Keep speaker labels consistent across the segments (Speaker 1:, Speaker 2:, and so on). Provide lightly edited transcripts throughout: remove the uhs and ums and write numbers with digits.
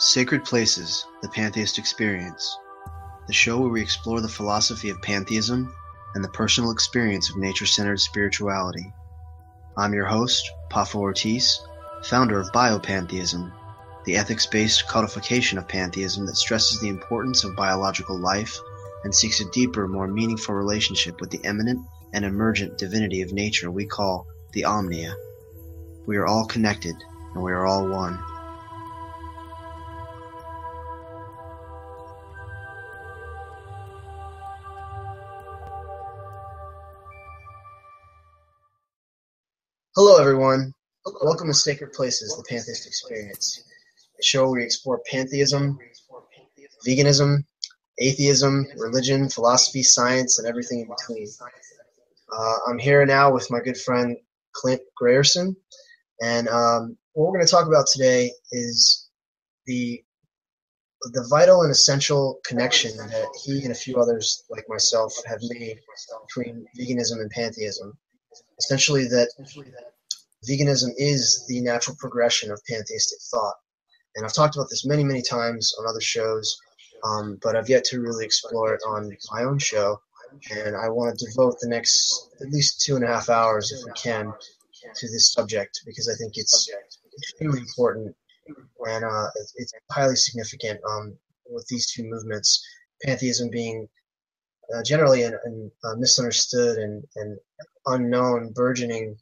Speaker 1: Sacred Places, the Pantheist Experience, the show where we explore the philosophy of pantheism and the personal experience of nature-centered spirituality. I'm your host, Poffo Ortiz, founder of Biopantheism, the ethics-based codification of pantheism that stresses the importance of biological life and seeks a deeper, more meaningful relationship with the eminent and emergent divinity of nature we call the Omnia. We are all connected, and we are all one. Hello, everyone. Welcome to Sacred Places, the Pantheist Experience, a show where we explore pantheism, veganism, atheism, religion, philosophy, science, and everything in between. I'm here now with my good friend Clint Grierson, and what we're going to talk about today is the vital and essential connection that he and a few others like myself have made between veganism and pantheism. Essentially, that veganism is the natural progression of pantheistic thought. And I've talked about this many, many times on other shows, but I've yet to really explore it on my own show. And I want to devote the next at least 2.5 hours, if we can, to this subject, because I think it's extremely important and it's highly significant with these two movements, pantheism being generally a misunderstood and unknown, burgeoning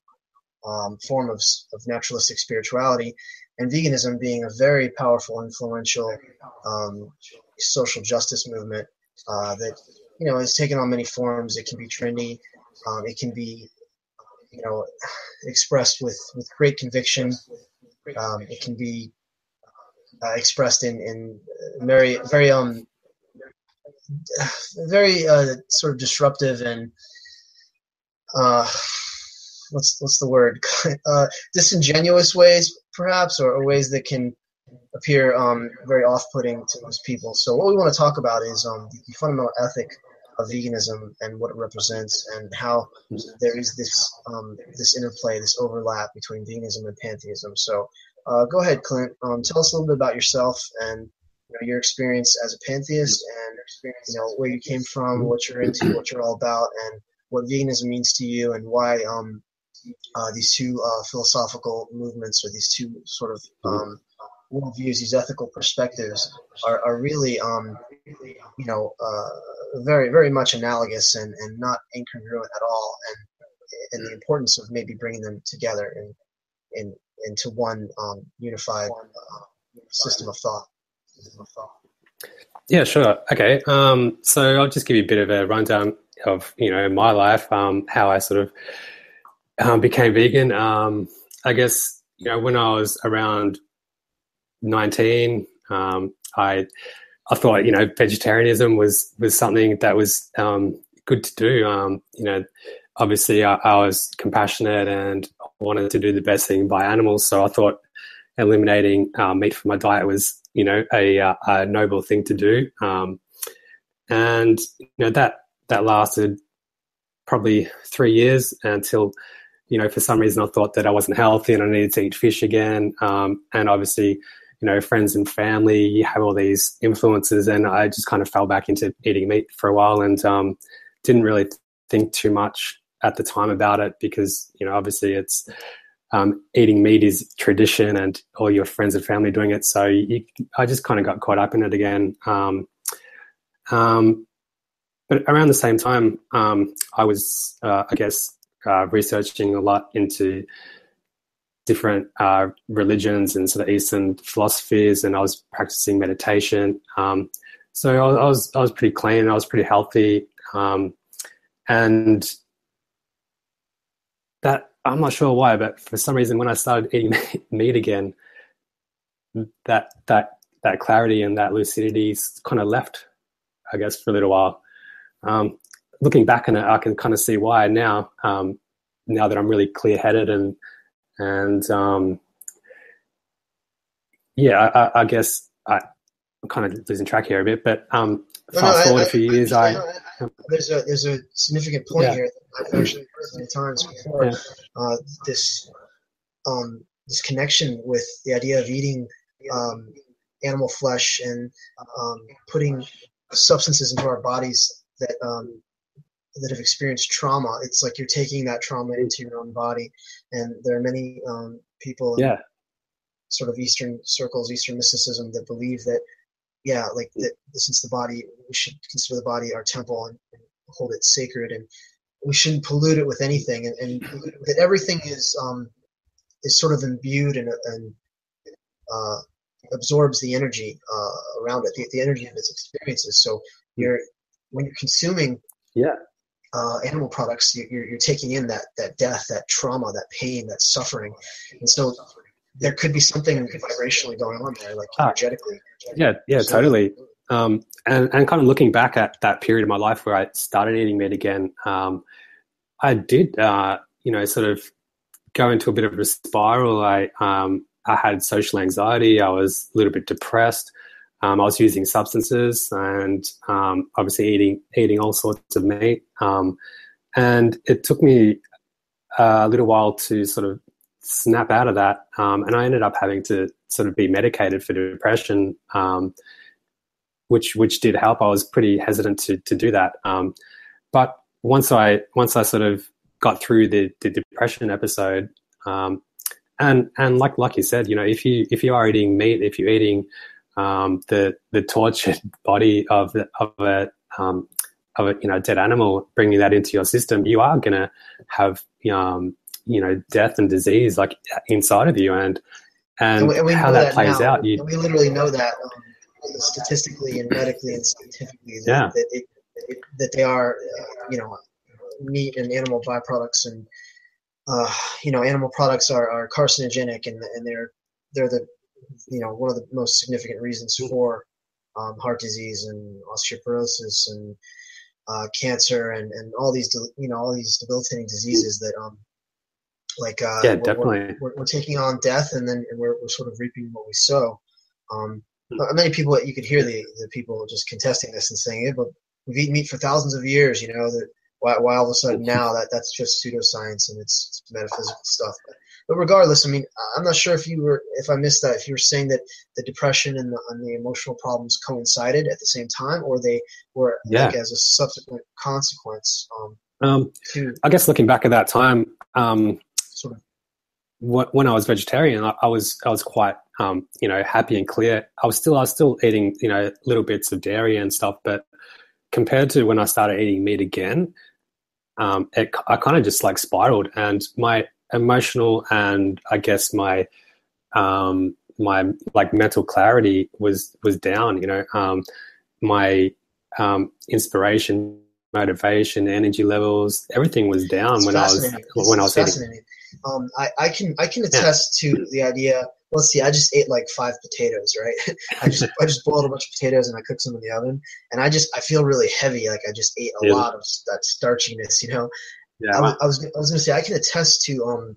Speaker 1: form of naturalistic spirituality, and veganism being a very powerful, influential social justice movement that has taken on many forms. It can be trendy, it can be expressed with great conviction. It can be expressed in very sort of disruptive and what's the word? Disingenuous ways, perhaps, or ways that can appear very off-putting to most people. So what we want to talk about is the fundamental ethic of veganism and what it represents, and how there is this interplay, this overlap between veganism and pantheism. So go ahead, Clint. Tell us a little bit about yourself and your experience as a pantheist, and where you came from, what you're into, what you're all about, and what veganism means to you, and why these two philosophical movements, or these two sort of worldviews, these ethical perspectives, are really very, very much analogous and not incongruent at all, and the importance of maybe bringing them together into one unified system of thought.
Speaker 2: Yeah, sure. Okay. So I'll just give you a bit of a rundown of, my life, how I sort of became vegan. I guess, when I was around 19, I thought, vegetarianism was something that was good to do. Obviously I was compassionate and wanted to do the best thing by animals. So I thought eliminating meat from my diet was, a noble thing to do. And that lasted probably 3 years until, for some reason I thought that I wasn't healthy and I needed to eat fish again. And obviously, friends and family, you have all these influences, and I just kind of fell back into eating meat for a while, and didn't really think too much at the time about it, because, obviously it's eating meat is tradition and all your friends and family doing it. So I just kind of got caught up in it again. But around the same time, I was, researching a lot into different religions and sort of Eastern philosophies, and I was practicing meditation. So I was pretty clean, I was pretty healthy, and that, I'm not sure why, but for some reason when I started eating meat again, that clarity and that lucidity kind of left, I guess, for a little while. Looking back on it, I can kind of see why now. Now that I'm really clear-headed and I guess I'm kind of losing track here a bit, but fast forward a few years,
Speaker 1: there's a significant point here that I've actually heard many times before. This connection with the idea of eating animal flesh and putting substances into our bodies that have experienced trauma. It's like you're taking that trauma into your own body, and there are many people in sort of Eastern circles, Eastern mysticism, that believe that that since we should consider the body our temple and hold it sacred, and we shouldn't pollute it with anything, and that everything is sort of imbued and absorbs the energy around it, the energy of its experiences. So when you're consuming animal products, you're taking in that death, that trauma, that pain, that suffering, and so there could be something vibrationally going on there, like energetically.
Speaker 2: Yeah, totally. And kind of looking back at that period of my life where I started eating meat again, I did, sort of go into a bit of a spiral. I had social anxiety. I was a little bit depressed. I was using substances and obviously eating all sorts of meat. And it took me a little while to sort of snap out of that. And I ended up having to sort of be medicated for depression, which did help. I was pretty hesitant to do that. But once I sort of got through the depression episode, and like you said, if you are eating meat, if you're eating the tortured body of a dead animal, bringing that into your system, you are gonna have death and disease like inside of you, and
Speaker 1: we
Speaker 2: how that plays out.
Speaker 1: We literally know that statistically and medically and scientifically that they are meat and animal byproducts, and animal products are carcinogenic, and they're the one of the most significant reasons for heart disease and osteoporosis and cancer and all these debilitating diseases that
Speaker 2: definitely
Speaker 1: we're taking on death, and then we're sort of reaping what we sow. Many people, you could hear the people just contesting this and saying, but we've eaten meat for thousands of years, that why all of a sudden now that's just pseudoscience and it's metaphysical stuff. But regardless, I mean, I'm not sure if I missed that, if you were saying that the depression and the emotional problems coincided at the same time, or they were like as a subsequent consequence.
Speaker 2: I guess looking back at that time,
Speaker 1: sort of
Speaker 2: when I was vegetarian, I was quite happy and clear. I was still eating little bits of dairy and stuff, but compared to when I started eating meat again, I kind of just like spiraled, and my emotional and I guess my like mental clarity was down. My inspiration, motivation, energy levels, everything was down when I was eating.
Speaker 1: I can attest to the idea. Let's see, I just ate like 5 potatoes, right? I just boiled a bunch of potatoes and I cooked some in the oven, and I feel really heavy, like I just ate a lot of that starchiness, Yeah. I was gonna say I can attest to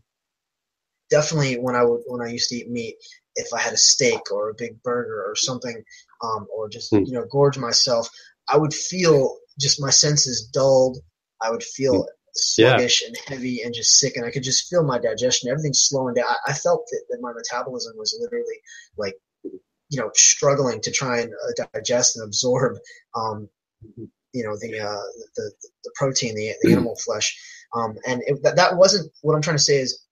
Speaker 1: definitely when I used to eat meat, if I had a steak or a big burger or something, or just gorge myself, I would feel just my senses dulled. I would feel sluggish and heavy and just sick, and I could just feel my digestion, everything slowing down. I felt that my metabolism was literally like struggling to try and digest and absorb the protein, the animal flesh, and that wasn't what I'm trying to say is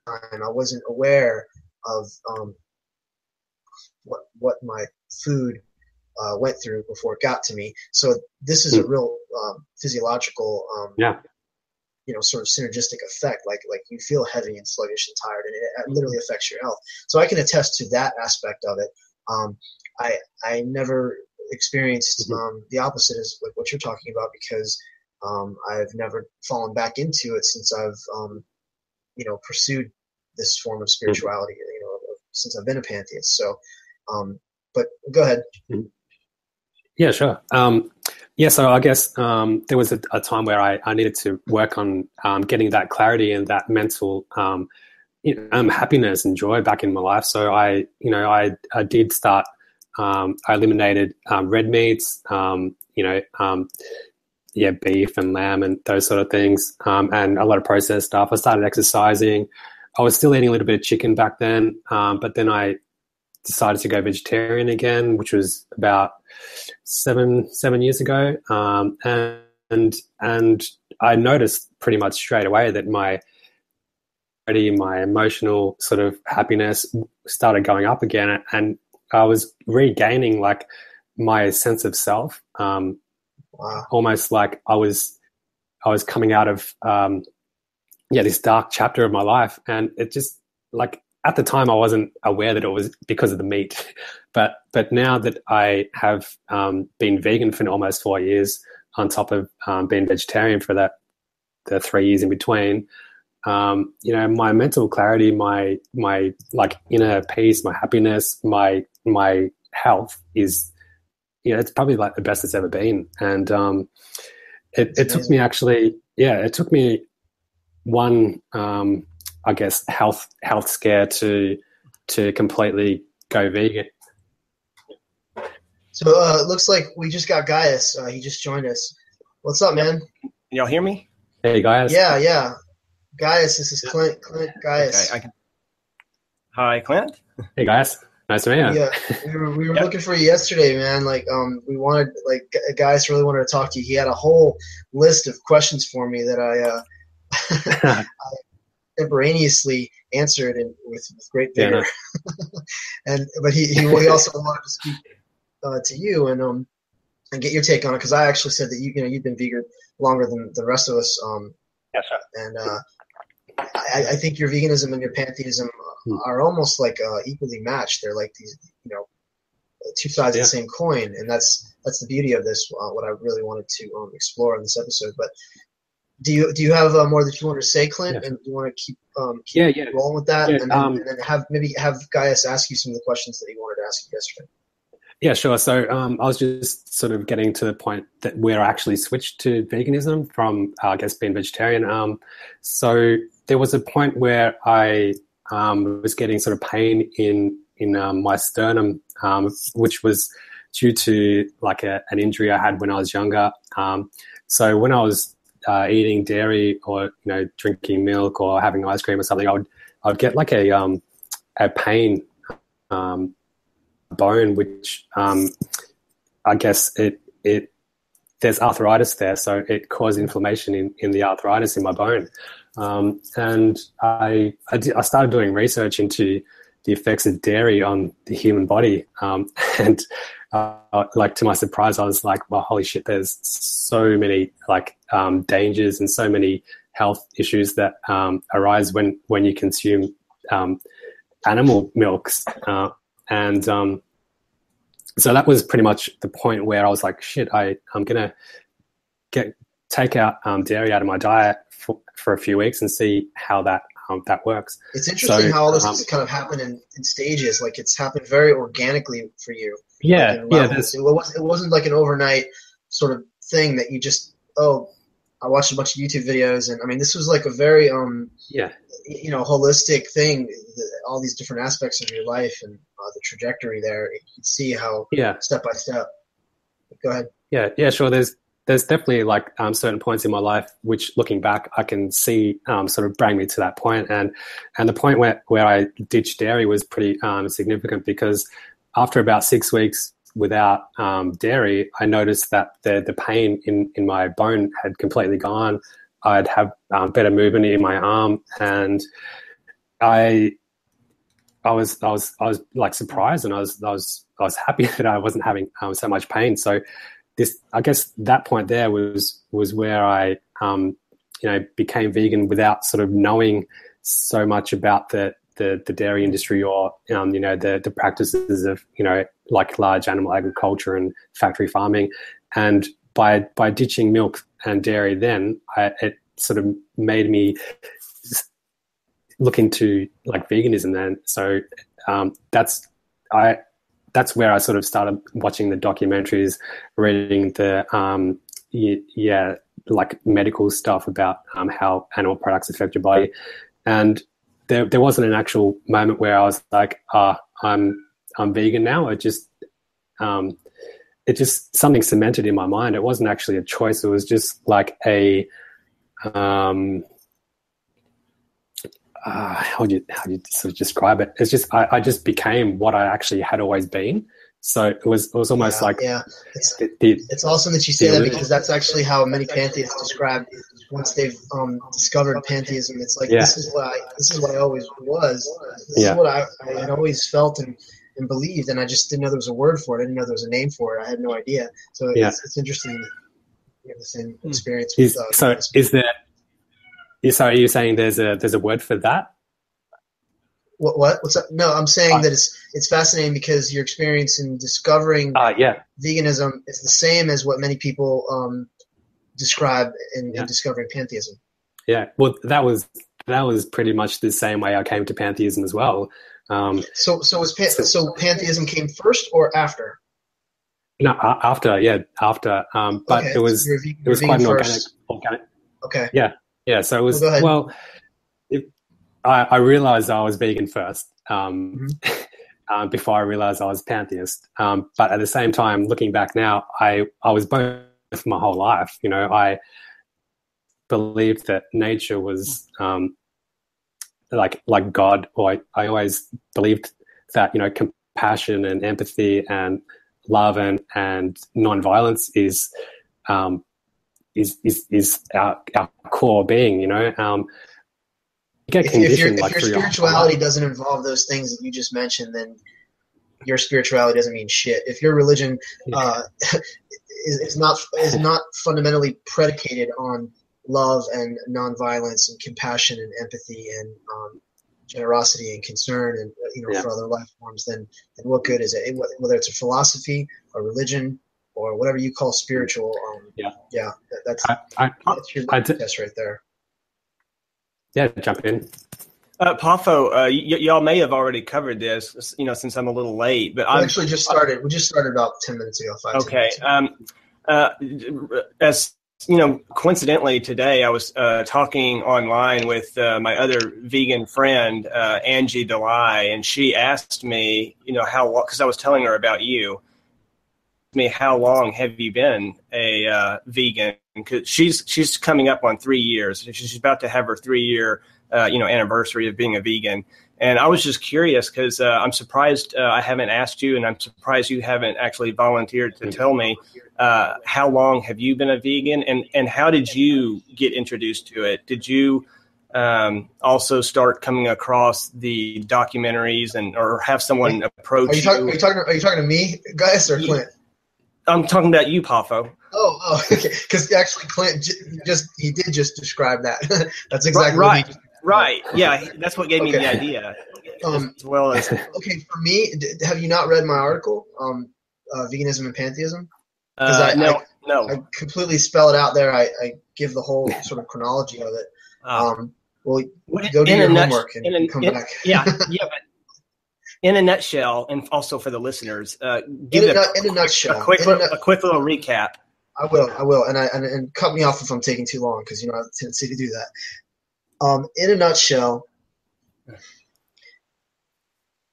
Speaker 1: I wasn't aware of what my food went through before it got to me. So this is a real physiological, sort of synergistic effect. Like you feel heavy and sluggish and tired, and it literally affects your health. So I can attest to that aspect of it. I never experienced the opposite as like what you're talking about, because I've never fallen back into it since I've pursued this form of spirituality. Since I've been a pantheist. So, but go ahead.
Speaker 2: Yeah, sure. So I guess there was a time where I needed to work on getting that clarity and that mental happiness and joy back in my life. So I did start. I eliminated red meats, beef and lamb and those sort of things, and a lot of processed stuff. I started exercising. I was still eating a little bit of chicken back then, but then I decided to go vegetarian again, which was about seven years ago. And I noticed pretty much straight away that my emotional sort of happiness started going up again, and I was regaining like my sense of self.
Speaker 1: Wow.
Speaker 2: Almost like I was coming out of this dark chapter of my life, and it just like at the time I wasn't aware that it was because of the meat, but now that I have been vegan for almost 4 years, on top of being vegetarian for the 3 years in between, my mental clarity, my like inner peace, my happiness, my health is, it's probably like the best it's ever been. And it took me it took me one, I guess, health scare to completely go vegan.
Speaker 1: So it looks like we just got Guyus. He just joined us. What's up, man?
Speaker 3: Can y'all hear me?
Speaker 2: Hey, Guyus.
Speaker 1: Yeah. Guyus, this is Clint. Guyus.
Speaker 3: Okay, Hi, Clint.
Speaker 2: Hey, Guyus. Nice to meet you.
Speaker 1: Yeah, we were looking for you yesterday, man. Like, we wanted, like, Guyus really wanted to talk to you. He had a whole list of questions for me that I contemporaneously answered with great vigor. Yeah. But he also wanted to speak to you and get your take on it, because I actually said that you've been vegan longer than the rest of us.
Speaker 2: Yes, sir.
Speaker 1: And I think your veganism and your pantheism are almost like equally matched. They're like these, two sides of the same coin, and that's the beauty of this. What I really wanted to explore in this episode. But do you have more that you want to say, Clint? Yeah. And do you want to keep rolling with that, and then have Guyus ask you some of the questions that he wanted to ask you yesterday?
Speaker 2: Yeah, sure. So I was just sort of getting to the point that where I actually switched to veganism from, I guess, being vegetarian. So there was a point where I was getting sort of pain in my sternum, which was due to like an injury I had when I was younger. So when I was eating dairy or drinking milk or having ice cream or something, I would get like a pain bone, which I guess it there's arthritis there, so it caused inflammation in the arthritis in my bone. And I started doing research into the effects of dairy on the human body, and like to my surprise, I was like, well, holy shit, there's so many like dangers and so many health issues that arise when you consume animal milks. And so that was pretty much the point where I was like, shit, I'm going to take out dairy out of my diet for a few weeks and see how that works.
Speaker 1: It's interesting how all this has kind of happened in stages. Like, it's happened very organically for you.
Speaker 2: Yeah.
Speaker 1: It wasn't like an overnight sort of thing that you just, I watched a bunch of YouTube videos. And I mean, this was like a very, holistic thing, all these different aspects of your life and the trajectory there. You can see how step by step. Go ahead.
Speaker 2: Yeah, sure. There's definitely like certain points in my life which, looking back, I can see sort of bring me to that point. And the point where I ditched dairy was pretty significant, because after about 6 weeks without dairy, I noticed that the pain in my bone had completely gone. I'd have better movement in my arm, and I was like surprised, and I was happy that I wasn't having so much pain. So I guess that point there was where I became vegan without sort of knowing so much about the dairy industry or the practices of like large animal agriculture and factory farming. And by ditching milk and dairy, then it sort of made me look into like veganism then. So that's where I sort of started watching the documentaries, reading the like medical stuff about how animal products affect your body. And there wasn't an actual moment where I was like, I'm vegan now. It just something cemented in my mind. It wasn't actually a choice. It was just like how do you sort of describe it? It's just I just became what I actually had always been. So it was almost
Speaker 1: It's awesome that you say that, because that's actually how many pantheists describe once they've discovered pantheism. It's like, this is what I always was. This is what I had always felt and believed, and I just didn't know there was a word for it. I didn't know there was a name for it. I had no idea. So it's interesting that you have the same experience.
Speaker 2: So are you saying there's a word for that?
Speaker 1: What's up? No, I'm saying that it's fascinating because your experience in discovering veganism is the same as what many people describe in discovering pantheism.
Speaker 2: Yeah, well, that was pretty much the same way I came to pantheism as well.
Speaker 1: So pantheism came first or after?
Speaker 2: No, after. But it was quite an organic.
Speaker 1: Okay.
Speaker 2: Yeah. So it was I realized I was vegan first, before I realized I was pantheist. But at the same time, looking back now, I was both my whole life. You know, I believed that nature was like God, or I always believed that, you know, compassion and empathy and love and non-violence is our core being. You know.
Speaker 1: If your spirituality doesn't involve those things that you just mentioned, then your spirituality doesn't mean shit. If your religion is not fundamentally predicated on love and nonviolence and compassion and empathy and generosity and concern and for other life forms, then what good is it? Whether it's a philosophy, a religion, or whatever you call spiritual, that's your test right there.
Speaker 2: Yeah, jump in.
Speaker 3: Poffo, y'all may have already covered this, you know, since I'm a little late. But I
Speaker 1: actually just started. We just started about 10 minutes ago. 10 minutes ago.
Speaker 3: As you know, coincidentally today I was talking online with my other vegan friend, Angie Delay, and she asked me, you know, because I was telling her about you. How long have you been a vegan? Because she's coming up on 3 years. She's about to have her 3-year anniversary of being a vegan. And I was just curious because I'm surprised I haven't asked you, and I'm surprised you haven't actually volunteered to tell me how long have you been a vegan, and how did you get introduced to it? Did you also start coming across the documentaries or have someone approach you?
Speaker 1: Are you talking to me, Guyus, or Clint?
Speaker 3: I'm talking about you, Poffo.
Speaker 1: Oh, okay. Because actually, Clint did just describe that. That's exactly
Speaker 3: right. Right. Yeah, that's what gave me the idea.
Speaker 1: As well as okay, for me, have you not read my article, Veganism and Pantheism? Because
Speaker 3: no.
Speaker 1: I completely spell it out there. I give the whole sort of chronology of it. Well, go do your homework and come back.
Speaker 3: But in a nutshell, and also for the listeners,
Speaker 1: in a nutshell,
Speaker 3: a quick little recap.
Speaker 1: I will, and cut me off if I'm taking too long, because I have a tendency to do that. In a nutshell,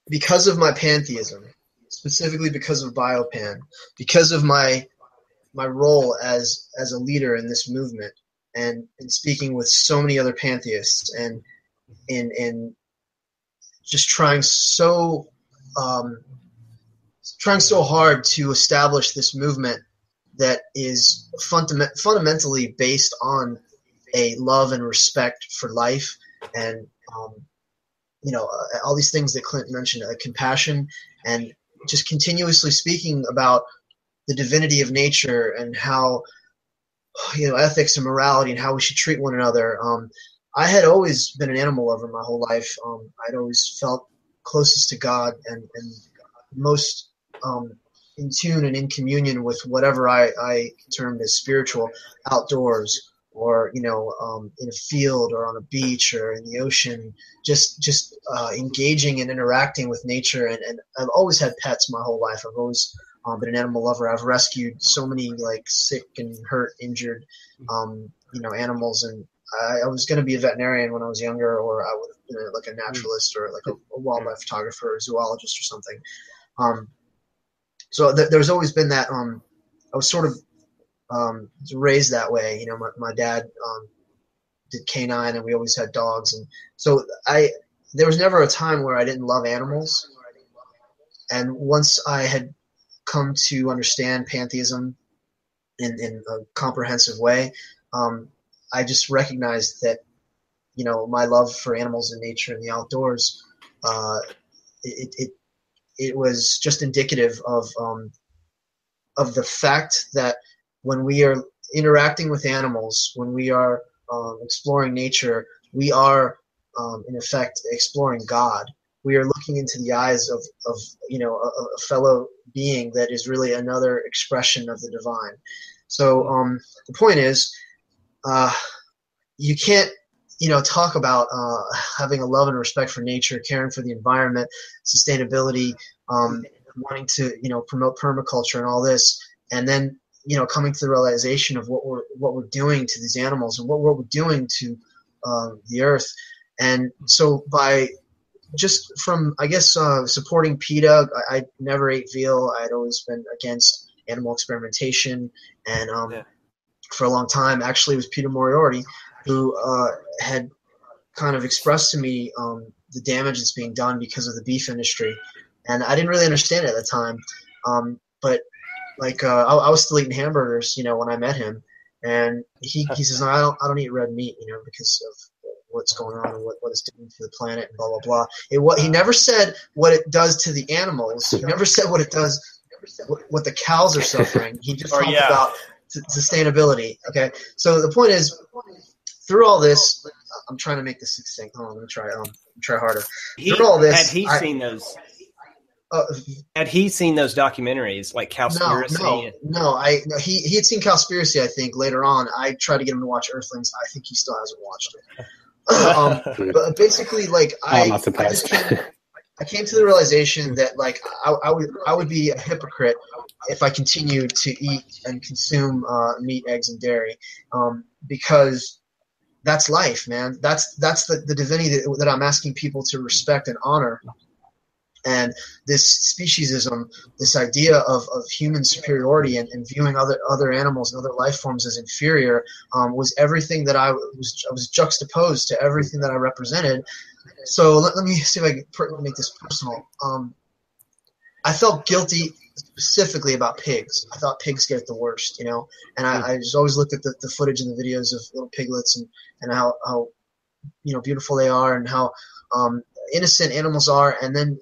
Speaker 1: because of my pantheism, specifically because of Biopan, because of my role as a leader in this movement, and in speaking with so many other pantheists, and in just trying so hard to establish this movement that is fundamentally based on a love and respect for life, and all these things that Clint mentioned, compassion, and just continuously speaking about the divinity of nature and how ethics and morality and how we should treat one another. I had always been an animal lover my whole life. I'd always felt closest to God and most in tune and in communion with whatever I termed as spiritual, outdoors, or in a field or on a beach or in the ocean, just engaging and interacting with nature. And I've always had pets my whole life. I've always been an animal lover. I've rescued so many sick and hurt, injured, animals. And I was going to be a veterinarian when I was younger, or I would have been a naturalist or a wildlife photographer or zoologist or something. So there's always been that. I was sort of raised that way. My dad did canine, and we always had dogs. And so there was never a time where I didn't love animals. And once I had come to understand pantheism in a comprehensive way, I just recognized that, my love for animals and nature and the outdoors, it was just indicative of the fact that when we are interacting with animals, when we are exploring nature, we are in effect exploring God. We are looking into the eyes of a fellow being that is really another expression of the divine. So the point is, you can't talk about having a love and respect for nature, caring for the environment, sustainability, wanting to promote permaculture and all this, and then coming to the realization of what we're doing to these animals and what we're doing to the earth. And so by just from, I guess, supporting PETA, I never ate veal. I'd always been against animal experimentation, and for a long time, actually, it was Peter Moriarty who had kind of expressed to me the damage that's being done because of the beef industry, and I didn't really understand it at the time. But I was still eating hamburgers, when I met him, and he says, no, I don't eat red meat, because of what's going on and what it's doing to the planet and blah blah blah. He never said what it does to the animals. He never said what it does, what the cows are suffering. He just talked about sustainability. Okay, so the point is, through all this, I'm trying to make this succinct. Hold on, let me try harder. Through all this,
Speaker 3: had he seen those? Had he seen those documentaries like Cowspiracy?
Speaker 1: No. He had seen Cowspiracy, I think, later on. I tried to get him to watch Earthlings. I think he still hasn't watched it. But basically,
Speaker 2: I'm not surprised.
Speaker 1: I came to the realization that I would be a hypocrite if I continued to eat and consume meat, eggs, and dairy, because that's life, man. That's the divinity that I'm asking people to respect and honor. And this speciesism, this idea of human superiority and viewing other animals and other life forms as inferior, was everything that I was juxtaposed to everything that I represented. So let me see if I can make this personal. I felt guilty specifically about pigs. I thought pigs get it the worst, and I just always looked at the footage and the videos of little piglets and how beautiful they are and how innocent animals are. And then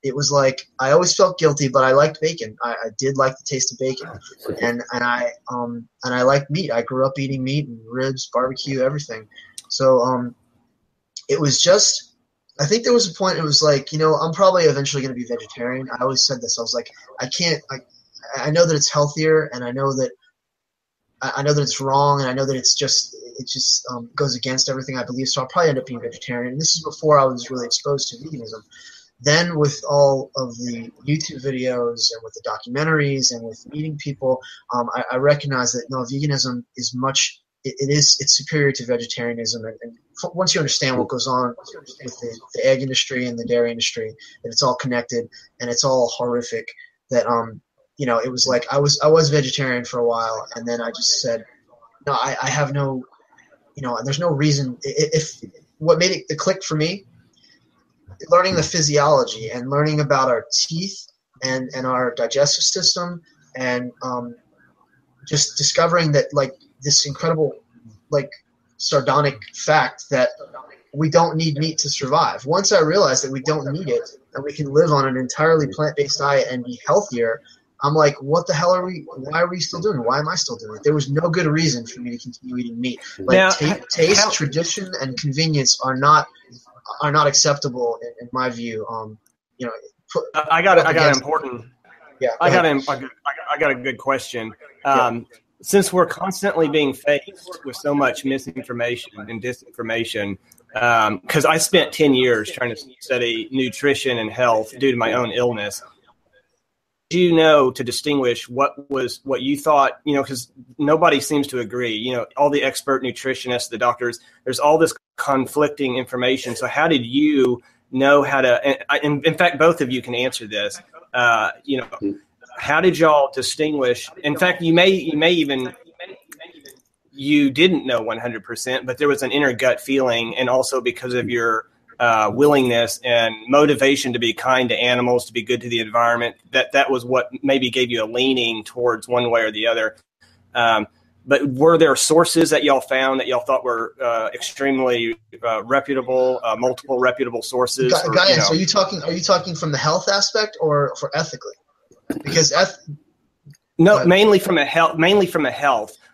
Speaker 1: it was like I always felt guilty, but I liked bacon. I did like the taste of bacon, and I liked meat. I grew up eating meat and ribs, barbecue, everything. So it was just, I think there was a point. It was like, I'm probably eventually going to be vegetarian. I always said this. I was like, I know that it's healthier, and I know that it's wrong, and I know that it just goes against everything I believe. So I'll probably end up being vegetarian. And this is before I was really exposed to veganism. Then with all of the YouTube videos and with the documentaries and with meeting people, I recognize that veganism is it's superior to vegetarianism. And once you understand what goes on with the egg industry and the dairy industry, that it's all connected and it's all horrific, that it was like I was vegetarian for a while, and then I just said, no, I have no, there's no reason. If what made it the click for me, learning the physiology and learning about our teeth and our digestive system, and just discovering that this incredible sardonic fact that we don't need meat to survive. Once I realized that we don't need it and we can live on an entirely plant-based diet and be healthier, I'm like, what the hell why are we still doing it? Why am I still doing it? There was no good reason for me to continue eating meat. Taste, tradition, and convenience are not acceptable in my view.
Speaker 3: I got a good question. Since we're constantly being faced with so much misinformation and disinformation, because I spent 10 years trying to study nutrition and health due to my own illness. To distinguish what you thought, because nobody seems to agree, all the expert nutritionists, the doctors, there's all this conflicting information. So how did you know how to, and in fact, both of you can answer this, how did y'all distinguish? In fact, you may even you didn't know 100%, but there was an inner gut feeling, and also because of your willingness and motivation to be kind to animals, to be good to the environment, that was what maybe gave you a leaning towards one way or the other. But were there sources that y'all found that y'all thought were extremely reputable, multiple reputable sources?
Speaker 1: Guyus, are you talking from the health aspect or for ethically? Because
Speaker 3: mainly from a health.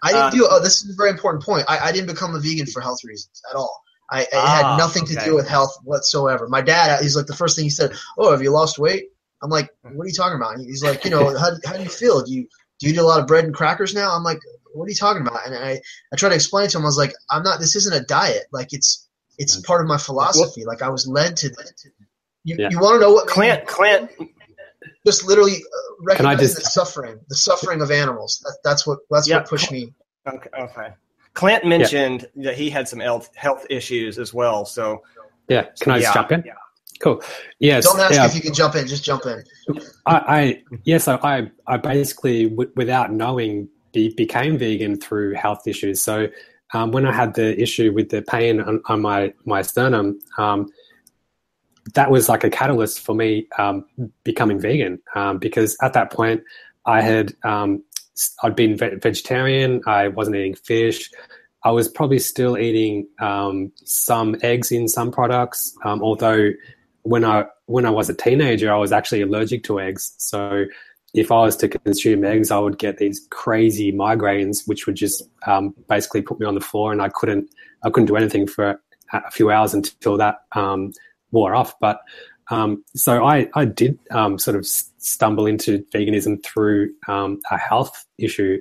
Speaker 1: I didn't do. This is a very important point. I didn't become a vegan for health reasons at all. It had nothing to do with health whatsoever. My dad, he's like, the first thing he said, "Oh, have you lost weight?" I'm like, "What are you talking about?" He's like, how do you feel? Do you eat a lot of bread and crackers now? I'm like, what are you talking about? And I tried to explain to him. I was like, I'm not. This isn't a diet. Like it's part of my philosophy. Like I was led to. You want to know what
Speaker 3: Clint?
Speaker 1: Just literally recognize the suffering of animals. That's what pushed me.
Speaker 3: Okay. Clint mentioned that he had some health issues as well. So
Speaker 2: can I just jump in?
Speaker 3: Yeah.
Speaker 2: Cool. Yes.
Speaker 1: Don't ask if you can jump in. Just jump in.
Speaker 2: I basically, without knowing, became vegan through health issues. So when I had the issue with the pain on my sternum, that was like a catalyst for me becoming vegan, because at that point I'd been vegetarian. I wasn't eating fish. I was probably still eating some eggs in some products, although when I was a teenager, I was actually allergic to eggs. So if I was to consume eggs, I would get these crazy migraines, which would just basically put me on the floor, and I couldn't do anything for a few hours until that wore off. But so I did sort of stumble into veganism through a health issue.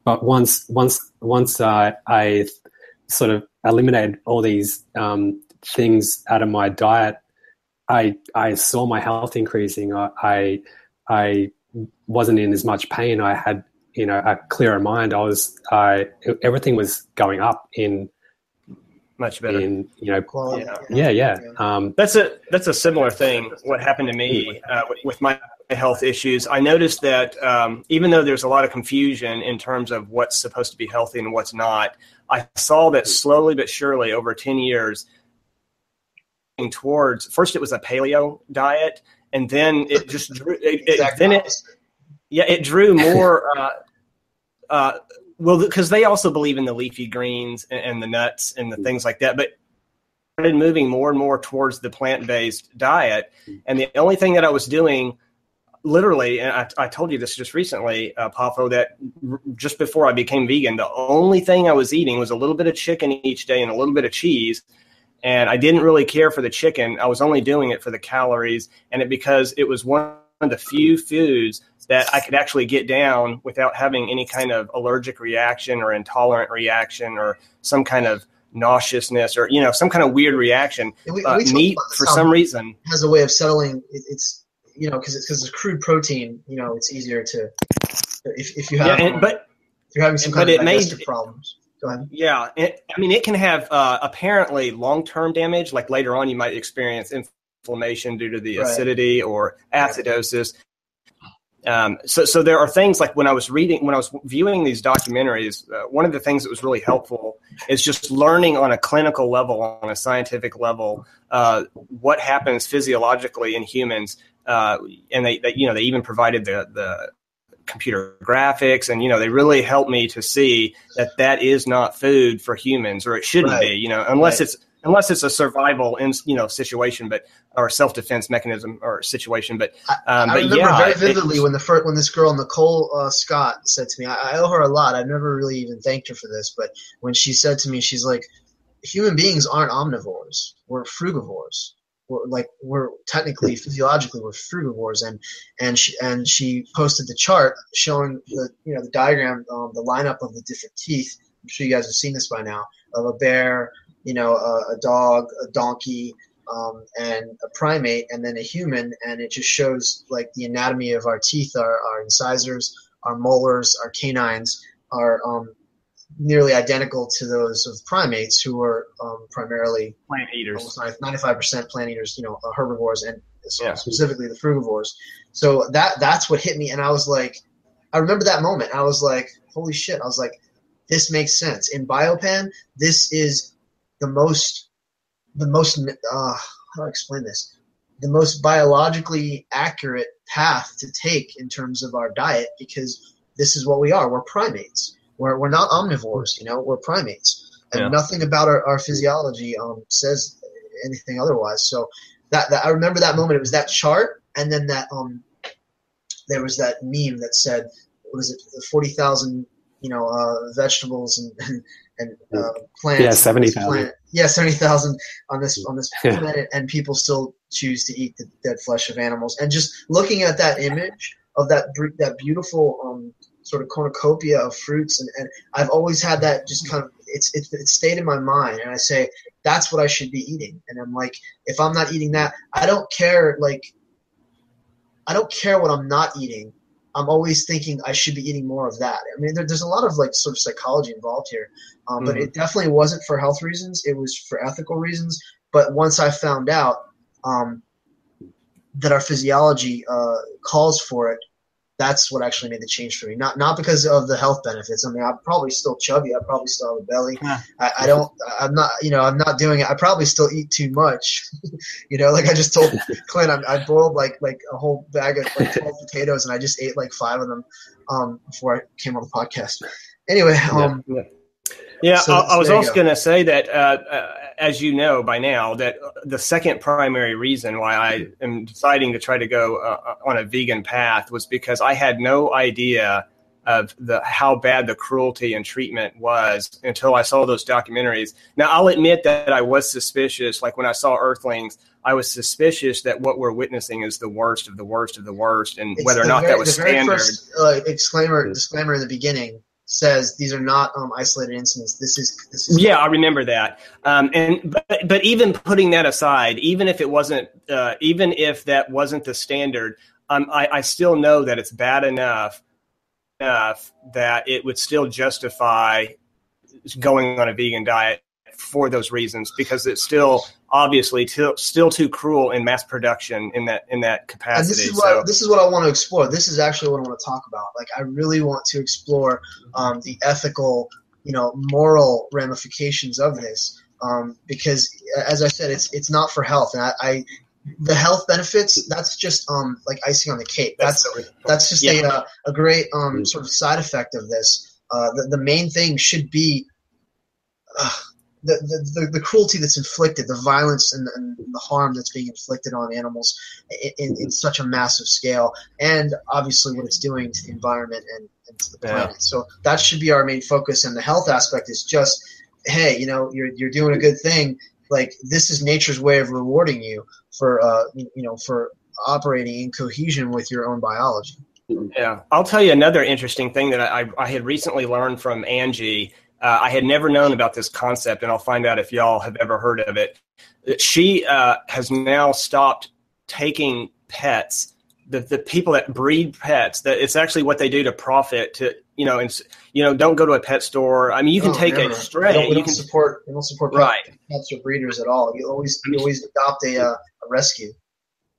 Speaker 2: But once I sort of eliminated all these things out of my diet, I saw my health increasing. I wasn't in as much pain. I had a clearer mind. Everything was going up in
Speaker 3: much better.
Speaker 1: Quality.
Speaker 3: That's a similar thing. What happened to me with my health issues, I noticed that even though there's a lot of confusion in terms of what's supposed to be healthy and what's not, I saw that slowly but surely over 10 years towards, first it was a paleo diet, and then it just drew it drew more well, because they also believe in the leafy greens and the nuts and the things like that, but started moving more and more towards the plant-based diet. And the only thing that I was doing, literally, and I told you this just recently, Poffo, that just before I became vegan, the only thing I was eating was a little bit of chicken each day and a little bit of cheese. And I didn't really care for the chicken. I was only doing it for the calories, and because it was one of the few foods that I could actually get down without having any kind of allergic reaction or intolerant reaction or some kind of nauseousness or some kind of weird reaction. Meat, for some reason,
Speaker 1: has a way of settling. It's because it's crude protein. It's easier to if you have.
Speaker 3: But
Speaker 1: if you're having some kind of digestive problems. Go ahead.
Speaker 3: Yeah, it can have apparently long-term damage. Like later on, you might experience inflammation due to the acidity or acidosis. So there are things like when I was viewing these documentaries, one of the things that was really helpful is just learning on a clinical level, on a scientific level, what happens physiologically in humans. And they even provided the computer graphics, and they really helped me to see that is not food for humans, or it shouldn't be, unless it's a survival situation, or self-defense mechanism or situation. But
Speaker 1: I remember very vividly when this girl Nicole Scott said to me, I owe her a lot. I've never really even thanked her for this, but when she said to me, she's like, human beings aren't omnivores, we're frugivores. We're technically, physiologically, we're frugivores, and she posted the chart showing the diagram, the lineup of the different teeth. I'm sure you guys have seen this by now, of a bear, a dog, a donkey, and a primate, and then a human, and it just shows like the anatomy of our teeth, our incisors, our molars, our canines are nearly identical to those of primates, who are primarily
Speaker 3: plant eaters,
Speaker 1: 95% plant eaters, herbivores, and specifically the frugivores. So that's what hit me, and I was like, I remember that moment. I was like, holy shit! I was like, this makes sense. In Biopan, this is the most how do I explain this? The most biologically accurate path to take in terms of our diet, because this is what we are. We're primates. We're not omnivores, we're primates. And nothing about our physiology says anything otherwise. So that I remember that moment. It was that chart, and then that there was that meme that said, what is it, 40,000 vegetables and plants.
Speaker 2: Yeah, 70,000.
Speaker 1: Yeah, 70,000 on this planet, and people still choose to eat the dead flesh of animals. And just looking at that image of that beautiful sort of cornucopia of fruits, and I've always had that just kind of it's stayed in my mind, and I say that's what I should be eating. And I'm like, if I'm not eating that, I don't care what I'm not eating. I'm always thinking I should be eating more of that. I mean, there's a lot of sort of psychology involved here, but it definitely wasn't for health reasons. It was for ethical reasons. But once I found out that our physiology calls for it, that's what actually made the change for me. Not because of the health benefits. I mean, I'm probably still chubby. I probably still have a belly. I'm not doing it. I probably still eat too much. Like I just told Clint, I boiled like a whole bag of 12 potatoes, and I just ate like 5 of them before I came on the podcast. Anyway,
Speaker 3: I was also going to say that, as you know by now, that the second primary reason why I am deciding to try to go on a vegan path was because I had no idea of how bad the cruelty and treatment was until I saw those documentaries. Now, I'll admit that I was suspicious. Like when I saw Earthlings, I was suspicious that what we're witnessing is the worst of the worst of the worst, and whether or not that was standard.
Speaker 1: The very first disclaimer in the beginning says these are not isolated incidents. This is.
Speaker 3: Yeah, I remember that. But even putting that aside, even if that wasn't the standard, I still know that it's bad enough that it would still justify going on a vegan diet for those reasons, because it's still obviously still too cruel in mass production in that capacity.
Speaker 1: And this is what I want to explore. This is actually what I want to talk about. Like, I really want to explore the ethical, moral ramifications of this, because, as I said, it's not for health, and the health benefits, that's just like icing on the cake. That's just a great sort of side effect of this. The main thing should be the cruelty that's inflicted, the violence and the harm that's being inflicted on animals in such a massive scale, and obviously what it's doing to the environment and to the planet. So that should be our main focus. And the health aspect is just, hey, you're doing a good thing. Like, this is nature's way of rewarding you for operating in cohesion with your own biology.
Speaker 3: Yeah, I'll tell you another interesting thing that I had recently learned from Angie. I had never known about this concept, and I'll find out if y'all have ever heard of it. She has now stopped taking pets. The people that breed pets, that it's actually what they do to profit. Don't go to a pet store. I mean, you can take a stray.
Speaker 1: We don't support pets or breeders at all. You always adopt a rescue.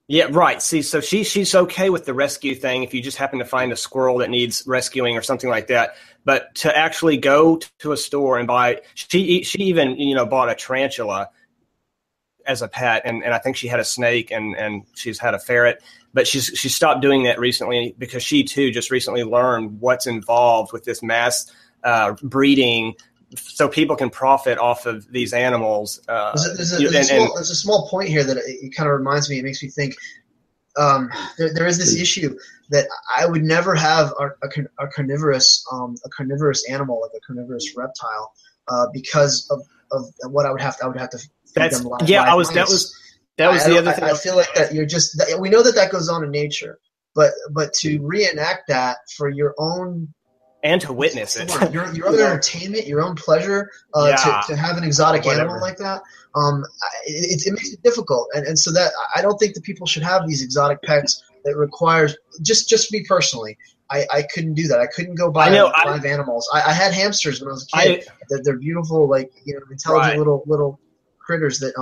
Speaker 3: Yeah, right. See, so she's okay with the rescue thing if you just happen to find a squirrel that needs rescuing or something like that. But to actually go to a store and buy, she even bought a tarantula as a pet, and I think she had a snake and she's had a ferret. But she stopped doing that recently because she too just recently learned what's involved with this mass breeding, so people can profit off of these animals.
Speaker 1: There's a small point here that it kind of reminds me. It makes me think. There is this issue that I would never have a carnivorous animal, like a carnivorous reptile, because of what I would have to feed them live.
Speaker 3: Yeah, that was the other thing.
Speaker 1: I feel like that we know that goes on in nature, but to reenact that for your own.
Speaker 3: And to witness it.
Speaker 1: Your own entertainment, your own pleasure, to have an exotic animal like that, it makes it difficult. And so that I don't think that people should have these exotic pets that requires, just me personally, I couldn't do that. I couldn't go buy live animals. I had hamsters when I was a kid. They're beautiful, intelligent little critters that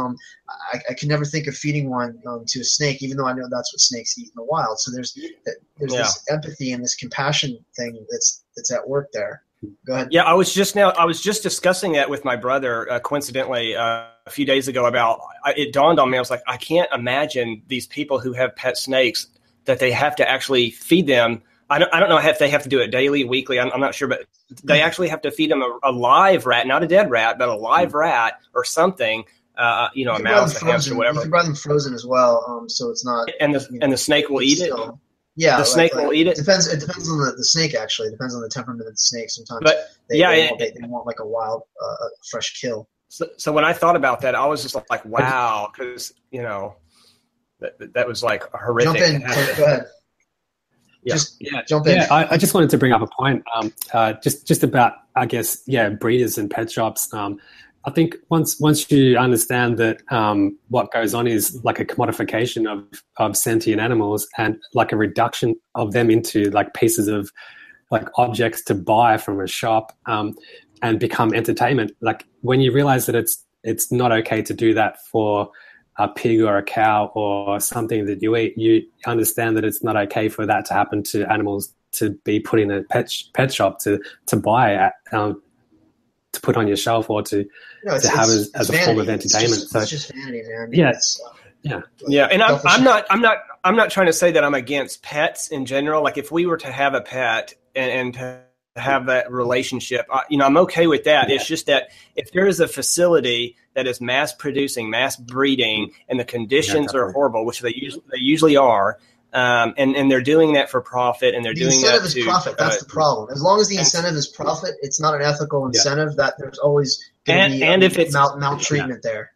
Speaker 1: I could never think of feeding one to a snake, even though I know that's what snakes eat in the wild. So there's this empathy and this compassion thing that's at work there. Go ahead.
Speaker 3: Yeah, I was just discussing that with my brother, coincidentally, a few days ago. It dawned on me. I was like, I can't imagine these people who have pet snakes that they have to actually feed them. I don't know if they have to do it daily, weekly. I'm not sure, but they actually have to feed them a live rat, not a dead rat, but a live rat or something. A mouse, a hamster, whatever.
Speaker 1: You can buy them frozen as well, so it's not.
Speaker 3: And the snake will eat it.
Speaker 1: Yeah,
Speaker 3: the snake will eat it.
Speaker 1: It depends on the snake. Actually, it depends on the temperament of the snake. Sometimes, they want like a wild, fresh kill.
Speaker 3: So when I thought about that, I was just like, wow, because that was like horrific.
Speaker 1: Jump in. Go ahead. Jump in.
Speaker 2: Yeah, I just wanted to bring up a point, just about, I guess, breeders and pet shops. I think once you understand that what goes on is like a commodification of sentient animals and like a reduction of them into like pieces of like objects to buy from a shop and become entertainment. Like when you realize that it's not okay to do that for a pig or a cow or something that you eat, you understand that it's not okay for that to happen to animals to be put in a pet shop to buy at, to put on your shelf or to have as a form of entertainment.
Speaker 1: It's just vanity, man.
Speaker 3: Yeah. And I'm not trying to say that I'm against pets in general. Like if we were to have a pet and to have that relationship, I'm okay with that. Yeah. It's just that if there is a facility that is mass producing, mass breeding, and the conditions are horrible, which they usually are, and they're doing that for profit, and they're doing that to...
Speaker 1: The incentive is profit. That's the problem. As long as the incentive is profit, it's not an ethical incentive. That there's always going to be if it's maltreatment there.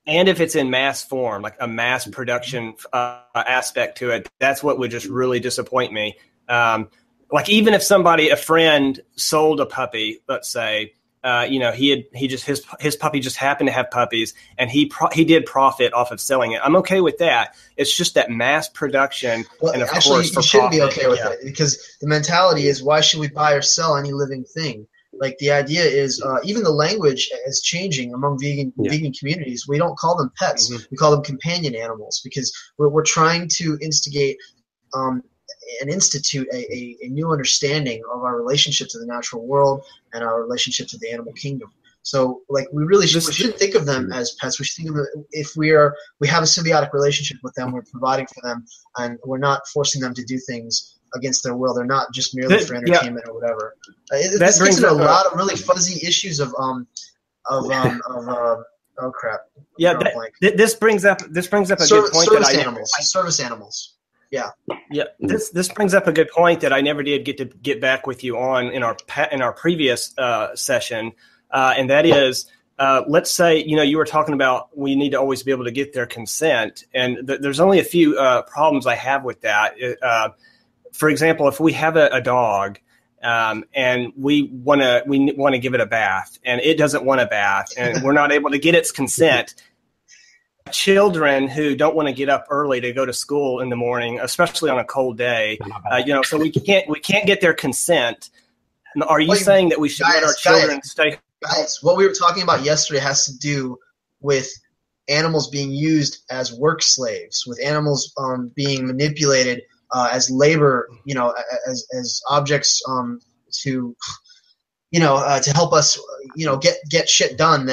Speaker 3: And if it's in mass form, like a mass production aspect to it, that's what would just really disappoint me. Like even if a friend sold a puppy, let's say, his puppy just happened to have puppies, and he did profit off of selling it. I'm okay with that. It's just that mass production, and of course,
Speaker 1: you shouldn't be okay with it, because the mentality is, why should we buy or sell any living thing? Like the idea is, even the language is changing among vegan communities. We don't call them pets; we call them companion animals, because we're trying to instigate and institute a new understanding of our relationship to the natural world and our relationship to the animal kingdom. So, like, we shouldn't think of them as pets. We should think of them, if we have a symbiotic relationship with them, we're providing for them, and we're not forcing them to do things against their will. They're not just merely for entertainment or whatever. This gets into a lot of really fuzzy issues of oh crap.
Speaker 3: Yeah, this brings up a good point
Speaker 1: service animals. Yeah.
Speaker 3: This brings up a good point that I never did get back with you on in our previous session, and that is, let's say you were talking about we need to always be able to get their consent, and there's only a few problems I have with that. For example, if we have a dog and we want to give it a bath, and it doesn't want a bath, and we're not able to get its consent. Children who don't want to get up early to go to school in the morning, especially on a cold day, so we can't get their consent. Are you saying that we should let our children stay?
Speaker 1: Guys, what we were talking about yesterday has to do with animals being used as work slaves, with animals being manipulated as labor, as objects to help us, get shit done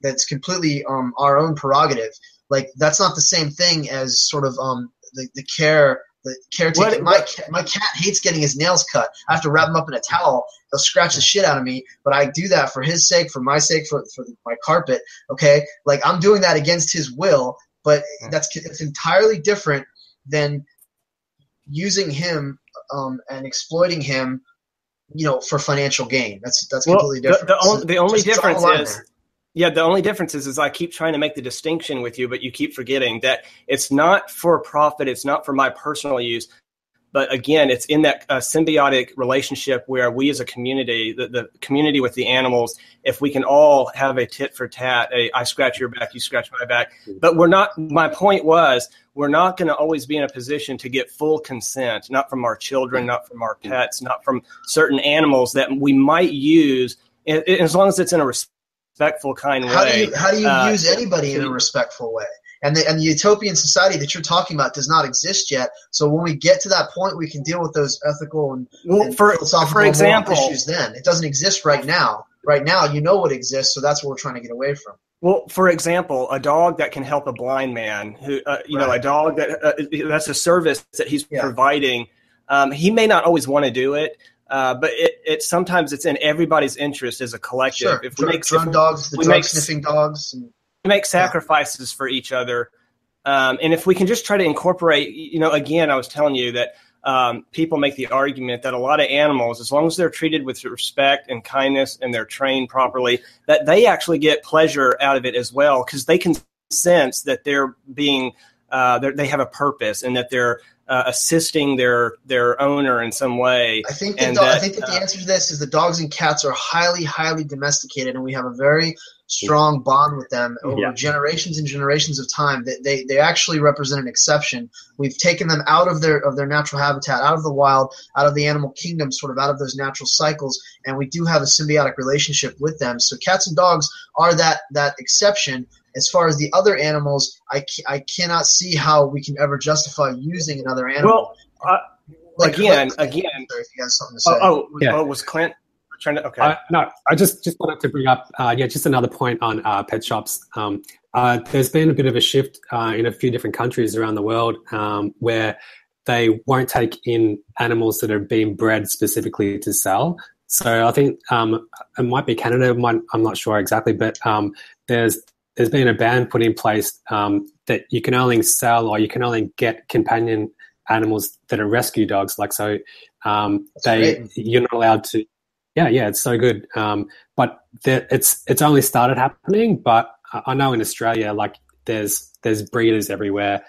Speaker 1: that's completely our own prerogative. Like, that's not the same thing as sort of the caretaking. My cat hates getting his nails cut. I have to wrap him up in a towel. He'll scratch the shit out of me, but I do that for his sake, for my sake, for my carpet. Okay, like, I'm doing that against his will, but it's entirely different than using him and exploiting him, for financial gain. That's completely different.
Speaker 3: The only difference is. Yeah, the only difference is I keep trying to make the distinction with you, but you keep forgetting that it's not for profit. It's not for my personal use. But again, it's in that symbiotic relationship where we as a community, the community with the animals, if we can all have a tit for tat, I scratch your back, you scratch my back. But my point was, we're not going to always be in a position to get full consent, not from our children, not from our pets, not from certain animals that we might use, as long as it's in a respectful kind way.
Speaker 1: How do you use anybody in a respectful way? And the utopian society that you're talking about does not exist yet. So when we get to that point, we can deal with those ethical and philosophical and moral issues then. It doesn't exist right now. Right now, you know what exists, so that's what we're trying to get away from.
Speaker 3: Well, for example, a dog that can help a blind man, who a dog that's a service that he's providing. He may not always want to do it, but it sometimes it's in everybody's interest as a collective.
Speaker 1: Sure. If we make drug dogs, the drug sniffing dogs,
Speaker 3: we make sacrifices for each other, and if we can just try to incorporate, again, I was telling you that. People make the argument that a lot of animals, as long as they're treated with respect and kindness and they're trained properly, that they actually get pleasure out of it as well, because they can sense that they're being, they have a purpose and that they're assisting their owner in some way.
Speaker 1: I think that the answer to this is the dogs and cats are highly, highly domesticated, and we have a very strong bond with them over generations and generations of time. They actually represent an exception. We've taken them out of their natural habitat, out of the wild, out of the animal kingdom, sort of out of those natural cycles, and we do have a symbiotic relationship with them. So cats and dogs are that exception. As far as the other animals, I cannot see how we can ever justify using another animal.
Speaker 3: Well, again, if you
Speaker 1: have something to say.
Speaker 3: Was Clint trying to? Okay.
Speaker 2: No, I just wanted to bring up, just another point on pet shops. There's been a bit of a shift in a few different countries around the world where they won't take in animals that are being bred specifically to sell. So I think it might be Canada. I'm not sure exactly, but there's been a ban put in place that you can only sell or you can only get companion animals that are rescue dogs. You're not allowed to. Yeah, it's so good. But it's only started happening. But I know in Australia, there's breeders everywhere.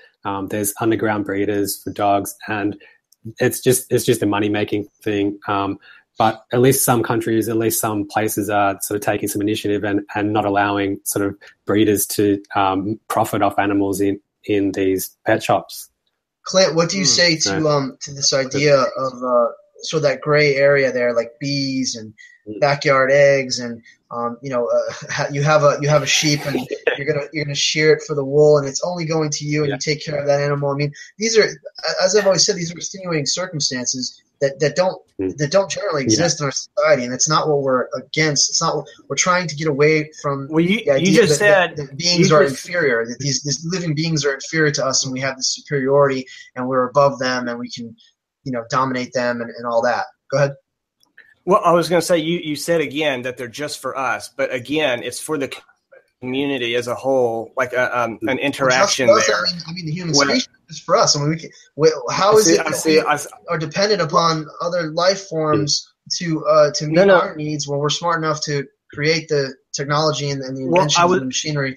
Speaker 2: There's underground breeders for dogs, and it's just a money making thing. But at least some countries, at least some places are sort of taking some initiative and not allowing sort of breeders to profit off animals in these pet shops.
Speaker 1: Clint, what do you say to this idea of sort of that gray area there, like bees and backyard eggs, and you have a sheep and you're gonna shear it for the wool, and it's only going to you, and you take care of that animal. I mean, these are, as I've always said, these are extenuating circumstances that don't generally exist in our society, and it's not what we're against. It's not what we're trying to get away from.
Speaker 3: Well, you just said
Speaker 1: that beings are inferior, that these living beings are inferior to us, and we have this superiority, and we're above them, and we can, dominate them and all that. Go ahead.
Speaker 3: Well, I was going to say, you said again that they're just for us, but again, it's for the community as a whole, like an interaction there.
Speaker 1: I mean, the human species is for us. I mean, how is it that we are dependent upon other life forms to meet our needs when we're smart enough to create the technology and the inventions of the machinery?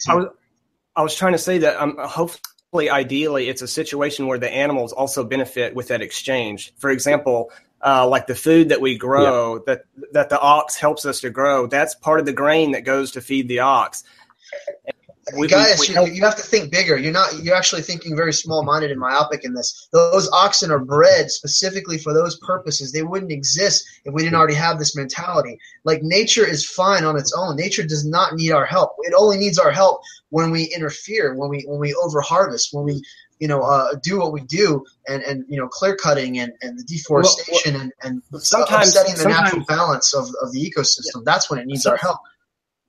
Speaker 3: I was trying to say that hopefully, ideally, it's a situation where the animals also benefit with that exchange. For example, like the food that we grow, that the ox helps us to grow, that's part of the grain that goes to feed the ox.
Speaker 1: Guyus, you have to think bigger. You're actually thinking very small-minded and myopic in this. Those oxen are bred specifically for those purposes. They wouldn't exist if we didn't already have this mentality. Like, nature is fine on its own. Nature does not need our help. It only needs our help when we interfere, when we overharvest, when we do what we do, and clear cutting and the deforestation and sometimes upsetting the natural balance of the ecosystem. That's when it needs our help.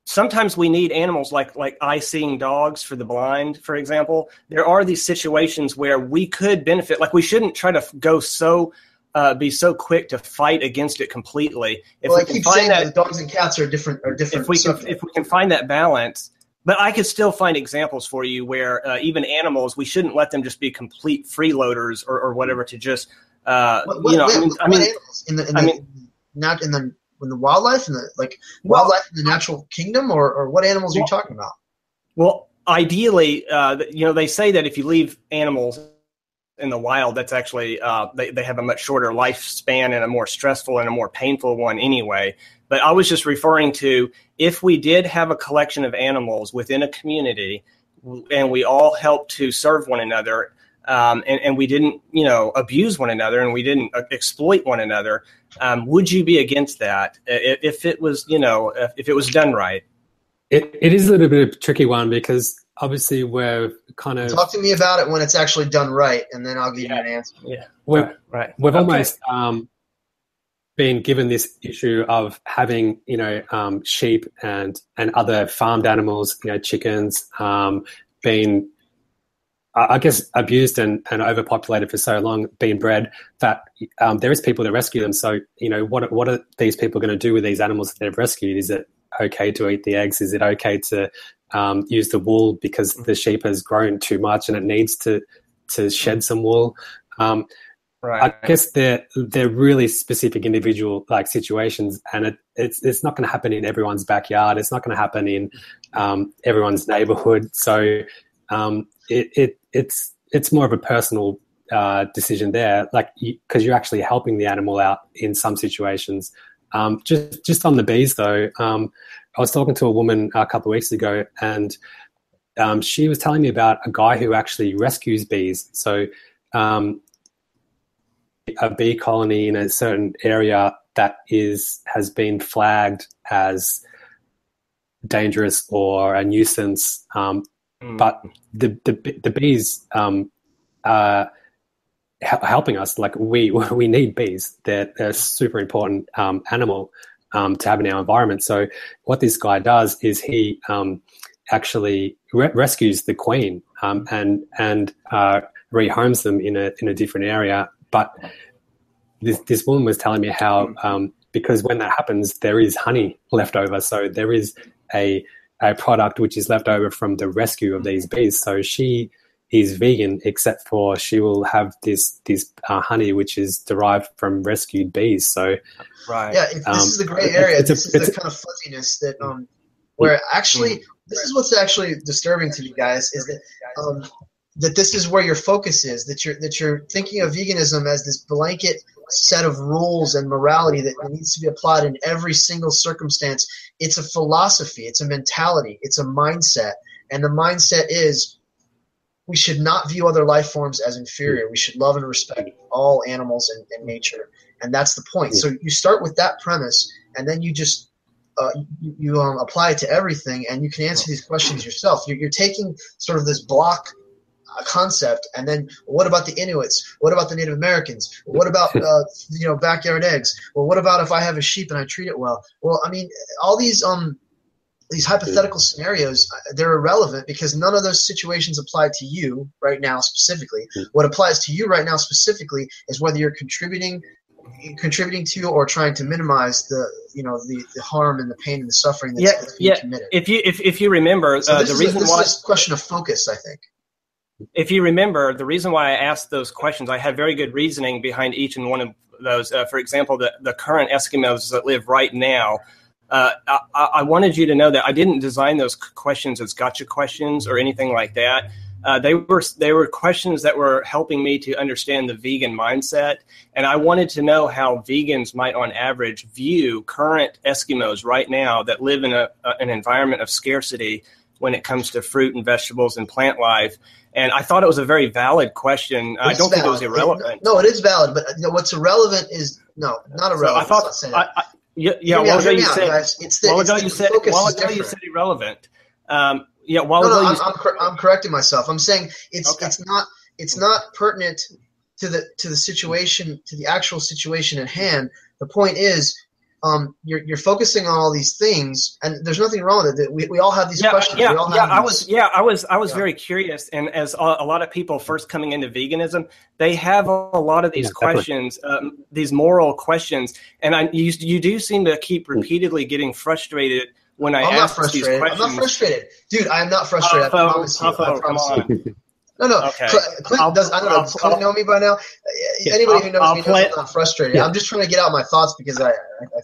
Speaker 3: Sometimes we need animals like eye-seeing dogs for the blind, for example. There are these situations where we could benefit. Like, we shouldn't try to go be so quick to fight against it completely.
Speaker 1: I keep saying that the dogs and cats are different.
Speaker 3: If we can find that balance. But I could still find examples for you where even animals, we shouldn't let them just be complete freeloaders or whatever to just
Speaker 1: in the wildlife, wildlife in the natural kingdom, or what animals are you talking about?
Speaker 3: Well, ideally, they say that if you leave animals in the wild, that's actually they have a much shorter lifespan and a more stressful and a more painful one anyway. But I was just referring to, if we did have a collection of animals within a community and we all helped to serve one another, and we didn't, abuse one another, and we didn't exploit one another, would you be against that if it was, if it was done right?
Speaker 2: It is a little bit of a tricky one, because obviously we're kind of
Speaker 1: talk to me about it when it's actually done right, and then I'll give you an answer.
Speaker 3: Yeah,
Speaker 2: we've almost been given this issue of having sheep and other farmed animals, chickens, being I guess abused and overpopulated for so long, being bred, that there is people that rescue them. So what are these people going to do with these animals that they've rescued? Is it okay to eat the eggs? Is it okay to use the wool because the sheep has grown too much and it needs to shed some wool? Right. I guess they're really specific individual situations, and it's not going to happen in everyone's backyard. It's not going to happen in everyone's neighborhood. So it's more of a personal decision there, because you're actually helping the animal out in some situations. Just on the bees though, I was talking to a woman a couple of weeks ago, and she was telling me about a guy who actually rescues bees. So a bee colony in a certain area that has been flagged as dangerous or a nuisance, but the bees helping us. We need bees. They're a super important animal to have in our environment. So what this guy does is he actually rescues the queen and rehomes them in a different area. But this woman was telling me how because when that happens, there is honey left over. So there is a product which is left over from the rescue of these bees. So she is vegan, except for she will have this honey which is derived from rescued bees. So
Speaker 1: right, yeah, this is the gray area. This is the kind of fuzziness that where actually this is what's actually disturbing to you guys, is that that this is where your focus is, that you're thinking of veganism as this blanket set of rules and morality that needs to be applied in every single circumstance. It's a philosophy, it's a mentality, it's a mindset, and the mindset is we should not view other life forms as inferior. We should love and respect all animals and nature, and that's the point. So you start with that premise, and then you just you apply it to everything, and you can answer these questions yourself. You're taking sort of this block concept, and then what about the Inuits? What about the Native Americans? What about backyard eggs? Well, what about if I have a sheep and I treat it well? Well, I mean, all these hypothetical scenarios, they're irrelevant because none of those situations apply to you right now specifically. What applies to you right now specifically is whether you're contributing to or trying to minimize the harm and the pain and the suffering that's being committed.
Speaker 3: If you remember,
Speaker 1: so this is a question of focus, I think.
Speaker 3: If you remember, the reason why I asked those questions, I had very good reasoning behind each and one of those. For example, the current Eskimos that live right now, I wanted you to know that I didn't design those questions as gotcha questions or anything like that. They were questions that were helping me to understand the vegan mindset, and I wanted to know how vegans might, on average, view current Eskimos right now that live in an environment of scarcity when it comes to fruit and vegetables and plant life. And I thought it was a very valid question. I don't think it was irrelevant.
Speaker 1: No, it is valid, but what's irrelevant is not irrelevant.
Speaker 3: So I thought, you said irrelevant. I'm
Speaker 1: correcting myself. I'm saying it's not pertinent to the situation, to the actual situation at hand. The point is, you're focusing on all these things, and there's nothing wrong with it. We all have these questions.
Speaker 3: I was very curious, and as a lot of people first coming into veganism, they have a lot of these questions, these moral questions, and you do seem to keep repeatedly getting frustrated when I ask these questions.
Speaker 1: I'm not frustrated, dude. I am not frustrated. I promise you.
Speaker 3: Come on.
Speaker 1: No.
Speaker 3: Okay.
Speaker 1: Clint does. I don't know. Does Clint know me by now? Anybody who knows me knows I'm not frustrated. Yeah. I'm just trying to get out my thoughts because I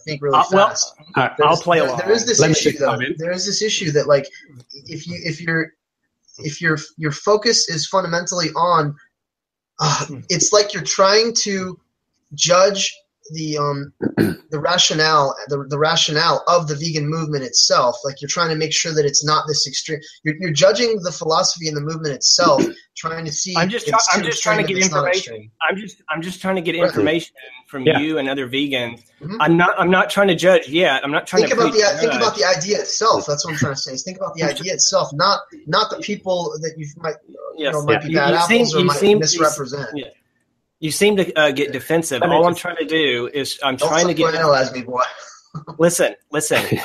Speaker 1: think really fast.
Speaker 3: I'll play along.
Speaker 1: There is this issue, though. There is this issue that, like, if your focus is fundamentally on, it's like you're trying to judge the rationale of the vegan movement itself. Like, you're trying to make sure that it's not this extreme. You're judging the philosophy and the movement itself, trying to see.
Speaker 3: I'm just trying to get information. I'm just trying to get information from you and other vegans. Mm-hmm. I'm not trying to judge yet. I'm not trying to
Speaker 1: think about the idea itself. That's what I'm trying to say. Is think about the idea itself, not the people that you might be bad apples or might misrepresent.
Speaker 3: You seem to get defensive. All I'm trying to do is trying to get.
Speaker 1: Analyze me, boy.
Speaker 3: Listen.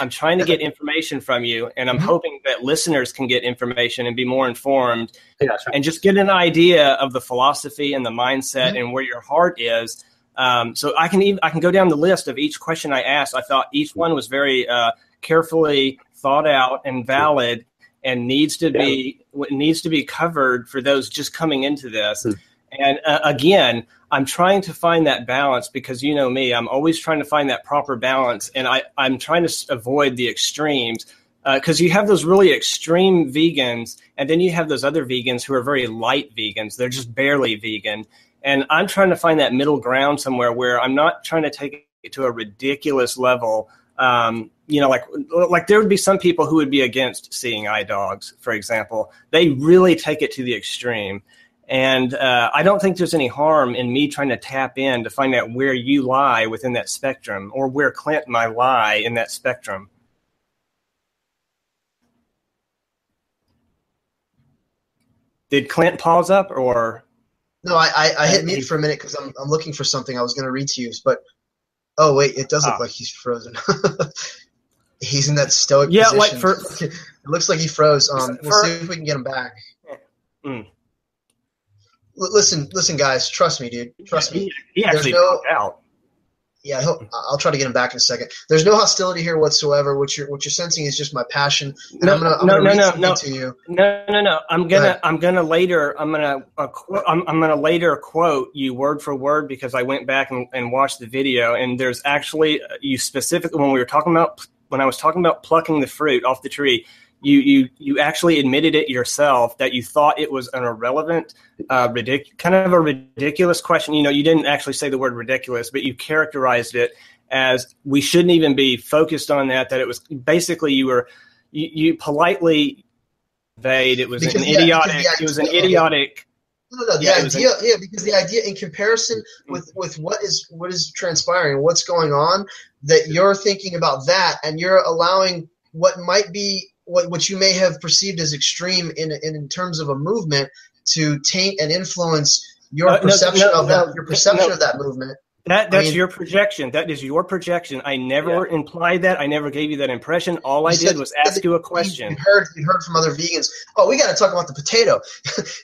Speaker 3: I'm trying to get information from you, and I'm hoping that listeners can get information and be more informed, and just get an idea of the philosophy and the mindset and where your heart is. So I can go down the list of each question I asked. I thought each one was very carefully thought out and valid, and needs to be covered for those just coming into this. And again, I'm trying to find that balance, because you know me, I'm always trying to find that proper balance, and I'm trying to avoid the extremes, because you have those really extreme vegans, and then you have those other vegans who are very light vegans. They're just barely vegan. And I'm trying to find that middle ground somewhere where I'm not trying to take it to a ridiculous level. Like there would be some people who would be against seeing eye dogs, for example. They really take it to the extreme. And I don't think there's any harm in me trying to tap in to find out where you lie within that spectrum, or where Clint might lie in that spectrum. Did Clint pause up, or?
Speaker 1: No, I hit mute for a minute because I'm looking for something I was going to read to you. But, oh, wait, it does look like he's frozen. He's in that stoic position. It looks like he froze. We'll see if we can get him back. Listen, guys. Trust me, dude. Trust me.
Speaker 3: He actually popped out.
Speaker 1: Yeah, I'll try to get him back in a second. There's no hostility here whatsoever. What you're sensing is just my passion. And I'm gonna read something to you.
Speaker 3: No. I'm gonna later quote you word for word, because I went back and watched the video, and there's actually you specifically when I was talking about plucking the fruit off the tree. You actually admitted it yourself that you thought it was an irrelevant, kind of a ridiculous question. You know, you didn't actually say the word ridiculous, but you characterized it as we shouldn't even be focused on that. That it was basically you politely conveyed it was an idiotic. It was an idiotic.
Speaker 1: No, because the idea in comparison with what is transpiring, what's going on, that you're thinking about that, and you're allowing what might be. What you may have perceived as extreme in terms of a movement to taint and influence your perception of that movement.
Speaker 3: That's your projection. That is your projection. I never implied that. I never gave you that impression. All I did was ask you a question.
Speaker 1: You heard from other vegans. Oh, we got to talk about the potato.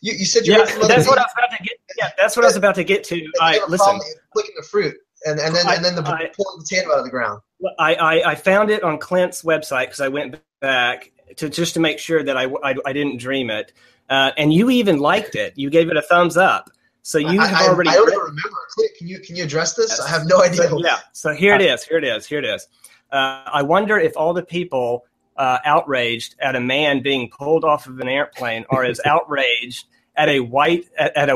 Speaker 1: you said you heard from other vegans.
Speaker 3: That's what I was about to get. Yeah, that's what I was about to get to. Listen,
Speaker 1: flicking the fruit and then pulling the potato out of the ground.
Speaker 3: I found it on Clint's website because I went back to make sure that I didn't dream it, and you even liked it. You gave it a thumbs up. So you have already.
Speaker 1: I don't even remember. Clint, can you address this? Yes. I have no idea.
Speaker 3: So here it is. I wonder if all the people outraged at a man being pulled off of an airplane are as outraged at a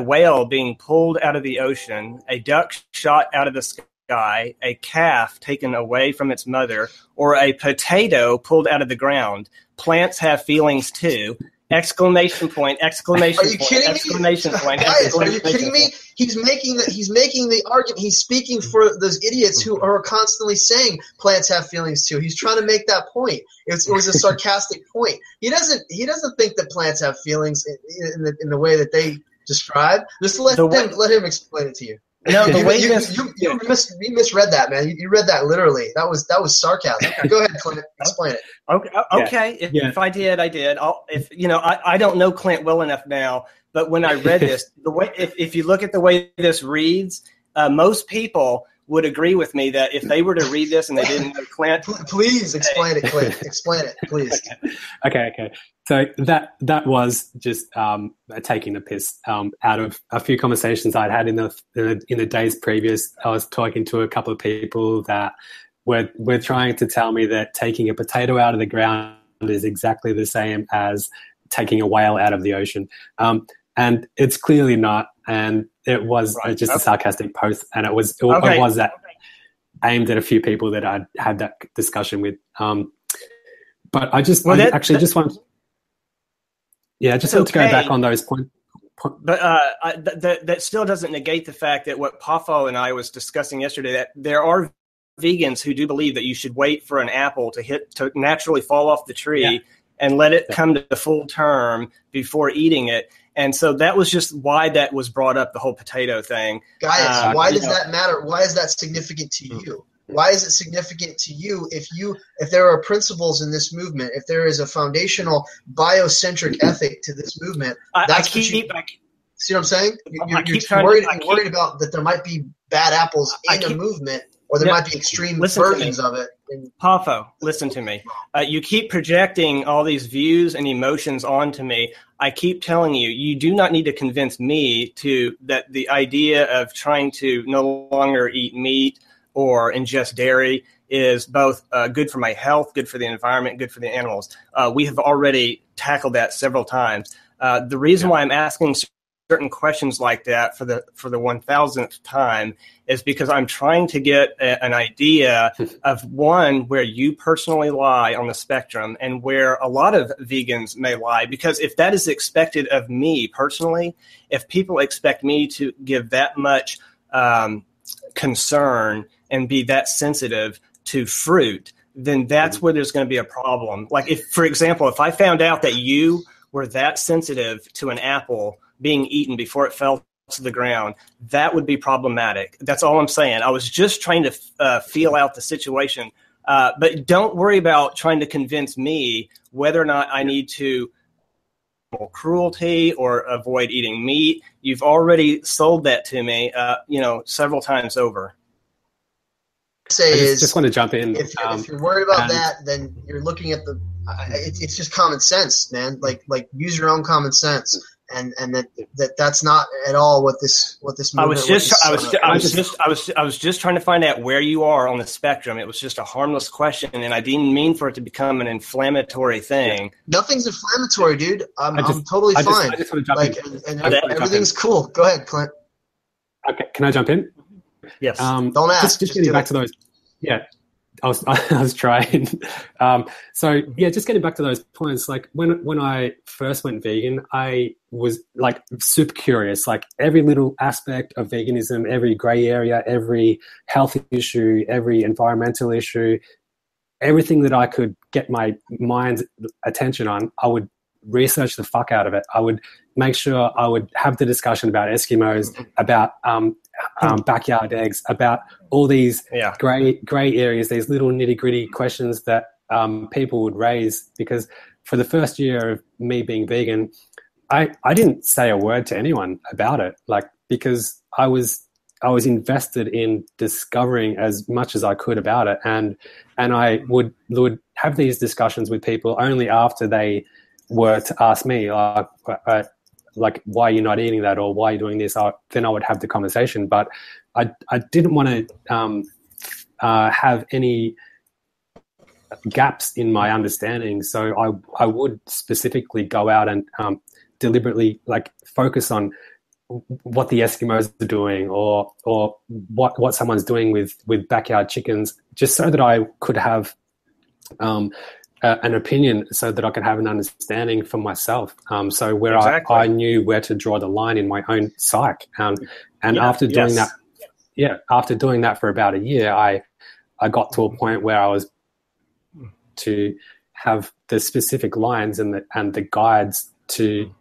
Speaker 3: whale being pulled out of the ocean, a duck shot out of the sky, a calf taken away from its mother, or a potato pulled out of the ground. Plants have feelings too. Exclamation point! Exclamation point! Exclamation point!
Speaker 1: Guys, are you kidding me? He's making the argument. He's speaking for those idiots who are constantly saying plants have feelings too. He's trying to make that point. It was a sarcastic point. He doesn't think that plants have feelings in the way that they describe. Just let him explain it to you.
Speaker 3: No, the way
Speaker 1: you misread that, man. You read that literally. That was sarcasm. Go ahead, Clint. Explain it.
Speaker 3: Okay. If I did, I did. I don't know Clint well enough now, but when I read this, the way if you look at the way this reads, most people would agree with me that if they were to read this and they didn't know Clint,
Speaker 1: please explain it, Clint. Explain it, please.
Speaker 2: Okay. So that was just taking the piss out of a few conversations I'd had in the days previous. I was talking to a couple of people that were trying to tell me that taking a potato out of the ground is exactly the same as taking a whale out of the ocean, and it's clearly not. And it was just a sarcastic post, and it was that. aimed at a few people that I'd had that discussion with. But I just want to go back on those points.
Speaker 3: But that still doesn't negate the fact that what Poffo and I was discussing yesterday, that there are vegans who do believe that you should wait for an apple to naturally fall off the tree and let it come to the full term before eating it. And so that was just why that was brought up, the whole potato thing.
Speaker 1: Guys, why does that matter? Why is that significant to you? Why is it significant to you if there are principles in this movement, if there is a foundational biocentric ethic to this movement? See what I'm saying? You're worried about that there might be bad apples in a movement, or there might be extreme versions of it.
Speaker 3: Poffo, listen to me. You keep projecting all these views and emotions onto me. I keep telling you, you do not need to convince me that the idea of trying to no longer eat meat or ingest dairy is both good for my health, good for the environment, good for the animals. We have already tackled that several times. The reason why I'm asking certain questions like that for the 1000th time is because I'm trying to get an idea of, one, where you personally lie on the spectrum and where a lot of vegans may lie. Because if that is expected of me personally, if people expect me to give that much concern and be that sensitive to fruit, then that's where there's going to be a problem. Like, if, for example, if I found out that you were that sensitive to an apple being eaten before it fell to the ground, that would be problematic. That's all I'm saying. I was just trying to feel out the situation. But don't worry about trying to convince me whether or not I need to cruelty or avoid eating meat. You've already sold that to me, several times over.
Speaker 1: I
Speaker 2: just want to jump in.
Speaker 1: If you're worried about that, then you're looking at it's just common sense, man. Like use your own common sense. And that's not at all what this movement. I was just trying to find out where you are on the spectrum. It was just a harmless question, and I didn't mean for it to become an inflammatory thing. Nothing's inflammatory, dude. I'm totally fine. I just want to jump in. Everything's cool. Go ahead, Clint.
Speaker 2: Okay, can I jump in?
Speaker 3: Yes.
Speaker 1: Don't ask.
Speaker 2: Just getting back to those. Yeah. I was trying. Just getting back to those points, like when I first went vegan, I was like super curious, like every little aspect of veganism, every gray area, every health issue, every environmental issue, everything that I could get my mind's attention on, I would research the fuck out of it. I would make sure I would have the discussion about Eskimos, about backyard eggs, about all these gray areas, these little nitty-gritty questions that people would raise. Because for the first year of me being vegan, I didn't say a word to anyone about it, like, because I was invested in discovering as much as I could about it, and I would have these discussions with people only after they were to ask me, like, why are you not eating that, or why are you doing this? Then I would have the conversation. But I didn't want to have any gaps in my understanding. So I would specifically go out and deliberately like focus on what the Eskimos are doing, or what someone's doing with backyard chickens, just so that I could have an opinion, so that I could have an understanding for myself. So where I knew where to draw the line in my own psyche. After doing that for about a year, I got to a point where I was to have the specific lines and the guides to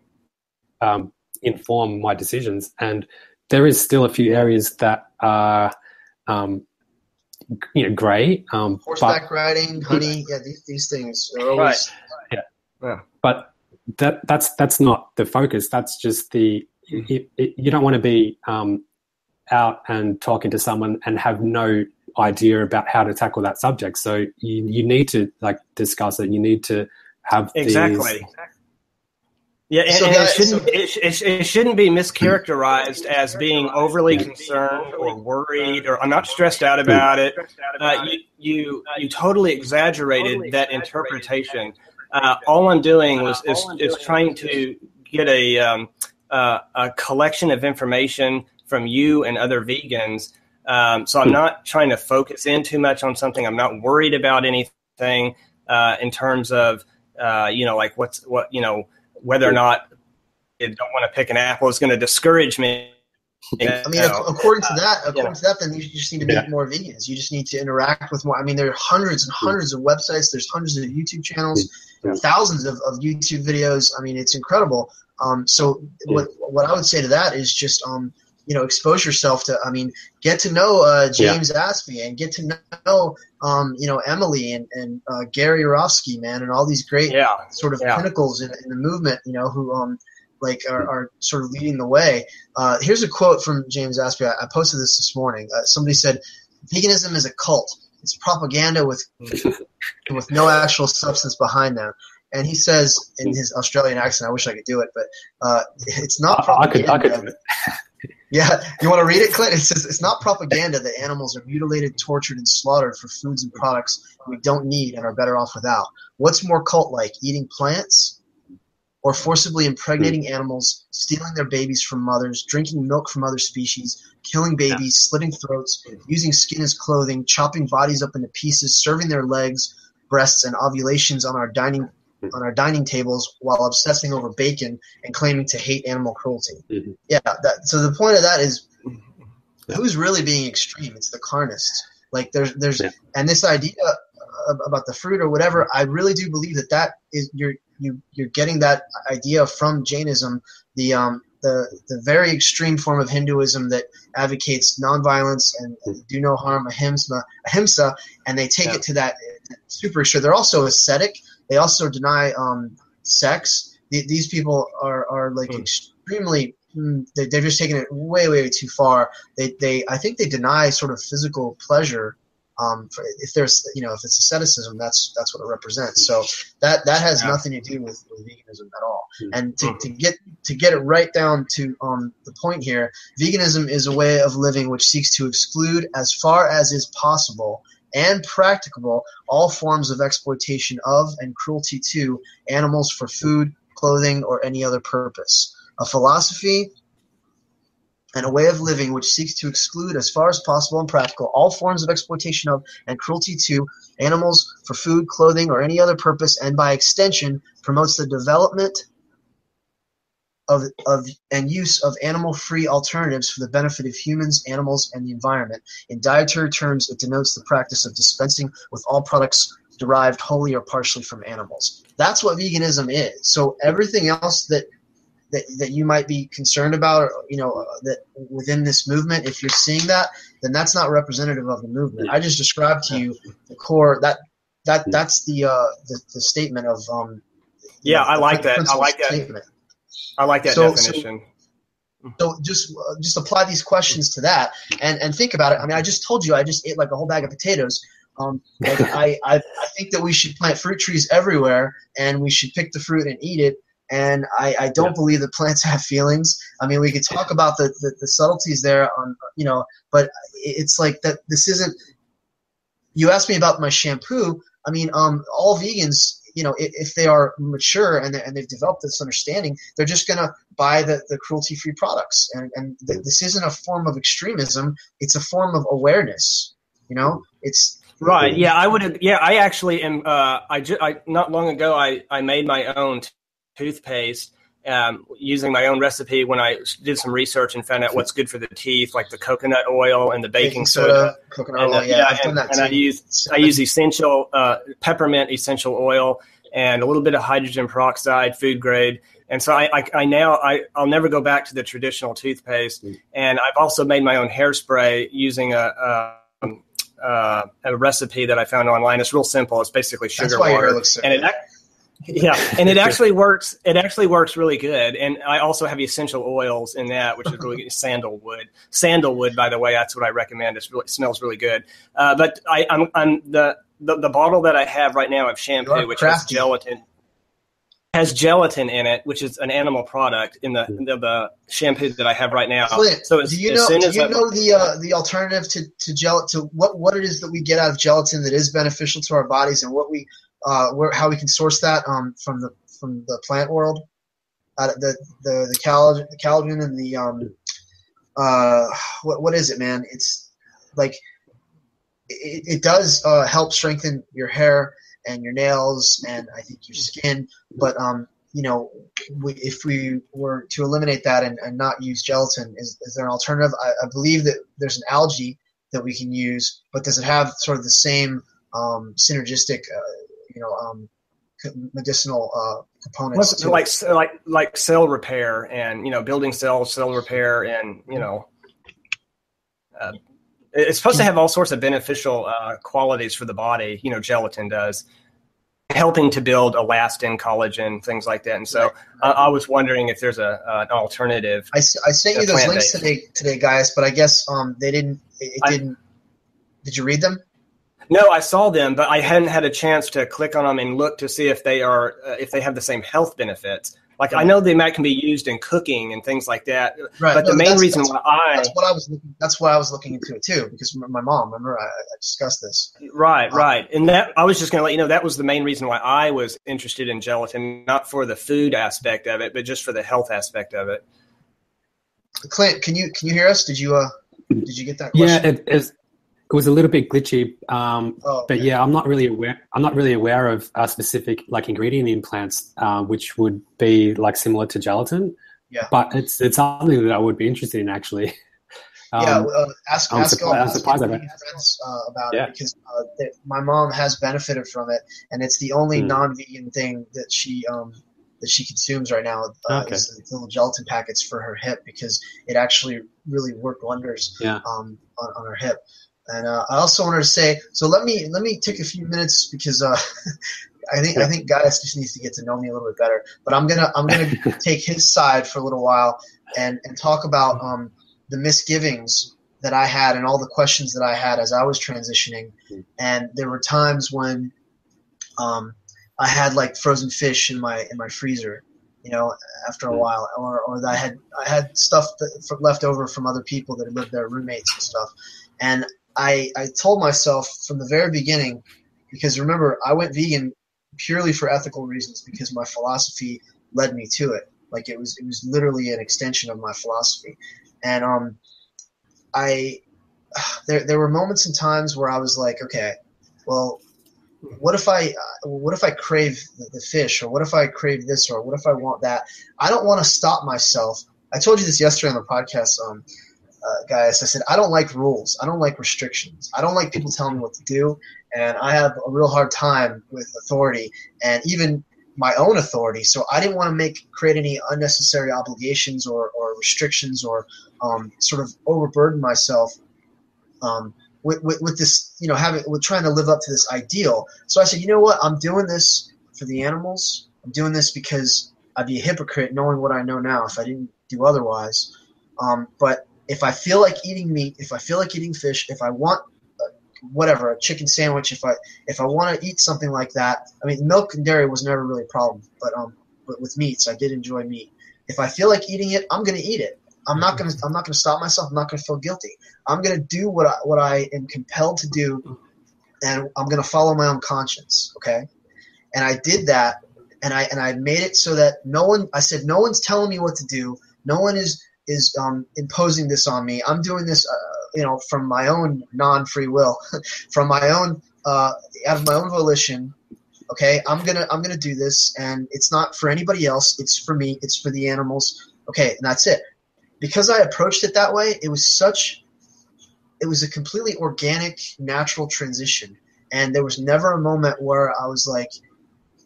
Speaker 2: inform my decisions. And there is still a few areas that are gray.
Speaker 1: Horseback riding, honey, these things are always
Speaker 2: But that's not the focus. That's just you don't want to be out and talking to someone and have no idea about how to tackle that subject. So you need to like discuss it. You need to have
Speaker 3: exactly. Yeah, and it shouldn't be mischaracterized as being overly concerned or worried, or I'm not stressed out about it. You totally exaggerated that interpretation. All I'm doing is trying to get a collection of information from you and other vegans So I'm not trying to focus in too much on something. I'm not worried about anything in terms of, like whether or not I don't want to pick an apple is going to discourage me.
Speaker 1: According to that, then you just need to meet more vegans. You just need to interact with more. I mean, there are hundreds and hundreds of websites. There's hundreds of YouTube channels, thousands of YouTube videos. I mean, it's incredible. So what I would say to that is just expose yourself to. I mean, get to know James Aspie and get to know Emily and Gary Yourofsky, man, and all these great sort of pinnacles in the movement. Who are sort of leading the way. Here's a quote from James Aspie. I posted this morning. Somebody said, "Veganism is a cult. It's propaganda with no actual substance behind them." And he says in his Australian accent, I wish I could do it, but it's not propaganda. I could do it. Yeah, you want to read it, Clint? It says, "It's not propaganda that animals are mutilated, tortured, and slaughtered for foods and products we don't need and are better off without. What's more cult-like, eating plants or forcibly impregnating animals, stealing their babies from mothers, drinking milk from other species, killing babies, slitting throats, using skin as clothing, chopping bodies up into pieces, serving their legs, breasts, and ovulations on our dining tables while obsessing over bacon and claiming to hate animal cruelty?" Mm-hmm. Yeah. So the point of that is, who's really being extreme? It's the carnists. Like there's and this idea about the fruit or whatever, I really do believe that is you're getting that idea from Jainism, the very extreme form of Hinduism that advocates nonviolence and do no harm, ahimsa, and they take it to that super extreme. They're also ascetic. They also deny sex. These people are like extremely. They've just taken it way, way too far. I think they deny sort of physical pleasure. If it's asceticism, that's what it represents. So that has nothing to do with veganism at all. And to get it right down to the point here, veganism is a way of living which seeks to exclude, as far as is possible and practicable, all forms of exploitation of and cruelty to animals for food, clothing, or any other purpose. A philosophy and a way of living which seeks to exclude, as far as possible and practical, all forms of exploitation of and cruelty to animals for food, clothing, or any other purpose, and by extension promotes the development of and use of animal-free alternatives for the benefit of humans, animals, and the environment. In dietary terms, it denotes the practice of dispensing with all products derived wholly or partially from animals. That's what veganism is. So everything else that you might be concerned about, or, that within this movement, if you're seeing that, then that's not representative of the movement. I just described to you the core. That's the statement of.
Speaker 3: I like that. I like that. Statement. I like that definition.
Speaker 1: So just apply these questions to that and think about it. I mean, I just told you I just ate like a whole bag of potatoes. I think that we should plant fruit trees everywhere, and we should pick the fruit and eat it. And I don't believe that plants have feelings. I mean, we could talk about the subtleties there but it's like that. This isn't. You asked me about my shampoo. I mean, all vegans, if they are mature and they've developed this understanding, they're just going to buy the cruelty-free products. And this isn't a form of extremism. It's a form of awareness. It's
Speaker 3: right. Yeah, I would. Yeah, I actually am. I not long ago I made my own toothpaste using my own recipe when I did some research and found out what's good for the teeth, like the coconut oil and the baking soda.
Speaker 1: Coconut oil, I've done that too.
Speaker 3: I use essential peppermint essential oil and a little bit of hydrogen peroxide, food grade. And so I'll never go back to the traditional toothpaste. And I've also made my own hairspray using a recipe that I found online. It's real simple. It's basically sugar water. Your hair looks so good. And it actually works. It actually works really good. And I also have essential oils in that, which is really good. Sandalwood. Sandalwood, by the way, that's what I recommend. It smells really good. But I'm the bottle that I have right now of shampoo, which has gelatin in it, which is an animal product in the shampoo that I have right now.
Speaker 1: Clint, so do you know the alternative to gelatin, to what it is that we get out of gelatin that is beneficial to our bodies, and what we how we can source that from the plant world, the collagen and the what is it, man? It's like it does help strengthen your hair and your nails and I think your skin. But if we were to eliminate that and not use gelatin, is there an alternative? I believe that there's an algae that we can use, but does it have sort of the same synergistic, medicinal components?
Speaker 3: Like cell repair and building cells, cell repair, and it's supposed to have all sorts of beneficial qualities for the body. Gelatin does, helping to build elastin, collagen, things like that. And so I was wondering if there's an alternative.
Speaker 1: I sent you those links today, guys, but I guess they didn't. Did you read them?
Speaker 3: No, I saw them, but I hadn't had a chance to click on them and look to see if they have the same health benefits. Like I know they can be used in cooking and things like that. Right. But the main reason why
Speaker 1: that's why I was looking into it too, because my mom, remember I discussed this.
Speaker 3: Right. And that I was just going to let you know that was the main reason why I was interested in gelatin, not for the food aspect of it, but just for the health aspect of it.
Speaker 1: Clint, can you hear us? Did you get that question?
Speaker 2: Yeah, it was a little bit glitchy, but yeah, I'm not really aware of a specific ingredient in plants which would be similar to gelatin.
Speaker 1: Yeah,
Speaker 2: but it's something that I would be interested in actually.
Speaker 1: Ask all friends about it because my mom has benefited from it, and it's the only non-vegan thing that she consumes right now. Is the little gelatin packets for her hip because it actually really worked wonders on her hip. And I also wanted to say, so let me take a few minutes because I think Guyus just needs to get to know me a little bit better. But I'm gonna take his side for a little while and talk about the misgivings that I had and all the questions that I had as I was transitioning. And there were times when I had frozen fish in my freezer, after a while, or that I had stuff left over from other people that had lived there, roommates and stuff, and I told myself from the very beginning, because remember, I went vegan purely for ethical reasons because my philosophy led me to it. It was literally an extension of my philosophy. And there were moments and times where I was like, okay, well, what if I crave the fish, or what if I crave this, or what if I want that? I don't want to stop myself. I told you this yesterday on the podcast, guys. I said, I don't like rules. I don't like restrictions. I don't like people telling me what to do. And I have a real hard time with authority and even my own authority. So I didn't want to create any unnecessary obligations or restrictions or sort of overburden myself with this, with trying to live up to this ideal. So I said, you know what? I'm doing this for the animals. I'm doing this because I'd be a hypocrite knowing what I know now if I didn't do otherwise. But if I feel like eating meat, if I feel like eating fish, if I want a chicken sandwich, if I want to eat something like that, I mean, milk and dairy was never really a problem, but with meats, I did enjoy meat. If I feel like eating it, I'm going to eat it. I'm not going to stop myself. I'm not going to feel guilty. I'm going to do what I am compelled to do, and I'm going to follow my own conscience. Okay, and I did that, and I made it so that no one's telling me what to do. No one is imposing this on me. I'm doing this, from my own non-free will, from my own out of my own volition. Okay, I'm gonna do this, and it's not for anybody else. It's for me. It's for the animals. Okay, and that's it. Because I approached it that way, it was a completely organic, natural transition, and there was never a moment where I was like,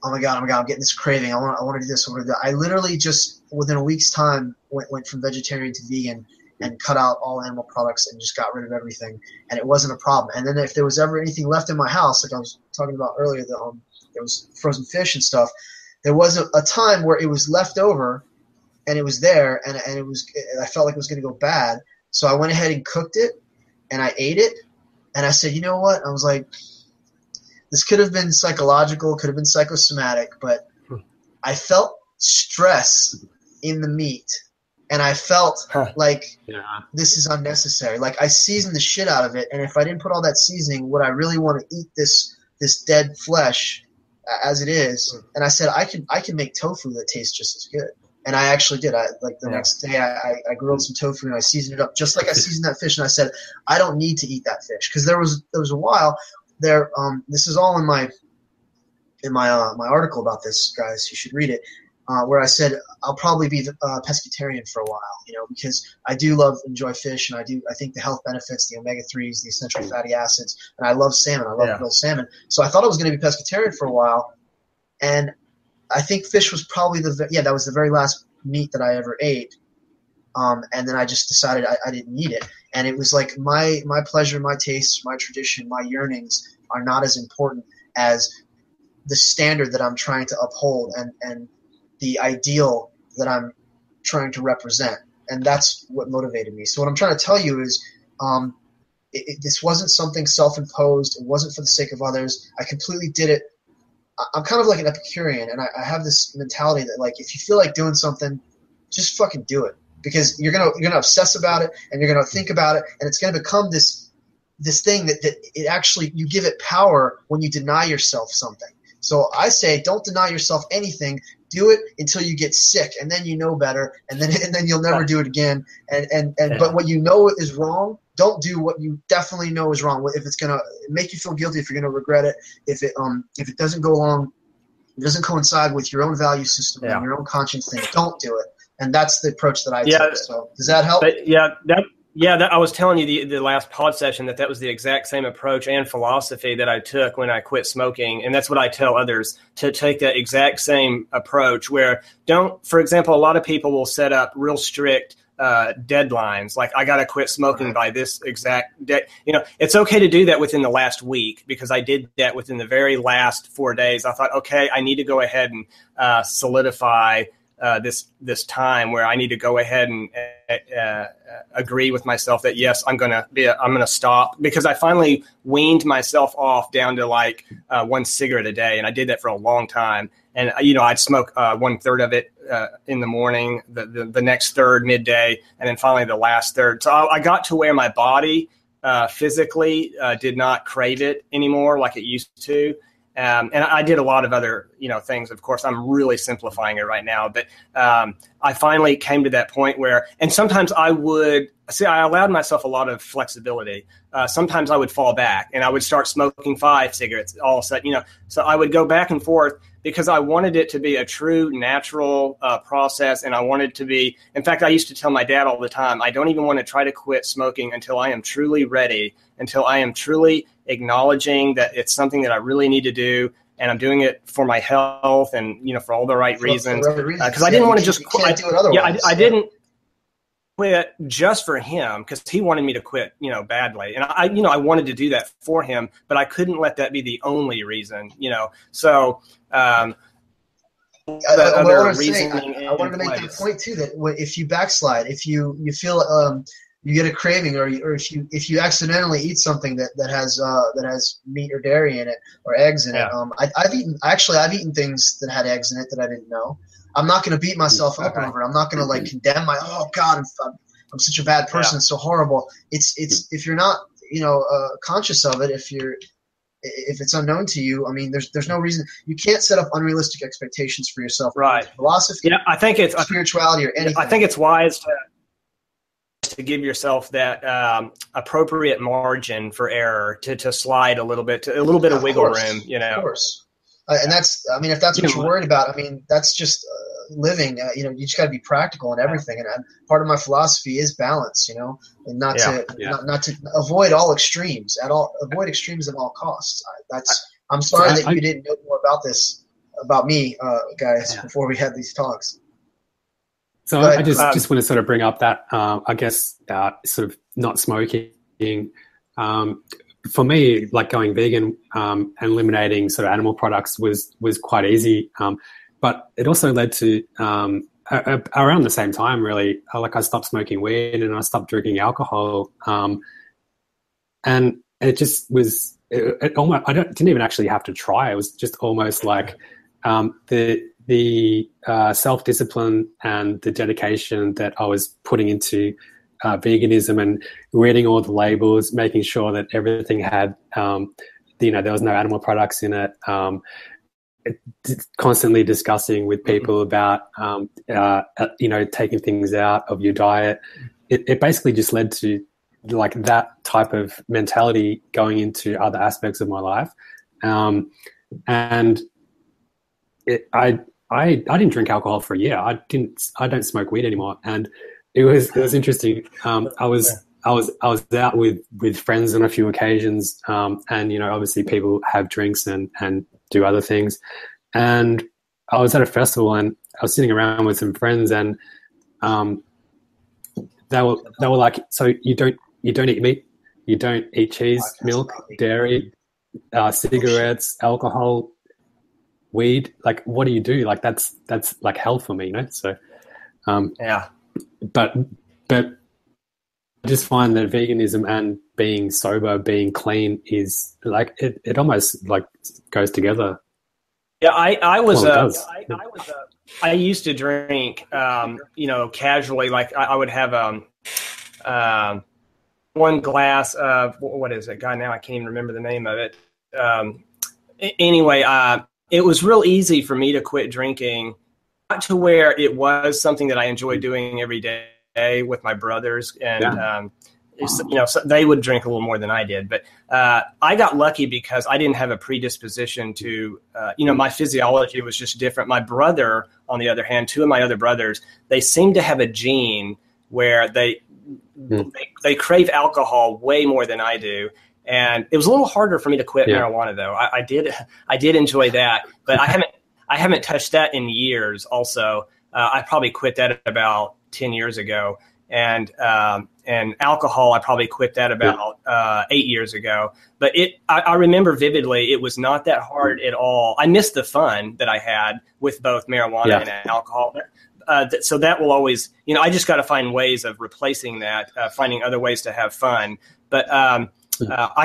Speaker 1: oh my god, I'm getting this craving. I want to do this. I literally just within a week's time went from vegetarian to vegan and cut out all animal products and just got rid of everything, and it wasn't a problem. And then if there was ever anything left in my house, like I was talking about earlier, there was frozen fish and stuff. There was a time where it was left over, and it was there, and I felt like it was going to go bad. So I went ahead and cooked it, and I ate it, and I said, you know what? I was like, this could have been psychological, could have been psychosomatic, but I felt stress in the meat, and I felt like this is unnecessary. Like I seasoned the shit out of it, and if I didn't put all that seasoning, would I really want to eat this dead flesh as it is? And I said I can make tofu that tastes just as good. And I actually did. Next day, I grilled some tofu and I seasoned it up just like I seasoned that fish. And I said, I don't need to eat that fish, because there was a while there. This is all in my article about this, guys. You should read it. Where I said I'll probably be pescatarian for a while, because I do enjoy fish, and I think the health benefits, the omega-3s, the essential fatty acids, and I love salmon. I love grilled salmon. So I thought I was going to be pescatarian for a while, and I think fish was probably that was the very last meat that I ever ate. And then I just decided I didn't need it. And it was like my pleasure, my tastes, my tradition, my yearnings are not as important as the standard that I'm trying to uphold and the ideal that I'm trying to represent. And that's what motivated me. So what I'm trying to tell you is this wasn't something self-imposed. It wasn't for the sake of others. I completely did it. I'm kind of like an Epicurean, and I have this mentality that, like, if you feel like doing something, just fucking do it, because you're gonna obsess about it, and you're gonna think about it, and it's gonna become this thing that it actually, you give it power when you deny yourself something. So I say, don't deny yourself anything. Do it until you get sick, and then you know better, and then you'll never do it again. But what you know is wrong, don't do what you definitely know is wrong. If it's gonna make you feel guilty, if you're gonna regret it, if it doesn't go along, it doesn't coincide with your own value system and your own conscience thing, don't do it. And that's the approach that I took. So does that help?
Speaker 3: I was telling you the last pod session that was the exact same approach and philosophy that I took when I quit smoking. And that's what I tell others, to take that exact same approach, where for example, a lot of people will set up real strict deadlines. Like, I got to quit smoking by this exact day. It's okay to do that within the last week, because I did that within the very last 4 days. I thought, okay, I need to go ahead and solidify this time where I need to go ahead and agree with myself that yes, I'm gonna stop, because I finally weaned myself off down to like 1 cigarette a day, and I did that for a long time. And I'd smoke 1/3 of it in the morning, the next third midday, and then finally the last third. So I got to where my body physically did not crave it anymore like it used to. And I did a lot of other, things. Of course, I'm really simplifying it right now, but I finally came to that point where, and sometimes I allowed myself a lot of flexibility. Sometimes I would fall back and I would start smoking 5 cigarettes all of a sudden, so I would go back and forth, because I wanted it to be a true natural process. And I wanted to be, in fact, I used to tell my dad all the time, I don't even want to try to quit smoking until I am truly ready, until I am truly acknowledging that it's something that I really need to do, and I'm doing it for my health and for all the right reasons. Because I didn't want to just quit. I didn't quit just for him, because he wanted me to quit, badly, and I wanted to do that for him, but I couldn't let that be the only reason, So
Speaker 1: I wanted to make that point too, that if you backslide, if you feel you get a craving, or if you accidentally eat something that has meat or dairy in it, or eggs in it. I've eaten things that had eggs in it that I didn't know. I'm not going to beat myself up over it. I'm not going to condemn oh God, I'm such a bad person. It's so horrible. It's if you're not conscious of it, if it's unknown to you, I mean, there's no reason. You can't set up unrealistic expectations for yourself.
Speaker 3: Right.
Speaker 1: Philosophy.
Speaker 3: Yeah, I think it's
Speaker 1: spirituality or anything.
Speaker 3: I think it's wise to give yourself that appropriate margin for error, to slide a little bit of wiggle room. Of course.
Speaker 1: And that's, I mean, if that's what you're worried about, I mean, that's just living. You just got to be practical in everything. And part of my philosophy is balance, and not to avoid all extremes at all. Avoid extremes at all costs. I'm sorry that you didn't know more about me, guys, before we had these talks.
Speaker 2: So I just want to sort of bring up that, I guess, sort of not smoking. For me, like going vegan and eliminating sort of animal products was quite easy. But it also led to, around the same time, really, I stopped smoking weed and I stopped drinking alcohol. And it just was, it almost, didn't even actually have to try. It was just almost like the self-discipline and the dedication that I was putting into veganism, and reading all the labels, making sure that everything had, there was no animal products in it, constantly discussing with people about, taking things out of your diet, it basically just led to like that type of mentality going into other aspects of my life. And I didn't drink alcohol for a year. I don't smoke weed anymore. And it was interesting. I was out with friends on a few occasions. And, obviously people have drinks and do other things. And I was at a festival and I was sitting around with some friends, and they were like, "So you don't eat meat, you don't eat cheese, milk, dairy, cigarettes, alcohol, weed. Like, what do you do? Like, that's like hell for me, So,
Speaker 3: yeah.
Speaker 2: But I just find that veganism and being sober, being clean is like it almost like goes together.
Speaker 3: Yeah, I used to drink, casually. Like I would have one glass of, what is it? God, now I can't even remember the name of it. Anyway, it was real easy for me to quit drinking, not to where it was something that I enjoyed doing every day with my brothers, and so they would drink a little more than I did. But I got lucky because I didn't have a predisposition to, my physiology was just different. My brother, on the other hand, two of my other brothers, they seem to have a gene where they crave alcohol way more than I do. And it was a little harder for me to quit marijuana, though. I did enjoy that, but I haven't touched that in years. Also, I probably quit that about 10 years ago, and alcohol I probably quit that about 8 years ago. But I remember vividly, it was not that hard at all. I missed the fun that I had with both marijuana and alcohol. So that will always, I just got to find ways of replacing that, finding other ways to have fun. But I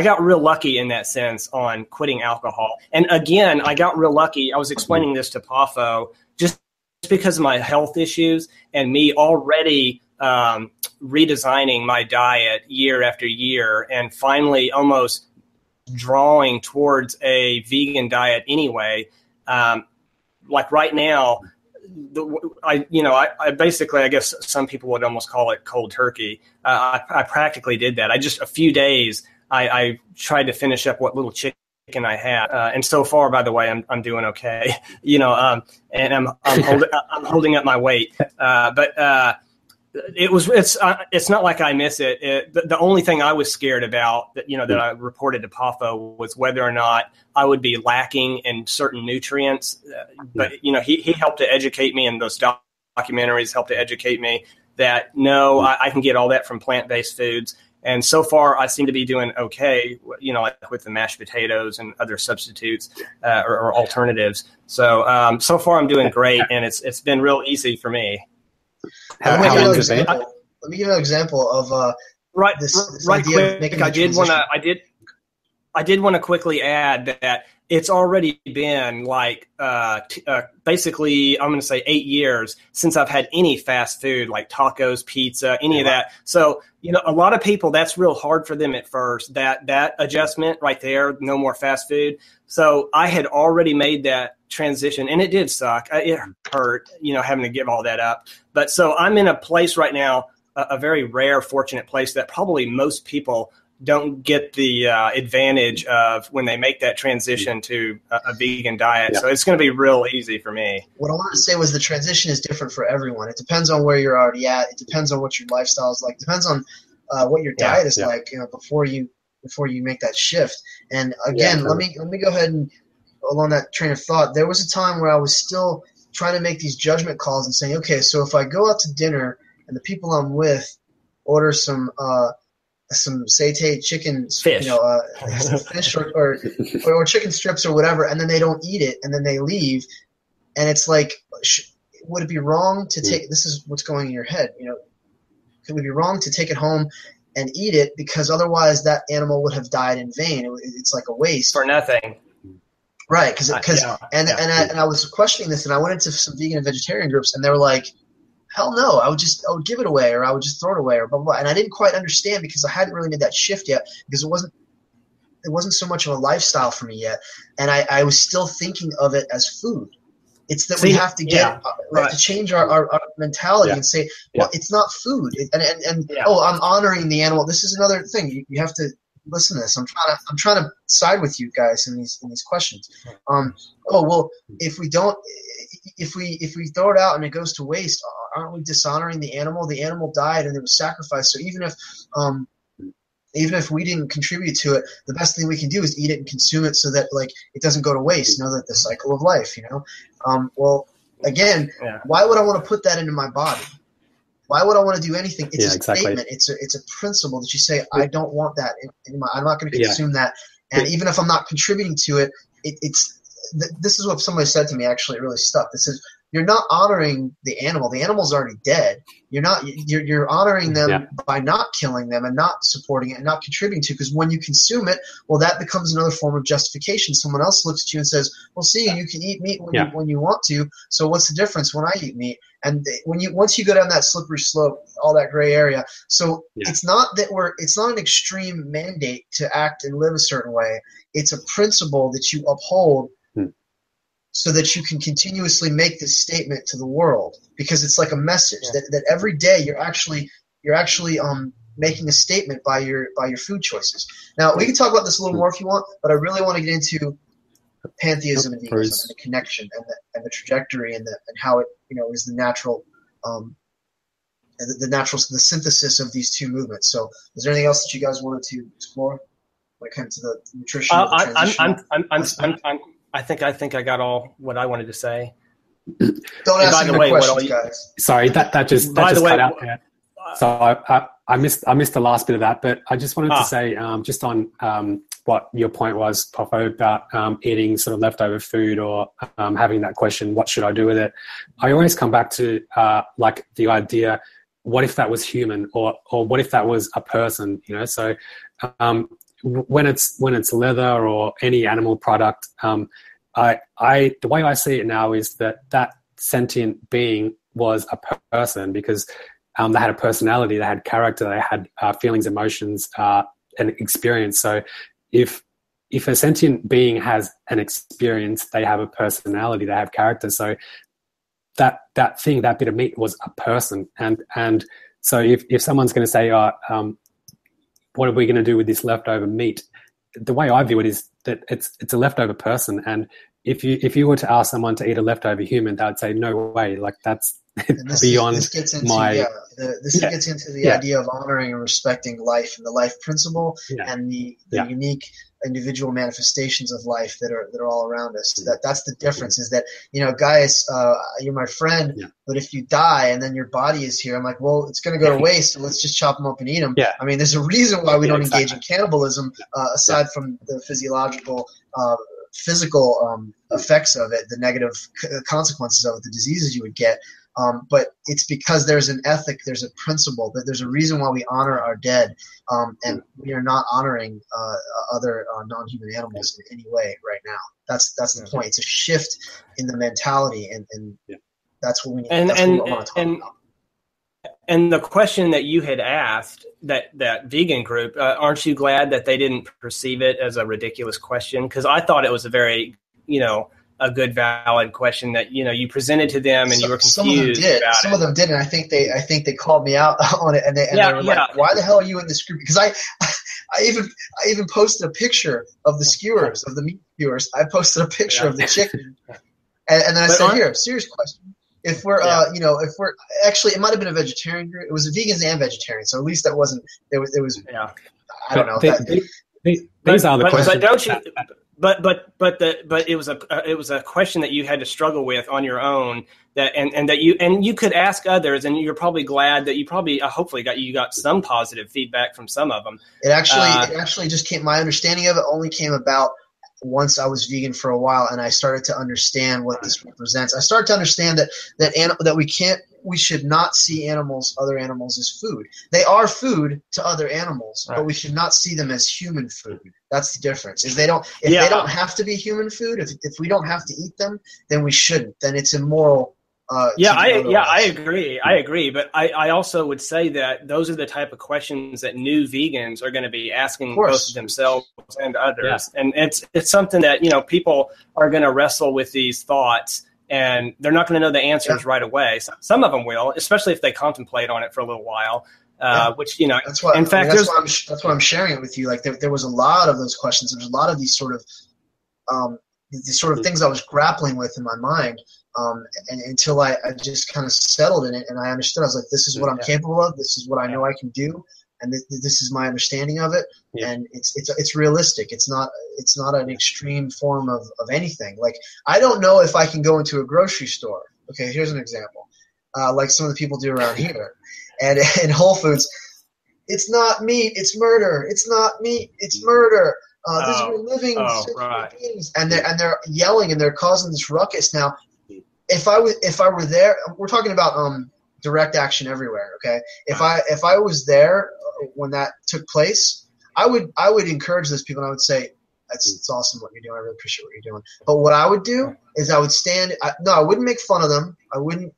Speaker 3: got real lucky in that sense on quitting alcohol. And again, I got real lucky. I was explaining this to Poffo just because of my health issues and me already redesigning my diet year after year and finally almost drawing towards a vegan diet anyway. Like right now, I basically, I guess some people would almost call it cold turkey. I practically did that. A few days, I tried to finish up what little chicken I had, and so far, by the way, I'm doing okay. And I'm holding up my weight. But it's not like I miss it. The only thing I was scared about that I reported to Poffo was whether or not I would be lacking in certain nutrients. But he helped to educate me, and those documentaries helped to educate me that I can get all that from plant-based foods. And so far, I seem to be doing okay, like with the mashed potatoes and other substitutes or alternatives. So so far, I'm doing great, and it's been real easy for me.
Speaker 1: Let me give you an example of this
Speaker 3: right
Speaker 1: idea
Speaker 3: quick.
Speaker 1: of making
Speaker 3: I did want to quickly add that it's already been like basically, I'm going to say 8 years since I've had any fast food like tacos, pizza, any of that. So, a lot of people, that's real hard for them at first, that adjustment right there, no more fast food. So I had already made that transition, and it did suck. It hurt, having to give all that up. But so I'm in a place right now, a very rare, fortunate place that probably most people don't get the advantage of when they make that transition to a vegan diet. Yeah. So it's going to be real easy for me.
Speaker 1: What I wanted to say was the transition is different for everyone. It depends on where you're already at. It depends on what your lifestyle is like. It depends on what your diet is like, before you make that shift. And again, let me go ahead and along that train of thought, there was a time where I was still trying to make these judgment calls and saying, okay, so if I go out to dinner and the people I'm with order some satay chicken,
Speaker 3: fish,
Speaker 1: fish or chicken strips or whatever, and then they don't eat it, and then they leave, and it's like, would it be wrong to take? This is what's going in your head, Could it be wrong to take it home and eat it because otherwise that animal would have died in vain? It's like a waste
Speaker 3: for nothing,
Speaker 1: right? And I was questioning this, and I went into some vegan and vegetarian groups, and they were like, hell no, I would give it away, or I would just throw it away, or blah, blah, blah. And I didn't quite understand because I hadn't really made that shift yet, because it wasn't so much of a lifestyle for me yet, and I was still thinking of it as food. It's that we have to to change our mentality and say, well, it's not food. I'm honoring the animal. This is another thing. You have to listen to this. I'm trying to side with you guys in these questions. If we throw it out and it goes to waste, aren't we dishonoring the animal? The animal died and it was sacrificed. So even if we didn't contribute to it, the best thing we can do is eat it and consume it so that it doesn't go to waste. Know that the cycle of life, why would I want to put that into my body? Why would I want to do anything? It's a statement. It's a principle that you say, I don't want that I'm not going to consume that. And even if I'm not contributing to it, this is what somebody said to me, actually, it really stuck. This is, you're not honoring the animal. The animal's already dead. You're honoring them by not killing them and not supporting it and not contributing to it. Because when you consume it, well, that becomes another form of justification. Someone else looks at you and says, well, see, you can eat meat when you want to. So what's the difference when I eat meat? And once you go down that slippery slope, all that gray area. So it's not an extreme mandate to act and live a certain way. It's a principle that you uphold so that you can continuously make this statement to the world, because it's like a message that every day you're actually making a statement by your food choices. Now, we can talk about this a little more if you want, but I really want to get into pantheism and veganism and the connection and the trajectory and how it is the natural the synthesis of these two movements. So, is there anything else that you guys wanted to explore when it comes to the nutrition?
Speaker 3: I think I got all what I wanted to say.
Speaker 1: Don't ask me questions, guys.
Speaker 2: Sorry, that just cut out there. So I missed the last bit of that, but I just wanted to say just on what your point was, Poffo, about eating sort of leftover food or having that question, what should I do with it? I always come back to the idea, what if that was human, or what if that was a person? So when it's leather or any animal product, the way I see it now is that sentient being was a person, because they had a personality, they had character, they had feelings, emotions, and experience. So if a sentient being has an experience, they have a personality, they have character. So that bit of meat was a person. And so if someone's going to say, what are we going to do with this leftover meat? The way I view it is that it's a leftover person. And if you were to ask someone to eat a leftover human, they'd say, no way, that's beyond
Speaker 1: this gets into,
Speaker 2: my...
Speaker 1: gets into the idea of honoring and respecting life and the life principle and the unique individual manifestations of life that are all around us. That's the difference, is that, Guyus, you're my friend, but if you die and then your body is here, I'm like, well, it's going to go to waste, so let's just chop them up and eat them. I mean, there's a reason why we don't engage in cannibalism, aside from the physical effects of it, the negative consequences of it, the diseases you would get. But it's because there's an ethic, there's a principle, that there's a reason why we honor our dead, and we are not honoring other non-human animals in any way right now. That's the point. It's a shift in the mentality, and that's what we need. That's what we want to talk about.
Speaker 3: And the question that you had asked that vegan group, aren't you glad that they didn't perceive it as a ridiculous question? Because I thought it was a very, a good, valid question that you presented to them, and you were confused.
Speaker 1: Some of them did, and I think they called me out on it, and they were like, "Why the hell are you in this group?" Because I even posted a picture of the skewers, of the meat skewers. I posted a picture of the chicken, and then I said, "Here, serious question. If we're, if we're actually, it might have been a vegetarian group. It was vegans and vegetarians, so at least that wasn't. It was. I don't know.
Speaker 2: These are the questions.
Speaker 3: But don't you? But it was a question that you had to struggle with on your own, that you could ask others, and you're probably glad that you hopefully got some positive feedback from some of them.
Speaker 1: It actually just came. My understanding of it only came about once I was vegan for a while, and I started to understand what this represents. I started to understand that we should not see other animals as food. They are food to other animals, but we should not see them as human food. That's the difference. They don't have to be human food, if we don't have to eat them, then we shouldn't. Then it's immoral
Speaker 3: I agree. But I also would say that those are the type of questions that new vegans are going to be asking both themselves and others. Yeah. And it's something that, people are going to wrestle with these thoughts, and they're not going to know the answers right away. Some of them will, especially if they contemplate on it for a little while. Which that's why.
Speaker 1: That's why I'm sharing it with you. Like there was a lot of those questions. There's a lot of these sort of things I was grappling with in my mind, and until I just kind of settled in it and I understood. I was like, this is what I'm capable of. This is what I know I can do, and this is my understanding of it. Yeah. And it's realistic. It's not an extreme form of anything. Like, I don't know if I can go into a grocery store. Okay, here's an example. Like some of the people do around here. And in Whole Foods, it's not meat, it's murder. It's not meat, it's murder. We're living beings, and they're yelling and they're causing this ruckus. Now, if I were there, we're talking about direct action everywhere. Okay, if I was there when that took place, I would encourage those people, and I would say, it's awesome what you're doing. I really appreciate what you're doing. But what I would do is I would stand. I wouldn't make fun of them. I wouldn't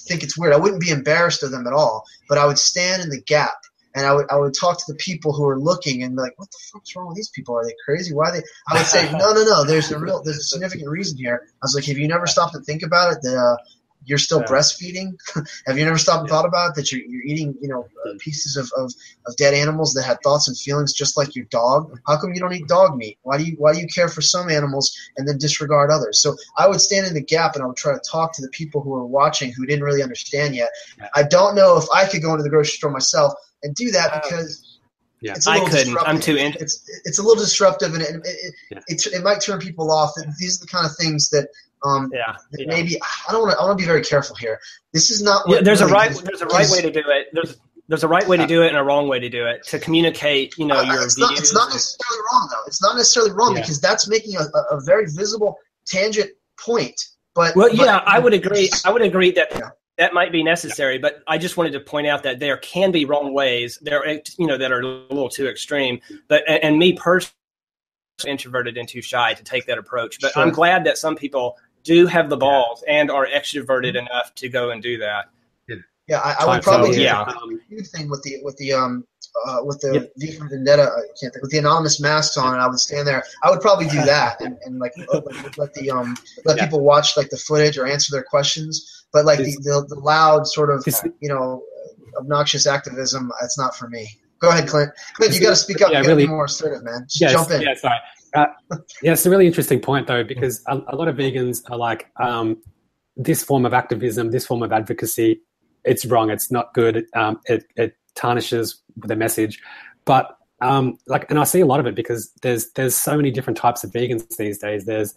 Speaker 1: think it's weird. I wouldn't be embarrassed of them at all, but I would stand in the gap, and I would talk to the people who are looking and be like, what the fuck's wrong with these people? Are they crazy? Why are they? I would say, no, there's a significant reason here. I was like, have you never stopped to think about it that you're still breastfeeding? Have you never stopped and thought about it, that you're eating, pieces of dead animals that had thoughts and feelings just like your dog? How come you don't eat dog meat? Why do you care for some animals and then disregard others? So I would stand in the gap and I would try to talk to the people who were watching who didn't really understand yet. I don't know if I could go into the grocery store myself and do that because it's a little disruptive.
Speaker 3: I'm too
Speaker 1: it's a little disruptive, and it might turn people off. These are the kind of things that maybe I want to be very careful here. This is not what
Speaker 3: there's a right way to do it. There's a right way to do it and a wrong way to do it, to communicate, your views.
Speaker 1: It's not necessarily wrong, though. It's not necessarily wrong because that's making a very visible tangent point.
Speaker 3: I would agree. I would agree that that might be necessary, but I just wanted to point out that there can be wrong ways there, that are a little too extreme. But and me personally, introverted and too shy to take that approach. But I'm glad that some people do have the balls and are extroverted enough to go and do that.
Speaker 1: Yeah, I would probably do a huge thing with the vegan vendetta. I can't think, with the anonymous masks on, and I would stand there. I would probably do that and let people watch like the footage or answer their questions. But like the loud sort of obnoxious activism, it's not for me. Go ahead, Clint. Clint, you got to speak up. You got to be more assertive, man. Just jump in.
Speaker 2: Yeah, sorry. It's a really interesting point, though, because a lot of vegans are like, this form of activism, this form of advocacy, it's wrong. It's not good. It tarnishes the message. But and I see a lot of it because there's so many different types of vegans these days. There's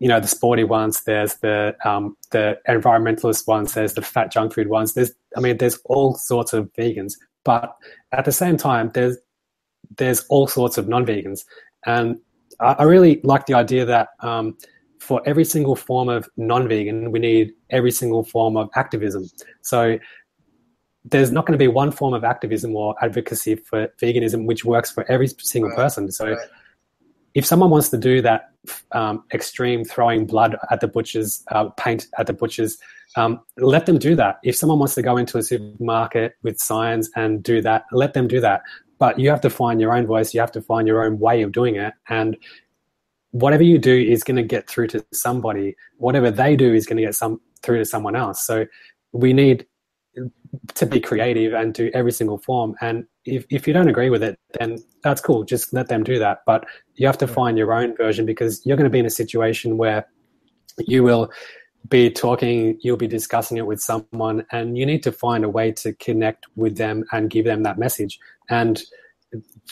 Speaker 2: the sporty ones. There's the environmentalist ones. There's the fat junk food ones. There's all sorts of vegans. But at the same time, there's all sorts of non-vegans. And I really like the idea that for every single form of non-vegan, we need every single form of activism. So there's not going to be one form of activism or advocacy for veganism which works for every single person. So if someone wants to do that extreme throwing blood at the butchers, paint at the butchers, let them do that. If someone wants to go into a supermarket with signs and do that, let them do that. But you have to find your own voice. You have to find your own way of doing it. And whatever you do is going to get through to somebody. Whatever they do is going to get through to someone else. So we need to be creative and do every single form. And if you don't agree with it, then that's cool. Just let them do that. But you have to find your own version, because you're going to be in a situation where you will be talking, you'll be discussing it with someone, and you need to find a way to connect with them and give them that message. And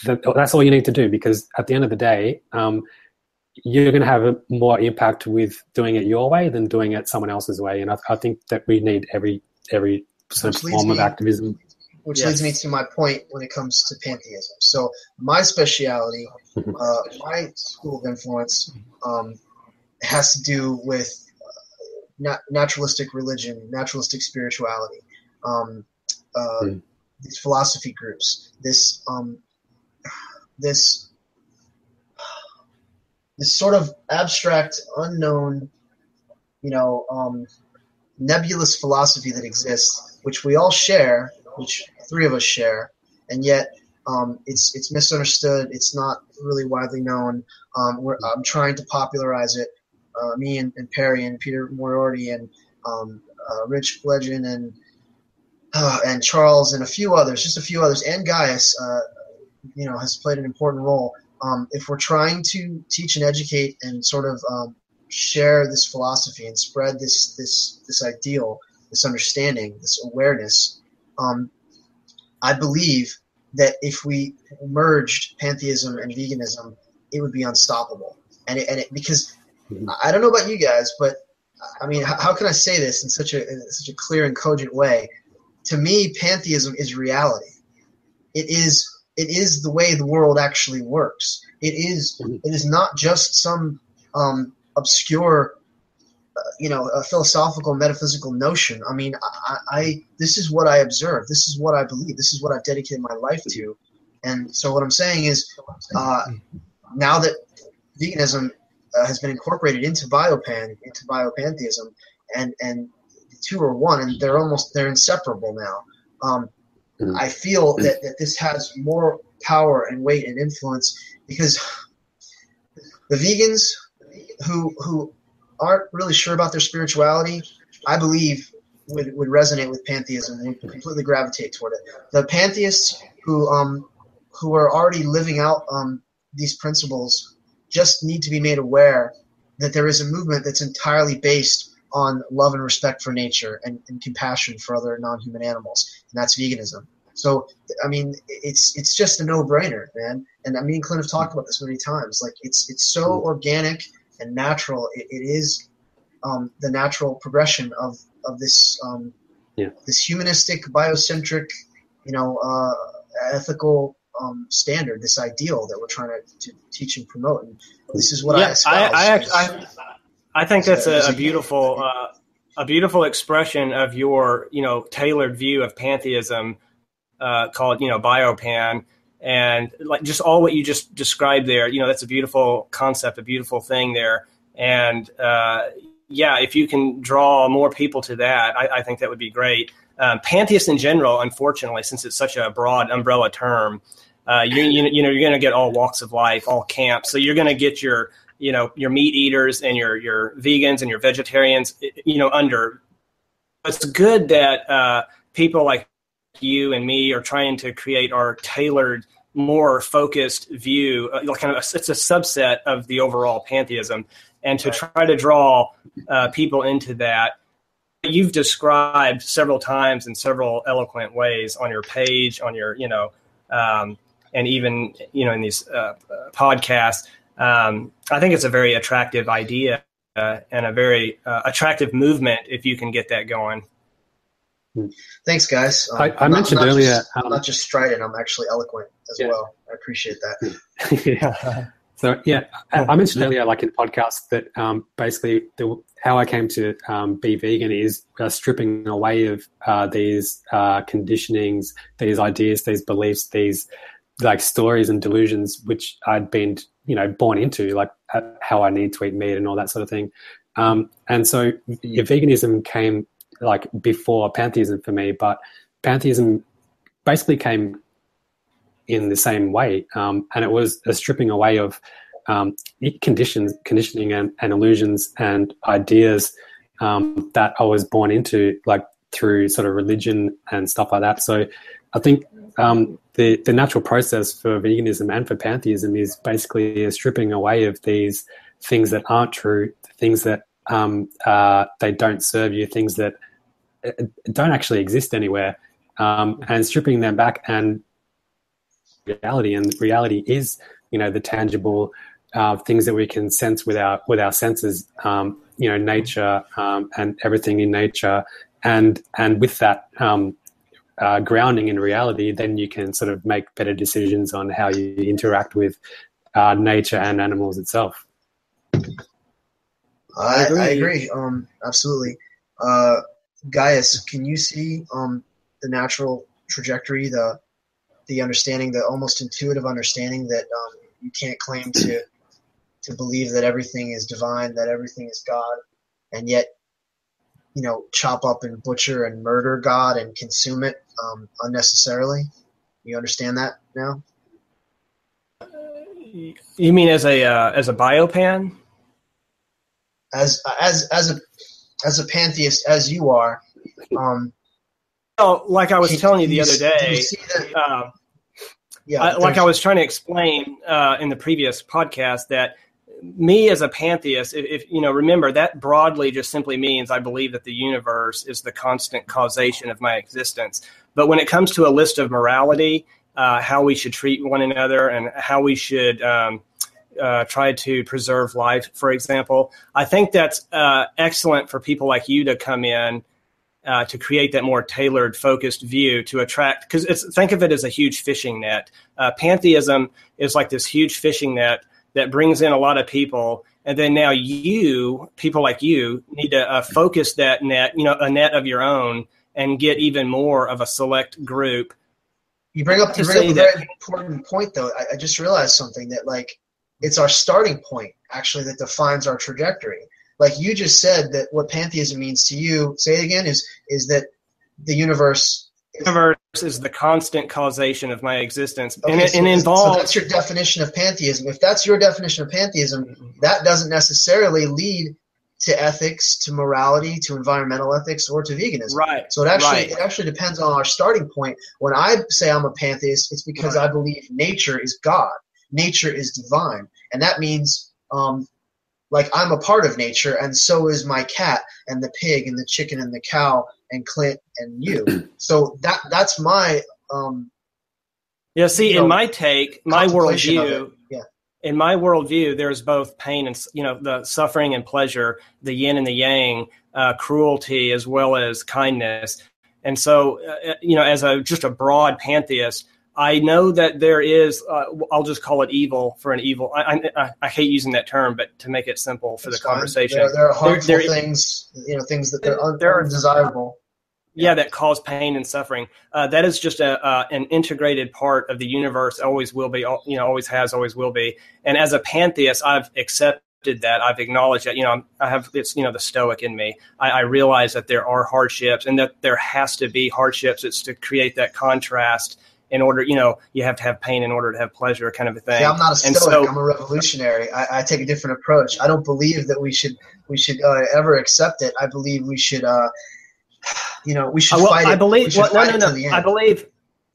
Speaker 2: that's all you need to do, because at the end of the day, you're going to have more impact with doing it your way than doing it someone else's way. And I think that we need every sort of form of activism.
Speaker 1: Which leads me to my point when it comes to pantheism. So my speciality, my school of influence, has to do with naturalistic religion, naturalistic spirituality, these philosophy groups, this sort of abstract, unknown nebulous philosophy that exists, which we all share, which three of us share, and yet it's misunderstood. It's not really widely known. I'm trying to popularize it. Me and Perry and Peter Moriarty and Rich Legend and Charles and just a few others, and Guyus, has played an important role. If we're trying to teach and educate and sort of share this philosophy and spread this ideal, this understanding, this awareness, I believe that if we merged pantheism and veganism, it would be unstoppable. And it because I don't know about you guys, but I mean, how can I say this in such a clear and cogent way? To me, pantheism is reality. It is the way the world actually works. It is not just some obscure, a philosophical, metaphysical notion. I mean, this is what I observe. This is what I believe. This is what I've dedicated my life to. And so what I'm saying is, now that veganism has been incorporated into biopantheism, and the two are one, and they're inseparable now. I feel that this has more power and weight and influence because the vegans who aren't really sure about their spirituality, I believe would resonate with pantheism and would completely gravitate toward it. The pantheists who are already living out these principles just need to be made aware that there is a movement that's entirely based on love and respect for nature and compassion for other non-human animals, and that's veganism. So, I mean, it's just a no-brainer, man. And me and Clint have talked about this many times. Like, it's so organic and natural. It is the natural progression of this this humanistic, biocentric, ethical standard, this ideal that we're trying to teach and promote. And this is what I espouse.
Speaker 3: I think that's a beautiful expression of your tailored view of pantheism, called biopan, and like just all what you just described there. That's a beautiful concept, a beautiful thing there. And if you can draw more people to that, I think that would be great. Pantheists in general, unfortunately, since it's such a broad umbrella term, you're going to get all walks of life, all camps. So you're going to get your meat eaters and your vegans and your vegetarians, under. It's good that people like you and me are trying to create our tailored, more focused view. It's a subset of the overall pantheism, and to try to draw people into that. You've described several times in several eloquent ways on your page, on your, and even, in these podcasts. I think it's a very attractive idea and a very attractive movement if you can get that going.
Speaker 1: Thanks, guys.
Speaker 2: I mentioned earlier.
Speaker 1: I'm not just strident, I'm actually eloquent as well. I appreciate that.
Speaker 2: So, I mentioned earlier, like in podcasts, that basically how I came to be vegan is stripping away of these conditionings, these ideas, these beliefs, these like stories and delusions, which I'd been, born into, like how I need to eat meat and all that sort of thing. And so veganism came like before pantheism for me, but pantheism basically came in the same way. And it was a stripping away of conditioning and illusions and ideas that I was born into, like through sort of religion and stuff like that. So I think the natural process for veganism and for pantheism is basically a stripping away of these things that aren't true, things that they don't serve you, things that don't actually exist anywhere, and stripping them back. And reality is, the tangible things that we can sense with our senses, nature and everything in nature, and with that grounding in reality, then you can sort of make better decisions on how you interact with nature and animals itself.
Speaker 1: I agree. Absolutely. Guyus, can you see the natural trajectory, the understanding, the almost intuitive understanding that you can't claim to believe that everything is divine, that everything is God, and yet, chop up and butcher and murder God and consume it unnecessarily. You understand that now?
Speaker 3: You mean as a biopan?
Speaker 1: As a pantheist as you are.
Speaker 3: Like I was telling you the other day, like I was trying to explain in the previous podcast, that me as a pantheist, if remember, that broadly just simply means I believe that the universe is the constant causation of my existence. But when it comes to a list of morality, how we should treat one another and how we should try to preserve life, for example, I think that's excellent for people like you to come in to create that more tailored, focused view to attract, because think of it as a huge fishing net. Pantheism is like this huge fishing net that brings in a lot of people. And then now people like you, need to focus that net, a net of your own, and get even more of a select group.
Speaker 1: You bring up a very important point, though. I just realized something, that it's our starting point, actually, that defines our trajectory. Like you just said, that what pantheism means to you, say it again, is that the universe is
Speaker 3: the constant causation of my existence.
Speaker 1: Okay,
Speaker 3: and involves.
Speaker 1: So that's your definition of pantheism. If that's your definition of pantheism, that doesn't necessarily lead to ethics, to morality, to environmental ethics, or to veganism.
Speaker 3: Right.
Speaker 1: So it actually depends on our starting point. When I say I'm a pantheist, it's because I believe nature is God. Nature is divine. And that means I'm a part of nature, and so is my cat and the pig and the chicken and the cow and Clint and you. So that's my
Speaker 3: in my take, my worldview,
Speaker 1: yeah.
Speaker 3: In my worldview, there's both pain and the suffering and pleasure, the yin and the yang, cruelty as well as kindness. And so as just a broad pantheist, I know that there is, I'll just call it evil for an evil. I hate using that term, but to make it simple for the conversation.
Speaker 1: There are harmful things, things that they're undesirable.
Speaker 3: Yeah, that cause pain and suffering. That is just an integrated part of the universe, always will be, always has, always will be. And as a pantheist, I've accepted that. I've acknowledged that, I have, it's, the stoic in me. I realize that there are hardships and that there has to be hardships. It's to create that contrast. In order, you have to have pain in order to have pleasure, kind of a thing.
Speaker 1: Yeah, I'm not a stoic. I'm a revolutionary. I take a different approach. I don't believe that we should ever accept it. I believe we should, we should fight it. To the end.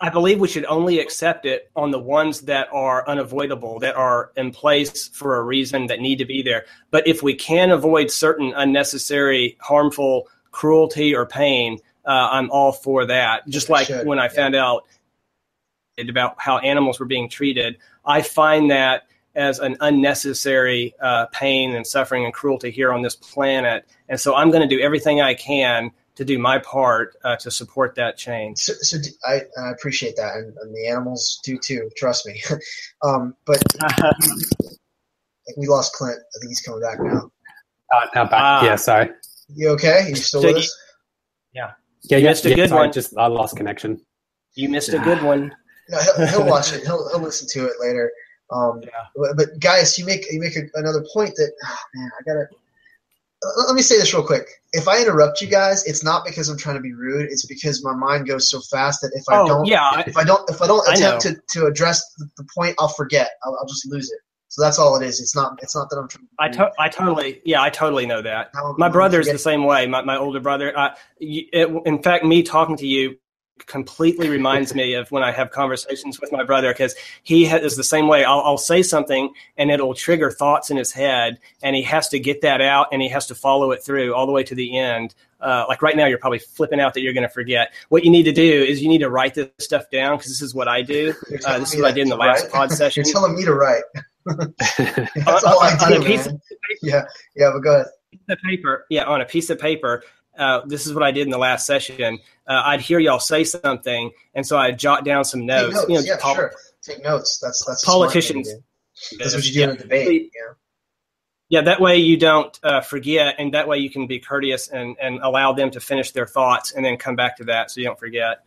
Speaker 1: I believe we should only accept it on the ones that are unavoidable, that are in place for a reason, that need to be there. But if we can avoid certain unnecessary, harmful cruelty or pain, I'm all for that. Just like when I found out about how animals were being treated, I find that as an unnecessary pain and suffering and cruelty here on this planet. And so I'm going to do everything I can to do my part to support that change. So I appreciate that, and the animals do too, trust me. But we lost Clint. I think he's coming back now.
Speaker 2: Now back. Yeah, sorry.
Speaker 1: You okay? You still with us?
Speaker 3: Yeah.
Speaker 2: Yeah,
Speaker 3: you missed a good one.
Speaker 2: I lost connection.
Speaker 3: You missed a good one.
Speaker 1: No, he'll watch it. He'll listen to it later. But Guyus, you make another point that let me say this real quick. If I interrupt you guys, it's not because I'm trying to be rude. It's because my mind goes so fast that if I don't attempt to address the point, I'll forget. I'll just lose it. So that's all it is. It's not that I'm trying.
Speaker 3: I totally know that. My brother's the same way. My older brother. In fact, me talking to you completely reminds me of when I have conversations with my brother, because he is the same way. I'll say something and it'll trigger thoughts in his head, and he has to get that out and he has to follow it through all the way to the end. Like right now, you're probably flipping out that you're going to forget. What you need to do is you need to write this stuff down, because this is what I do. This is what I did in the last pod session.
Speaker 1: You're telling me to write. That's all I do, on a piece of paper. Yeah, but go ahead.
Speaker 3: On a piece of paper. This is what I did in the last session. I'd hear y'all say something, and so I'd jot down some notes.
Speaker 1: Sure. Take notes. That's
Speaker 3: politicians.
Speaker 1: That's what you do in a debate.
Speaker 3: Yeah, that way you don't forget, and that way you can be courteous and allow them to finish their thoughts, and then come back to that so you don't forget.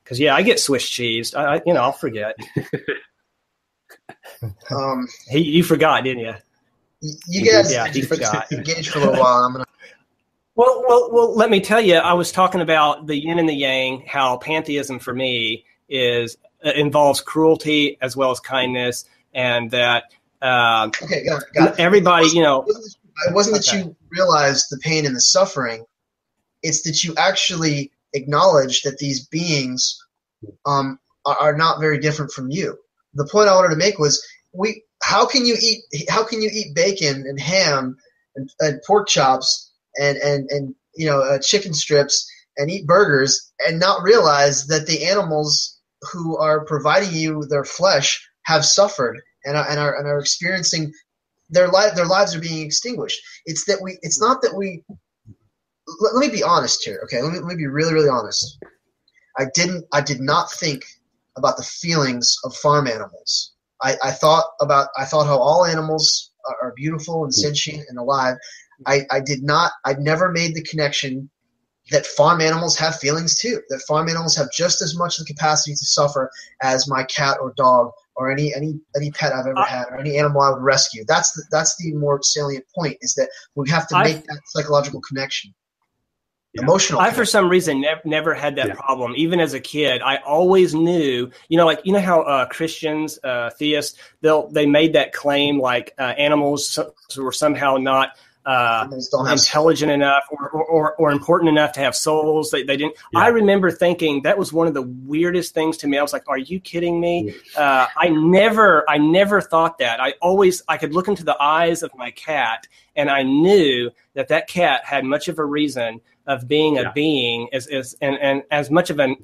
Speaker 3: Because I get Swiss cheesed. I'll forget. You forgot, didn't you?
Speaker 1: You guys,
Speaker 3: he forgot.
Speaker 1: Engage for a little while. I'm gonna.
Speaker 3: Well. Let me tell you. I was talking about the yin and the yang. How pantheism for me involves cruelty as well as kindness, and that got it. Everybody,
Speaker 1: It wasn't that you realized the pain and the suffering. It's that you actually acknowledge that these beings are not very different from you. The point I wanted to make was how can you eat bacon and ham and pork chops and chicken strips and eat burgers and not realize that the animals who are providing you their flesh have suffered and are experiencing their lives are being extinguished. Let me be honest here, okay? Let me be really, really honest. I did not think about the feelings of farm animals. I thought how all animals are beautiful and sentient and alive. I'd never made the connection that farm animals have feelings too, that farm animals have just as much the capacity to suffer as my cat or dog or any pet I've ever had or any animal I would rescue. That's the more salient point, is that we have to make that psychological connection. Emotional.
Speaker 3: I, for some reason, never had that problem. Even as a kid, I always knew, how Christians, theists, they made that claim like animals were somehow not intelligent enough or important enough to have souls. They didn't. Yeah. I remember thinking that was one of the weirdest things to me. I was like, "Are you kidding me?" I never thought that. I could look into the eyes of my cat, and I knew that cat had much of a reason of being a being and as much of a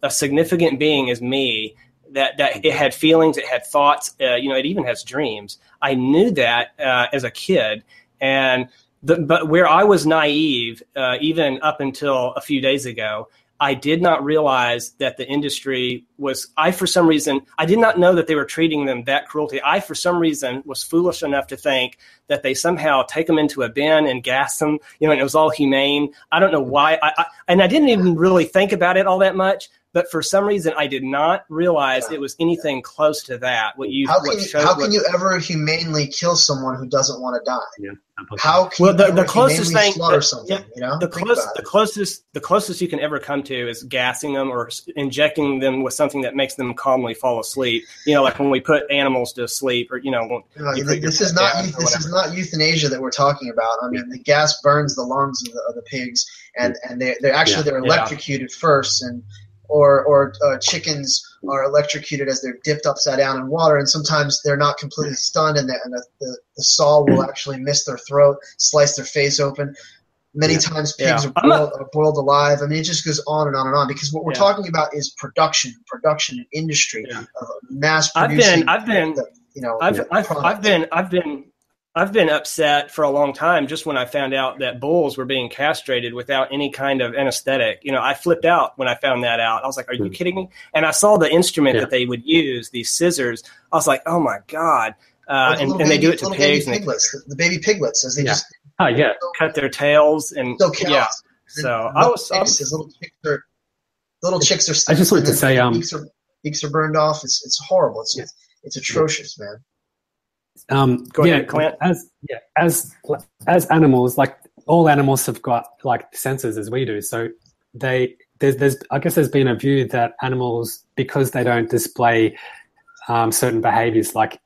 Speaker 3: significant being as me. That it had feelings, it had thoughts. It even has dreams. I knew that as a kid. But where I was naive, even up until a few days ago, I did not realize that the industry for some reason, I did not know that they were treating them that cruelty. I, for some reason, was foolish enough to think that they somehow take them into a bin and gas them, and it was all humane. I don't know why. I didn't even really think about it all that much. But for some reason, I did not realize it was anything close to that.
Speaker 1: How can you ever humanely kill someone who doesn't want to die? Yeah. How can
Speaker 3: the closest thing
Speaker 1: slaughter something?
Speaker 3: The closest you can ever come to is gassing them or injecting them with something that makes them calmly fall asleep. Like when we put animals to sleep, or
Speaker 1: this is not euthanasia that we're talking about. I mean, the gas burns the lungs of the pigs, and they're electrocuted first and. Or chickens are electrocuted as they're dipped upside down in water, and sometimes they're not completely stunned, and the saw will actually miss their throat, slice their face open. Many times pigs are boiled alive. I mean, it just goes on and on and on, because what we're talking about is production and industry of mass producing.
Speaker 3: I've been upset for a long time just when I found out that bulls were being castrated without any kind of anesthetic. I flipped out when I found that out. I was like, are you kidding me? And I saw the instrument that they would use, these scissors. I was like, oh, my God. And they do it to pigs.
Speaker 1: The baby piglets, as they just
Speaker 3: cut their tails. And So I was
Speaker 1: little chicks are.
Speaker 2: I just wanted to say,
Speaker 1: beaks are burned off. It's horrible. It's atrocious, man.
Speaker 2: Go ahead, Clint. As animals, like all animals have got like senses as we do. So there's I guess there's been a view that animals, because they don't display certain behaviors like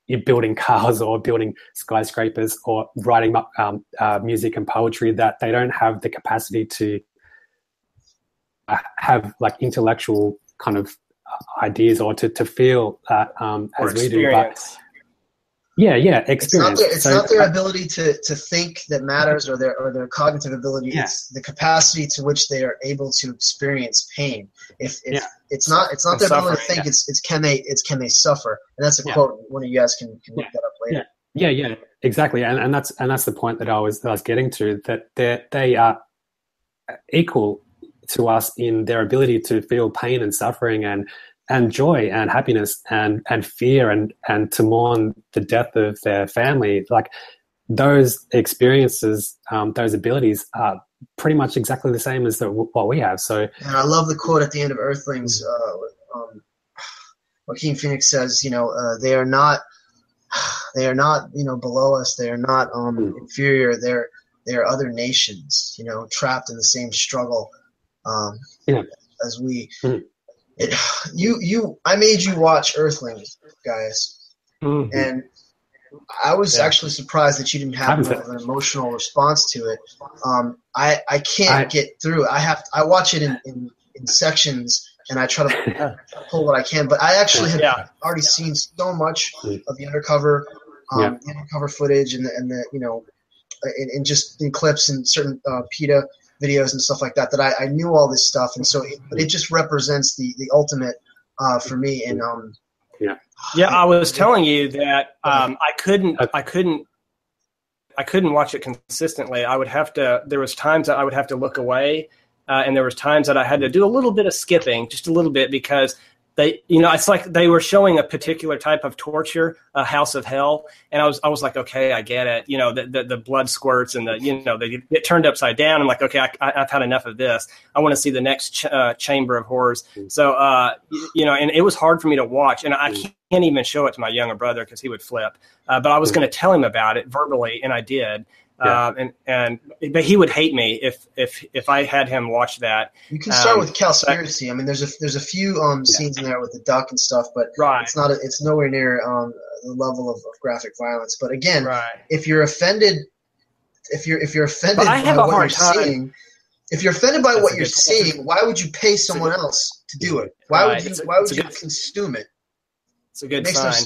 Speaker 2: you're building cars or building skyscrapers or writing music and poetry, that they don't have the capacity to have like intellectual kind of ideas or to feel that as we do. But experience.
Speaker 1: It's not their ability to think that matters, or their cognitive ability. Yeah. It's the capacity to which they are able to experience pain. It's not their ability to think. It's can they suffer? And that's a quote. One of you guys can look that up later.
Speaker 2: Yeah, exactly. And that's the point that I was getting to, that they are equal to us in their ability to feel pain and suffering and joy and happiness and fear and to mourn the death of their family. Like those experiences, those abilities are pretty much exactly the same as what we have. So,
Speaker 1: and I love the quote at the end of Earthlings. Joaquin Phoenix says, they are not. they are not, below us. They are not inferior. They are other nations, trapped in the same struggle as we. I made you watch Earthlings, guys, and I was actually surprised that you didn't have an emotional response to it. I can't get through it. I watch it in sections, and I try to pull what I can. But I actually have already seen so much of the undercover footage and the in just in clips and certain PETA videos and stuff like that I knew all this stuff, and so it just represents the ultimate for me. And
Speaker 3: I was telling you that I couldn't watch it consistently. There was times that I would have to look away, and there was times that I had to do a little bit of skipping, just a little bit, because they, it's like they were showing a particular type of torture, a house of hell, and I was like, okay, I get it. The blood squirts and they get turned upside down. I'm like, okay, I've had enough of this. I want to see the next chamber of horrors. So, and it was hard for me to watch, and I can't even show it to my younger brother because he would flip. But I was going to tell him about it verbally, and I did. But he would hate me if I had him watch that.
Speaker 1: You can start with Cowspiracy. I mean, there's a few scenes in there with the duck and stuff, but it's nowhere near the level of graphic violence. But again, if you're offended, if you're offended by what you're seeing, if you're offended by what you're seeing, why would you pay someone else to do it? Why would you consume it?
Speaker 3: It's a good sign.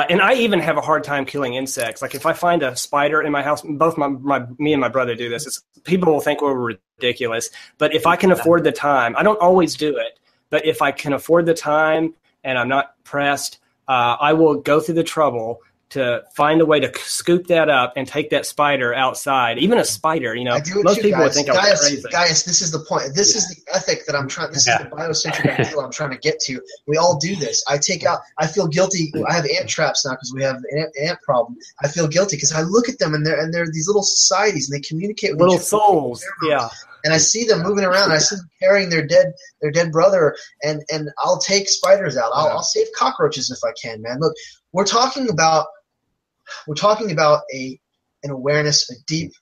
Speaker 3: And I even have a hard time killing insects. Like if I find a spider in my house, both me and my brother do this. People will think we're ridiculous, but if I can afford the time, I don't always do it, but if I can afford the time and I'm not pressed, I will go through the trouble to find a way to scoop that up and take that spider outside. Even a spider, most people would think I'm crazy.
Speaker 1: Guys, this is the point. This is the ethic that I'm trying. This is the biocentric ideal I'm trying to get to. We all do this. I feel guilty. I have ant traps now because we have an ant problem. I feel guilty because I look at them and they're these little societies and they communicate with
Speaker 3: little souls. Yeah.
Speaker 1: And I see them moving around. And I see them carrying their dead brother, and I'll take spiders out. I'll save cockroaches if I can, man. Look, we're talking about an awareness, a deep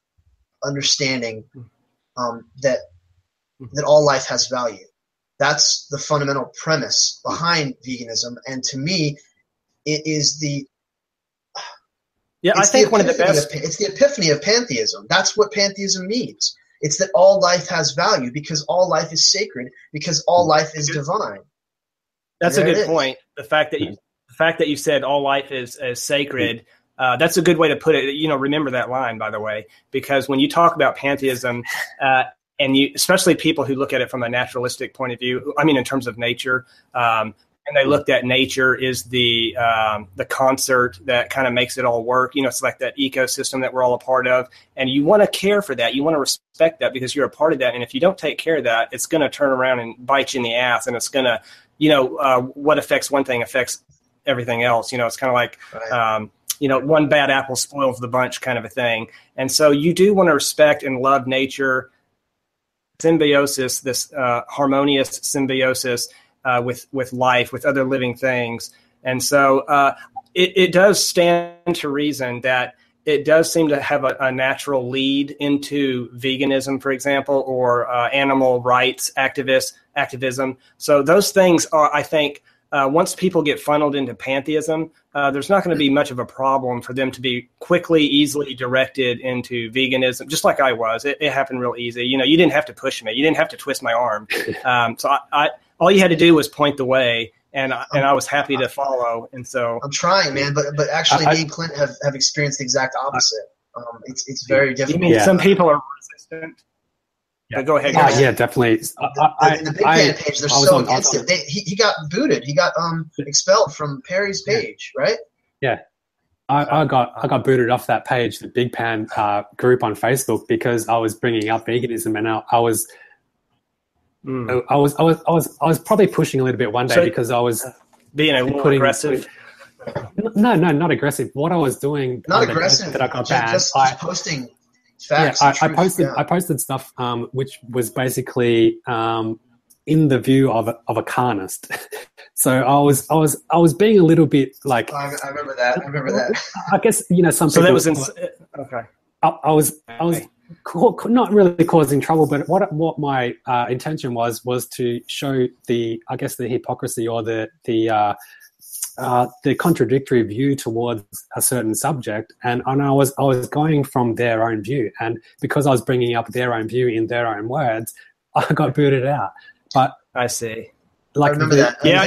Speaker 1: understanding that all life has value. That's the fundamental premise behind veganism, and to me, it is
Speaker 3: I think one of the best.
Speaker 1: It's the epiphany of pantheism. That's what pantheism means. It's that all life has value because all life is sacred, because all life is divine.
Speaker 3: That's a good point. The fact that you said all life is sacred. That's a good way to put it. Remember that line, by the way, because when you talk about pantheism, and especially people who look at it from a naturalistic point of view, I mean, in terms of nature, and they looked at nature is the concert that kind of makes it all work. It's like that ecosystem that we're all a part of, and you want to care for that. You want to respect that because you're a part of that. And if you don't take care of that, it's going to turn around and bite you in the ass, and it's going to, what affects one thing affects everything else. It's kind of like, one bad apple spoils the bunch kind of a thing. And so you do want to respect and love nature, symbiosis, this harmonious symbiosis with life, with other living things. And so it does stand to reason that it does seem to have a natural lead into veganism, for example, or animal rights activism. So those things are, I think, once people get funneled into pantheism, there's not going to be much of a problem for them to be quickly, easily directed into veganism, just like I was. It happened real easy. You didn't have to push me. You didn't have to twist my arm. So I all you had to do was point the way, and I was happy to follow. And so
Speaker 1: I'm trying, man, but actually, me and Clint have experienced the exact opposite. It's very difficult.
Speaker 3: You mean some people are resistant? Yeah, go ahead.
Speaker 2: Yeah, definitely.
Speaker 1: In the Big Pan page, they're so against it. He got booted. He got expelled from Perry's page, right?
Speaker 2: Yeah, I got booted off that page, the Big Pan group on Facebook, because I was bringing up veganism, and I was probably pushing a little bit one day because I was
Speaker 3: being a little aggressive.
Speaker 2: No, not aggressive. What I was doing,
Speaker 1: not aggressive,
Speaker 2: that I got banned.
Speaker 1: Just posting. Facts,
Speaker 2: I posted stuff which was basically in the view of a carnist. So I was being a little bit like.
Speaker 1: I remember that.
Speaker 2: I guess some.
Speaker 3: So
Speaker 2: people,
Speaker 3: that was okay.
Speaker 2: I was not really causing trouble, but what my intention was to show the hypocrisy or the contradictory view towards a certain subject, and I was going from their own view, and because I was bringing up their own view in their own words, I got booted out. But
Speaker 3: I see.
Speaker 1: I remember that.
Speaker 3: Yeah,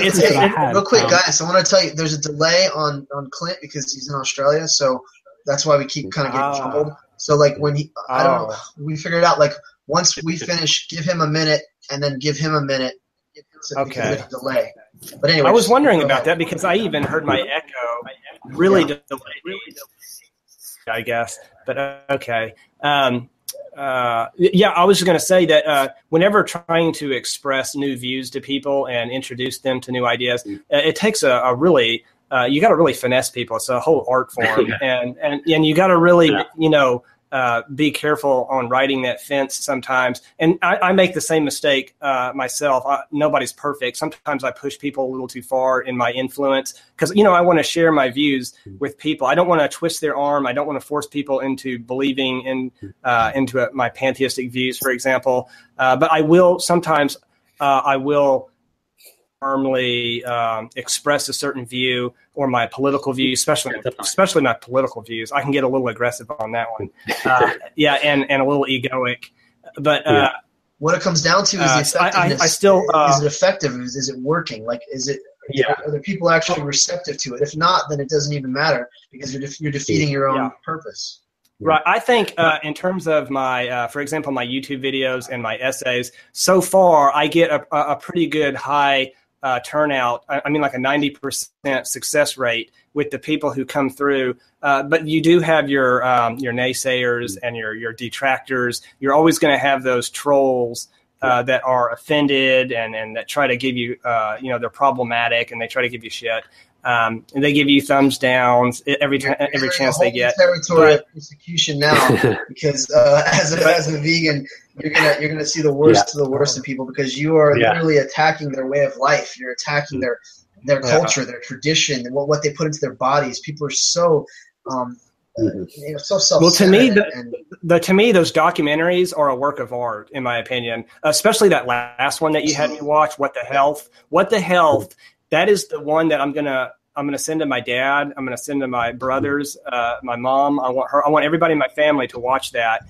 Speaker 1: real quick, guys. I want to tell you, there's a delay on Clint because he's in Australia, so that's why we keep kind of getting troubled. So like when I don't know, we figured out like once we finish, give him a minute, and then give him a minute.
Speaker 3: Okay.
Speaker 1: There's a delay. But anyway,
Speaker 3: I was wondering about that because I even heard my echo really delayed, I guess. But okay. I was just going to say that whenever trying to express new views to people and introduce them to new ideas, it takes a really you got to really finesse people. It's a whole art form, and you got to really be careful on riding that fence sometimes. And I make the same mistake myself. Nobody's perfect. Sometimes I push people a little too far in my influence because, I want to share my views with people. I don't want to twist their arm. I don't want to force people into believing into my pantheistic views, for example. But I will sometimes firmly express a certain view or my political view, especially my political views. I can get a little aggressive on that one. And a little egoic. But
Speaker 1: what it comes down to is the effectiveness.
Speaker 3: I still
Speaker 1: is it effective? Is it working? Like, are the people actually receptive to it? If not, then it doesn't even matter because you're defeating your own purpose.
Speaker 3: Right. I think in terms of my, for example, my YouTube videos and my essays, so far I get a pretty good high turnout. I mean, like a 90% success rate with the people who come through. But you do have your naysayers and your detractors. You're always going to have those trolls that are offended and that try to give you, they're problematic and they try to give you shit. And they give you thumbs downs every chance they get.
Speaker 1: Territory of persecution now, because as a vegan, you're gonna see the worst of the worst of people because you are literally attacking their way of life. You're attacking their culture, their tradition, and what they put into their bodies. People are so so self-centered.
Speaker 3: Well, to me, those documentaries are a work of art, in my opinion. Especially that last one that you had me watch, What the Health. That is the one that I'm gonna send to my dad. I'm gonna send to my brothers, my mom. I want everybody in my family to watch that.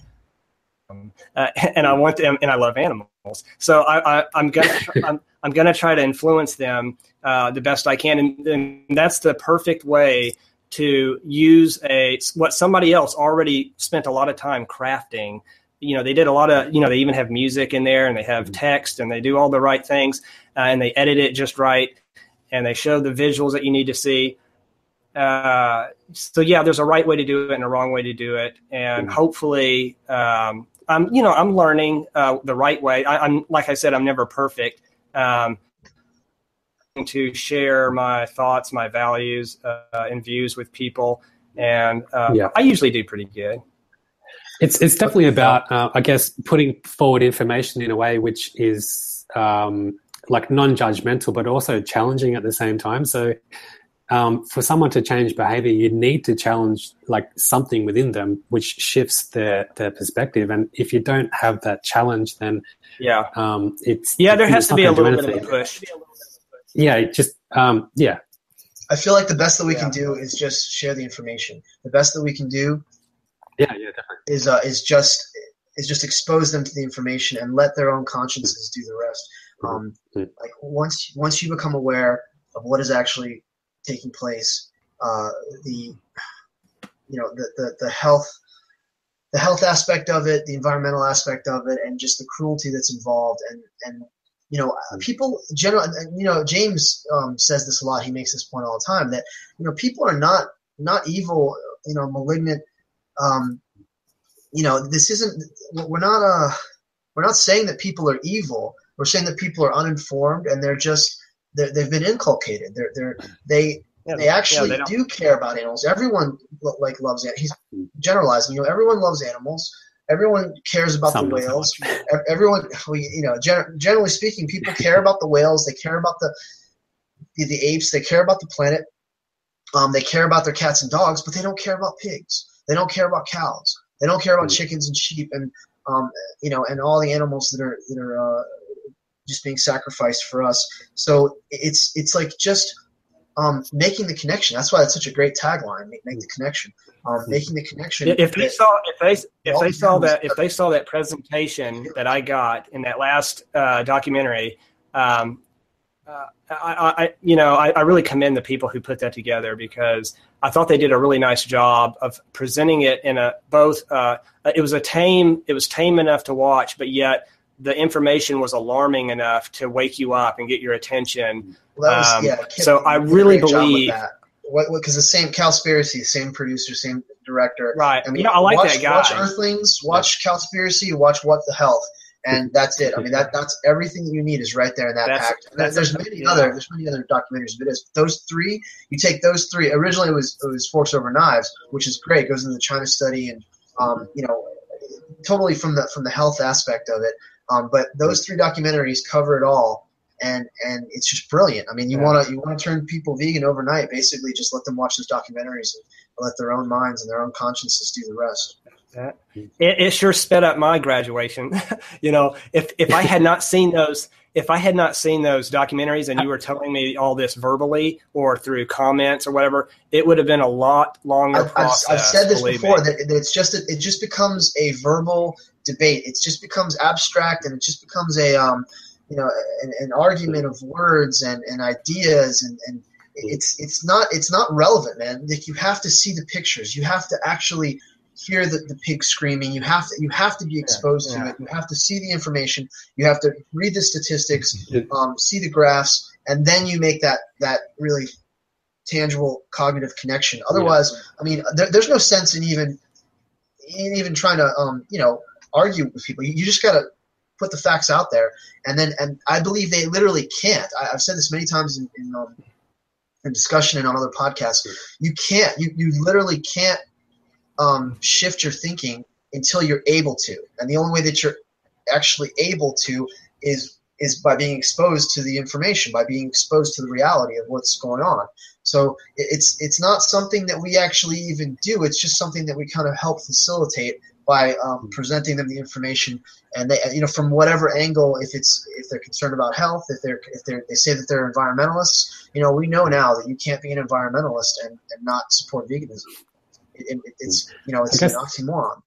Speaker 3: And I want them, and I love animals. So I'm gonna try to influence them the best I can, and that's the perfect way to use what somebody else already spent a lot of time crafting. They did a lot of, they even have music in there, and they have text, and they do all the right things, and they edit it just right. And they show the visuals that you need to see. There's a right way to do it and a wrong way to do it. And hopefully, I'm learning the right way. I'm like I said, I'm never perfect. To share my thoughts, my values, and views with people, and I usually do pretty good.
Speaker 2: It's definitely about, I guess, putting forward information in a way which is like non-judgmental, but also challenging at the same time. So for someone to change behavior, you need to challenge like something within them, which shifts their perspective. And if you don't have that challenge, then there has to be a little bit of a push. I
Speaker 1: feel like the best that we can do is just share the information. The best that we can do definitely. is just expose them to the information and let their own consciences do the rest. Like once you become aware of what is actually taking place, the health aspect of it, the environmental aspect of it, and just the cruelty that's involved, and people generally, James says this a lot. He makes this point all the time that people are not evil, malignant. This isn't. We're not saying that people are evil. We're saying that people are uninformed and they've been inculcated. They actually do care about animals. Everyone loves animals. He's generalizing. Everyone loves animals. Everyone cares about the whales. Everyone, generally speaking, people care about the whales. They care about the apes. They care about the planet. They care about their cats and dogs, but they don't care about pigs. They don't care about cows. They don't care about chickens and sheep and and all the animals that are just being sacrificed for us. So it's like just making the connection. That's why it's such a great tagline. Make the connection. Making the connection.
Speaker 3: If they saw that presentation that I got in that last documentary, I really commend the people who put that together, because I thought they did a really nice job of presenting it in it was tame enough to watch, but yet the information was alarming enough to wake you up and get your attention.
Speaker 1: Well,
Speaker 3: so I really believe
Speaker 1: that. Because the same Cowspiracy, same producer, same director.
Speaker 3: Right.
Speaker 1: I mean,
Speaker 3: I like that guy.
Speaker 1: Watch Earthlings, watch Cowspiracy, watch What the Health. And that's it. I mean, that's everything that you need is right there in that pack. There's many other documentaries, but it's those three. You take those three. Originally, it was Forks Over Knives, which is great. It goes into the China study and totally from the health aspect of it. But those three documentaries cover it all, and it's just brilliant. I mean, you want to turn people vegan overnight. Basically, just let them watch those documentaries and let their own minds and their own consciences do the rest.
Speaker 3: It sure sped up my graduation. If I had not seen those documentaries and you were telling me all this verbally or through comments or whatever, it would have been a lot longer process.
Speaker 1: I've said this before, that it just becomes a verbal debate. It just becomes abstract, and it just becomes an argument of words and ideas, and it's not relevant, man. Like, you have to see the pictures. You have to actually hear the pig screaming. You have to be exposed to it. You have to see the information. You have to read the statistics, see the graphs, and then you make that really tangible cognitive connection. Otherwise, I mean, there's no sense in even trying to argue with people. You just got to put the facts out there, and I believe they literally can't. I've said this many times in discussion and on other podcasts. You can't. You literally can't shift your thinking until you're able to, and the only way that you're actually able to is by being exposed to the information, by being exposed to the reality of what's going on. So it's not something that we actually even do. It's just something that we kind of help facilitate by presenting them the information, and they, from whatever angle, if they're concerned about health, if they say that they're environmentalists, we know now that you can't be an environmentalist and not support veganism. It's an oxymoron.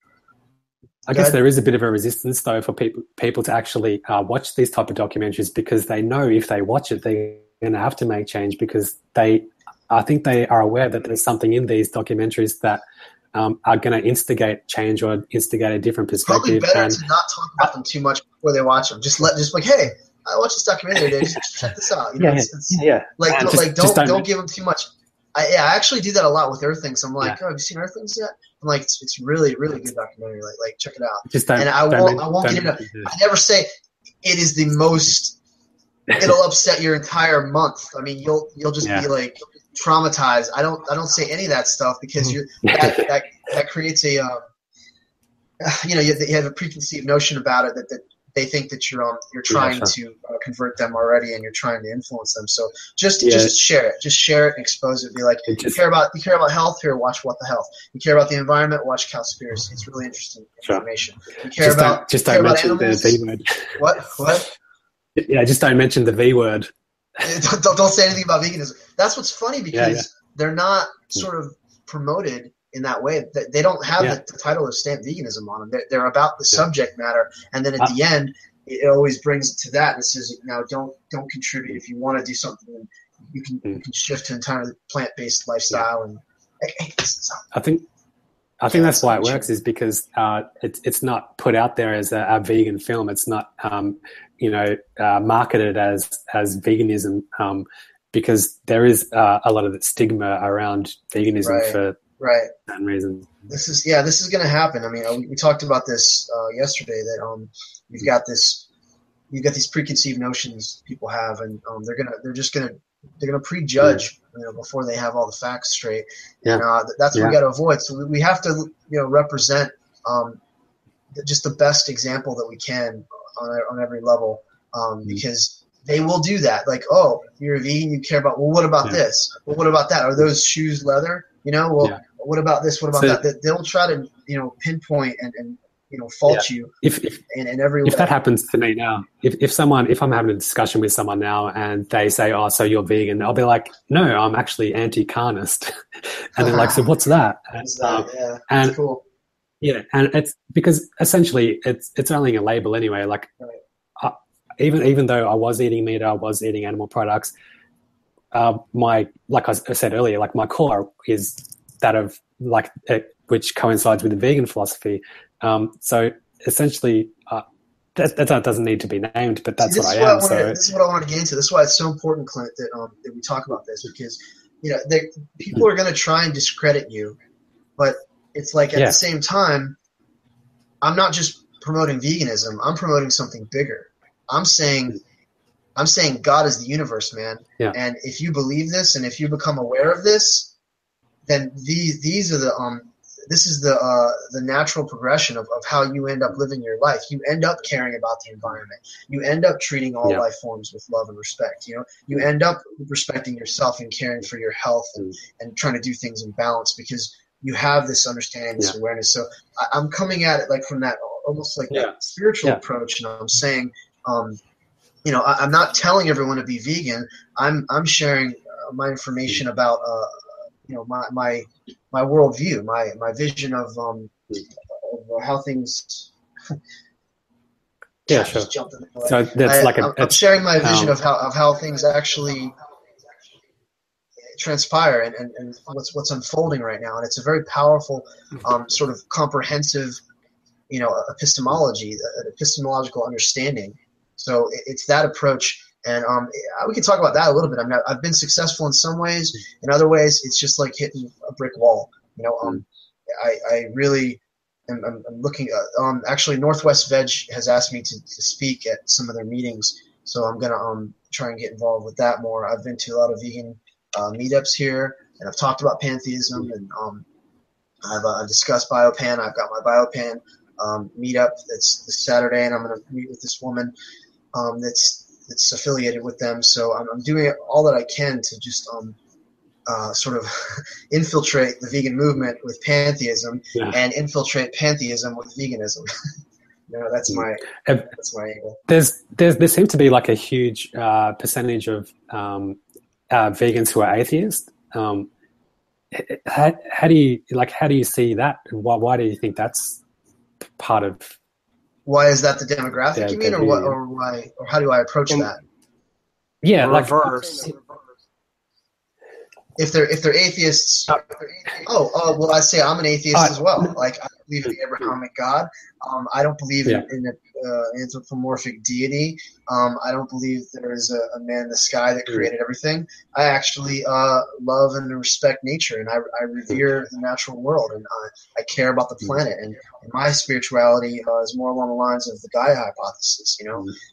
Speaker 2: I guess there is a bit of a resistance, though, for people to actually watch these type of documentaries, because they know if they watch it, they're going to have to make change, because I think they are aware that there's something in these documentaries that are going to instigate change or instigate a different perspective.
Speaker 1: It's probably better to not talk about them too much before they watch them. Just like, hey, I watched this documentary today. Just check this out. Don't give them too much. I actually do that a lot with Earthlings. I'm like, have you seen Earthlings yet? I'm like, it's really, really good documentary. Like check it out. I won't get into. I never say it is the most. It'll upset your entire month. I mean, you'll just be like traumatized. I don't say any of that stuff, because that creates a you have a preconceived notion about it that they think that you're trying to convert them already, and you're trying to influence them. So just share it. Just share it and expose it. Be like, you care about health? Here, watch What the Health. You care about the environment? Watch Cowspiracy. It's really interesting information. You care about animals?
Speaker 2: The V word.
Speaker 1: What?
Speaker 2: Yeah, just don't mention the V word.
Speaker 1: don't say anything about veganism. That's what's funny, because they're not sort of promoted in that way. They don't have the title of Stamp Veganism on them. They're about the subject matter, and then at the end, it always brings it to that and says, now don't contribute. If you want to do something, you can shift to entirely plant-based lifestyle. And
Speaker 2: I think that's why it works, is because it's not put out there as a vegan film. It's not marketed as veganism, because there is a lot of the stigma around veganism for certain reasons.
Speaker 1: This is going to happen. I mean, we talked about this yesterday, that you've got these preconceived notions people have, and they're gonna prejudge before they have all the facts straight. And that's what we got to avoid. So we have to represent just the best example that we can on every level, because they will do that. Like, oh, you're a vegan, you care about, well, what about this? Well, what about that? Are those shoes leather? Well, what about this? What about that? They'll try to, pinpoint and fault you in every way.
Speaker 2: If that happens to me now, if I'm having a discussion with someone now and they say, oh, so you're vegan, I'll be like, no, I'm actually anti-carnist. And they're like, so what's that?
Speaker 1: That's cool.
Speaker 2: Yeah, and it's because essentially it's only a label anyway. Like, even though I was eating meat, I was eating animal products. Like I said earlier, like my core is that of which coincides with the vegan philosophy. So essentially, that doesn't need to be named, but that's what I am.
Speaker 1: This is what I want to get into. This is why it's so important, Clint, that we talk about this, because people are going to try and discredit you, but it's like at the same time, I'm not just promoting veganism. I'm promoting something bigger. I'm saying God is the universe, man.
Speaker 2: Yeah.
Speaker 1: And if you believe this, and if you become aware of this, then these are this is the natural progression of how you end up living your life. You end up caring about the environment. You end up treating all life forms with love and respect. You end up respecting yourself and caring for your health and trying to do things in balance because you have this understanding, this awareness. So I'm coming at it like from that almost like that spiritual approach, and I'm saying, I'm not telling everyone to be vegan. I'm sharing my information about my worldview, my vision of how things.
Speaker 2: Yeah, sure.
Speaker 1: So that's I'm sharing my vision of how things actually transpire and what's unfolding right now, and it's a very powerful, sort of comprehensive, epistemological understanding. So it's that approach, and we can talk about that a little bit. I mean, I've been successful in some ways. In other ways, it's just like hitting a brick wall. I really am looking. Actually, Northwest Veg has asked me to speak at some of their meetings, so I'm gonna try and get involved with that more. I've been to a lot of vegan meetups here, and I've talked about pantheism, and I've discussed biopan. I've got my biopan meetup that's this Saturday, and I'm going to meet with this woman that's affiliated with them. So I'm doing all that I can to just sort of infiltrate the vegan movement with pantheism and infiltrate pantheism with veganism. That's my angle.
Speaker 2: There seems to be like a huge percentage of vegans who are atheists. How do you see that? Why do you think that's part of?
Speaker 1: Why is that the demographic you mean, or what, or why, or how do I approach that?
Speaker 2: Yeah,
Speaker 3: reverse.
Speaker 1: If they're atheists, well, I say I'm an atheist as well. Like, I believe in the Abrahamic God. I don't believe in an anthropomorphic deity. I don't believe there is a man in the sky that created everything. I actually love and respect nature, and I revere the natural world, and I care about the planet. And my spirituality is more along the lines of the Gaia hypothesis,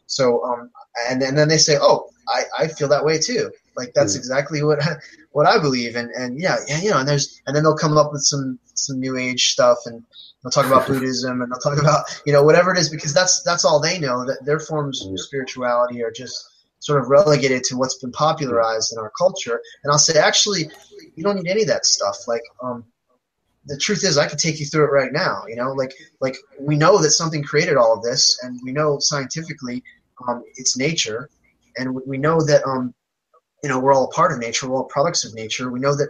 Speaker 1: So, and then they say, I feel that way too. Like, that's exactly what I believe, and then they'll come up with some new age stuff, and they'll talk about Buddhism, and they'll talk about whatever it is, because that's all they know. That their forms of spirituality are just sort of relegated to what's been popularized in our culture. And I'll say, actually, you don't need any of that stuff. Like, the truth is, I can take you through it right now. Like we know that something created all of this, and we know scientifically it's nature, and we know that we're all a part of nature. We're all products of nature. We know that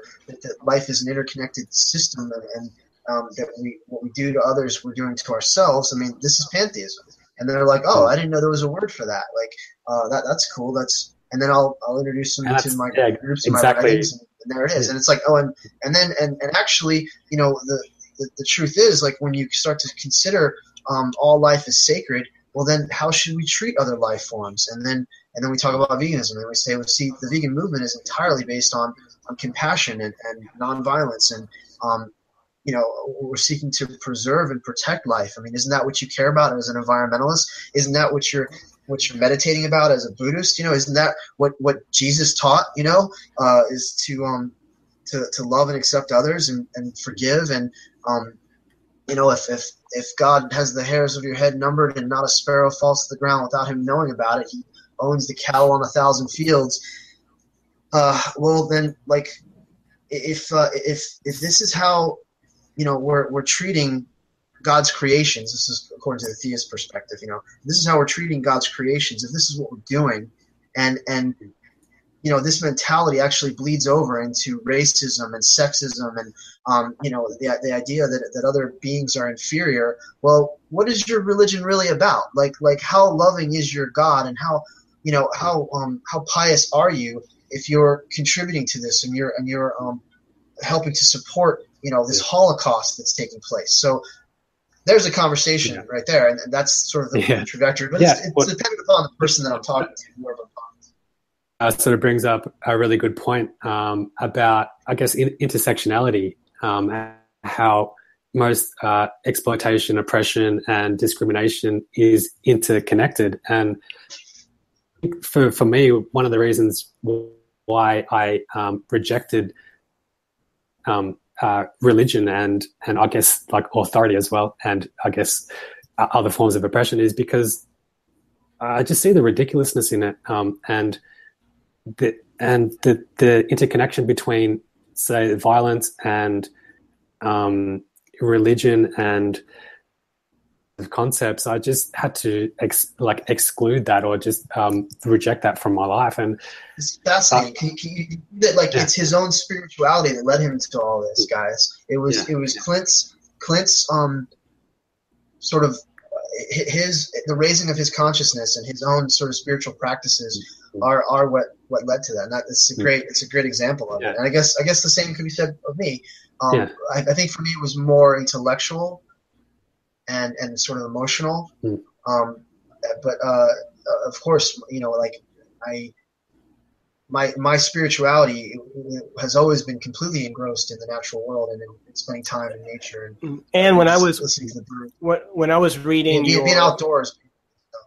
Speaker 1: life is an interconnected system, and that what we do to others, we're doing to ourselves. I mean, this is pantheism. And they're like, I didn't know there was a word for that. Like, that's cool. And then I'll introduce them to my groups and my writings, and there it is. And it's like, and actually, the truth is, like, when you start to consider all life is sacred, well, then how should we treat other life forms? And then we talk about veganism, and we say, the vegan movement is entirely based on compassion and nonviolence, and we're seeking to preserve and protect life. I mean, isn't that what you care about as an environmentalist? Isn't that what you're meditating about as a Buddhist? Isn't that what Jesus taught? Is to love and accept others and forgive, and if God has the hairs of your head numbered and not a sparrow falls to the ground without him knowing about it, he owns the cattle on 1,000 fields. Well, then, like, if this is how, we're treating God's creations, this is according to the theist perspective, this is how we're treating God's creations. If this is what we're doing, and this mentality actually bleeds over into racism and sexism and the idea that other beings are inferior. Well, what is your religion really about? Like how loving is your God, and how pious are you if you're contributing to this and you're helping to support this Holocaust that's taking place? So there's a conversation right there, and that's sort of the trajectory. But it's dependent upon the person that I'm talking to, whoever I'm talking to.
Speaker 2: Sort of brings up a really good point about, I guess, intersectionality, how most exploitation, oppression, and discrimination is interconnected. And for me, one of the reasons why I rejected religion and I guess like authority as well, and I guess other forms of oppression, is because I just see the ridiculousness in it, and the interconnection between, say, violence and religion and concepts. I just had to exclude that, or just reject that from my life. And
Speaker 1: it's fascinating. It's his own spirituality that led him into all this, guys. It was Clint's sort of the raising of his consciousness and his own sort of spiritual practices are what led to that. And it's a great example of it. And I guess the same could be said of me. I think for me it was more intellectual and sort of emotional. But of course, my spirituality has always been completely engrossed in the natural world and in spending time in nature.
Speaker 3: And when I was
Speaker 1: listening to the birds,
Speaker 3: when I was reading
Speaker 1: being outdoors.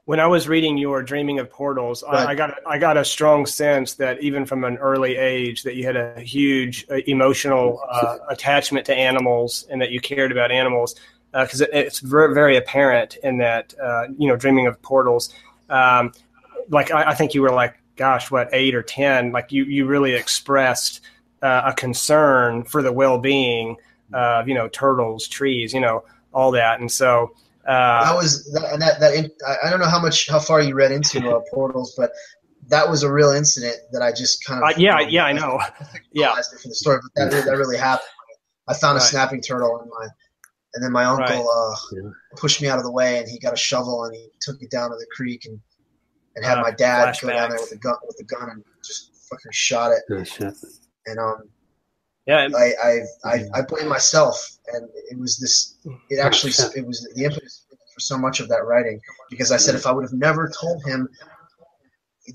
Speaker 3: When I was reading your Dreaming of Portals, I got a strong sense that even from an early age that you had a huge emotional attachment to animals, and that you cared about animals, because it's very, very apparent in that Dreaming of Portals. I think you were like, gosh, what, 8 or 10? Like you really expressed a concern for the well-being of turtles, trees, all that, and so.
Speaker 1: I don't know how far you read into Portals, but that was a real incident that I just kind of
Speaker 3: I know
Speaker 1: for the story, but that really happened. I found a snapping turtle and then my uncle pushed me out of the way, and he got a shovel and he took me down to the creek and had my dad go down there with a gun and just fucking shot it.
Speaker 2: Oh, shit.
Speaker 1: And I blame myself, and it was the impetus for so much of that writing, because I said if I would have never told him,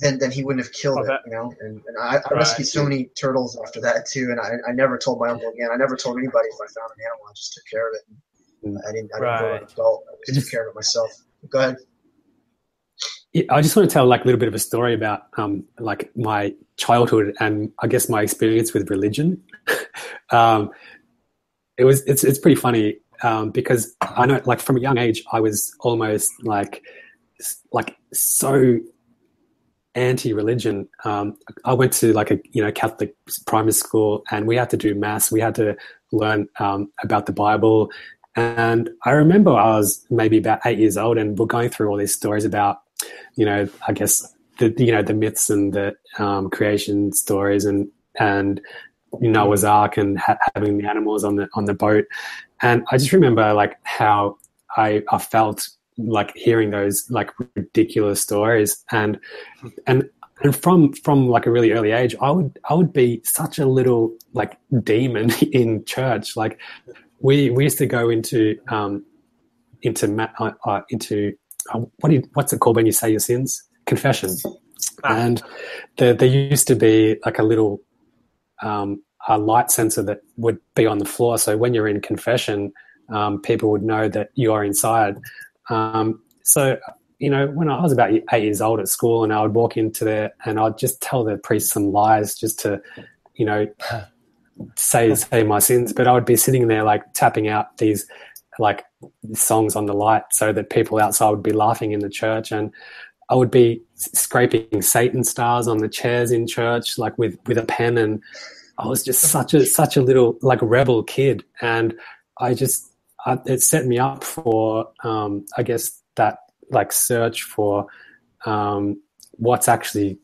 Speaker 1: then he wouldn't have killed it, And I rescued so many turtles after that too, and I never told my uncle again. I never told anybody if I found an animal. I just took care of it. I didn't go an adult. I just took care of it myself. Go ahead.
Speaker 2: I just want to tell a little bit of a story about my childhood and I guess my experience with religion. It's pretty funny because I know from a young age I was almost like so anti-religion. I went to a Catholic primary school, and we had to do mass. We had to learn about the Bible, and I remember I was maybe about 8 years old, and we're going through all these stories about I guess the myths and the creation stories and Noah's Ark and having the animals on the boat. And I just remember how I felt hearing those ridiculous stories, and from a really early age, I would be such a little demon in church. We used to go into what's it called when you say your sins? Confession. And there used to be a little a light sensor that would be on the floor. So when you're in confession, people would know that you are inside. So, when I was about 8 years old at school, and I would walk into there and I'd just tell the priest some lies just to, say my sins. But I would be sitting there tapping out these songs on the light so that people outside would be laughing in the church. And I would be scraping Satan stars on the chairs in church, like with a pen, and I was just such a little like rebel kid, and it set me up for I guess that like search for what's actually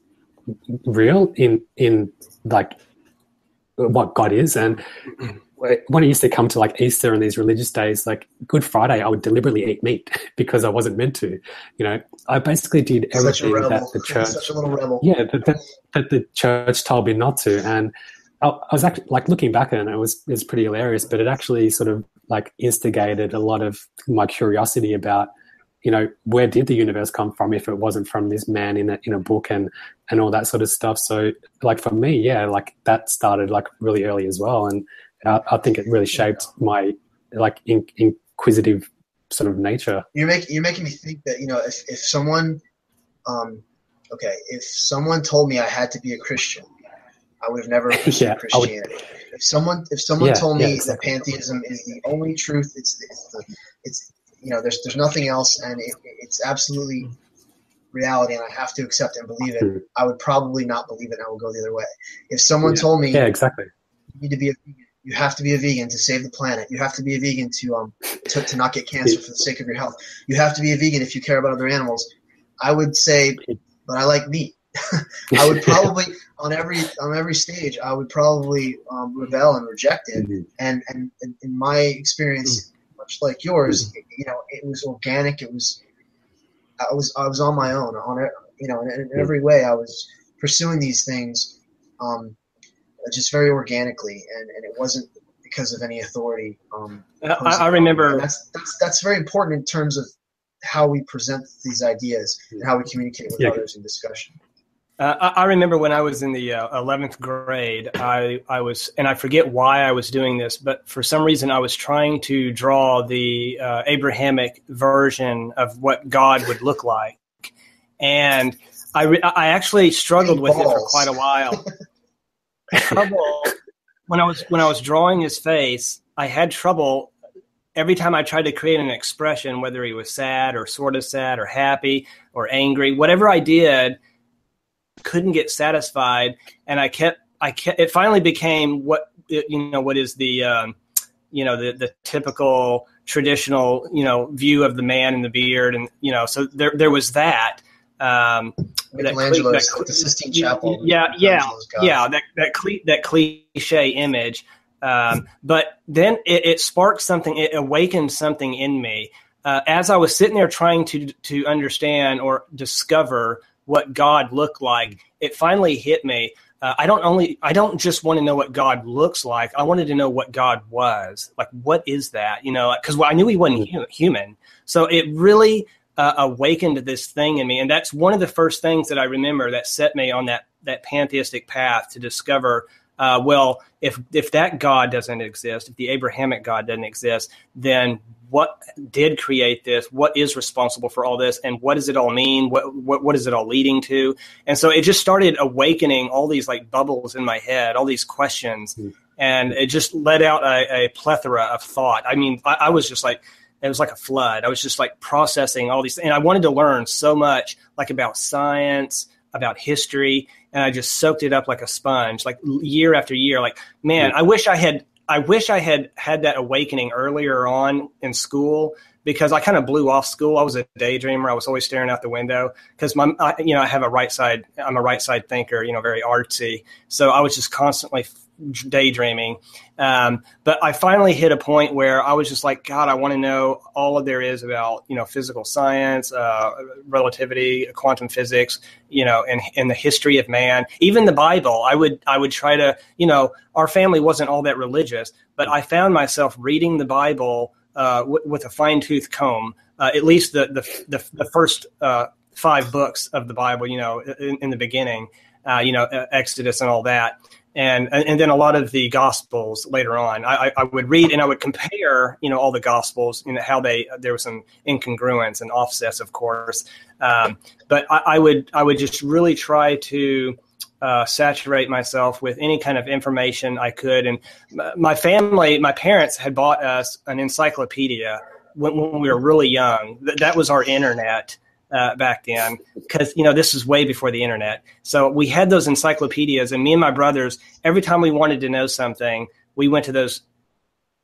Speaker 2: real in like what God is. And when I used to come to like Easter and these religious days, like Good Friday, I would deliberately eat meat because I wasn't meant to. I basically did everything that the church,
Speaker 1: such a little rebel.
Speaker 2: Yeah, that the church told me not to. And I was actually like looking back at it, and it was pretty hilarious. But it actually sort of like instigated a lot of my curiosity about, where did the universe come from if it wasn't from this man in a book and all that sort of stuff. So like for me, yeah, like that started like really early as well. And I think it really shaped my like inquisitive sort of nature.
Speaker 1: You're making me think that, if someone, if someone told me I had to be a Christian, I would have never pursued Christianity. If someone told me that pantheism is the only truth, it's there's nothing else, and it's absolutely reality, and I have to accept and believe it, I would probably not believe it, and I will go the other way. If someone told me,
Speaker 2: exactly,
Speaker 1: you need to be a vegan, you have to be a vegan to save the planet, you have to be a vegan to not get cancer for the sake of your health, you have to be a vegan if you care about other animals, I would say, but I like meat. I would probably on every stage I would probably rebel and reject it. And in my experience, much like yours, it was organic. I was on my own. In every way I was pursuing these things, just very organically, and it wasn't because of any authority.
Speaker 3: I remember
Speaker 1: that's very important in terms of how we present these ideas and how we communicate with others in discussion.
Speaker 3: I remember when I was in the 11th grade, I was, and I forget why I was doing this, but for some reason I was trying to draw the Abrahamic version of what God would look like. And I actually struggled with it for quite a while. When I was drawing his face, I had trouble every time I tried to create an expression, whether he was sad or sort of sad or happy or angry, whatever I did, couldn't get satisfied, and I kept. It finally became what is the the typical traditional view of the man in the beard, and so there was that.
Speaker 1: Michelangelo's the Sistine Chapel.
Speaker 3: That cliche image. But then it sparked something. It awakened something in me as I was sitting there trying to understand or discover what God looked like. It finally hit me. I don't just want to know what God looks like. I wanted to know what God was. Like, what is that? Because I knew he wasn't human. So it really awakened this thing in me. And that's one of the first things that I remember that set me on that pantheistic path to discover, if that God doesn't exist, if the Abrahamic God doesn't exist, then what did create this? What is responsible for all this? And what does it all mean? What is it all leading to? And so it just started awakening all these like bubbles in my head, all these questions. And it just let out a plethora of thought. I mean, I was just like, it was like a flood. I was just like processing all these things. And I wanted to learn so much like about science, about history. And I just soaked it up like a sponge, like year after year. Like, man, I wish I had had that awakening earlier on in school, because I kind of blew off school. I was a daydreamer. I was always staring out the window because I have a right side. I'm a right side thinker, very artsy. So I was just constantly daydreaming. But I finally hit a point where I was just like, God, I want to know all that there is about, physical science, relativity, quantum physics, and the history of man, even the Bible. I would try to, our family wasn't all that religious, but I found myself reading the Bible with a fine-tooth comb, at least the first 5 books of the Bible, in the beginning, Exodus and all that. And then a lot of the Gospels later on, I would read and I would compare, all the Gospels, how there was some incongruence and offsets, of course. But I would just really try to saturate myself with any kind of information I could. And my parents had bought us an encyclopedia when we were really young. That was our internet. back then, because, this was way before the internet. So we had those encyclopedias, and me and my brothers, every time we wanted to know something, we went to those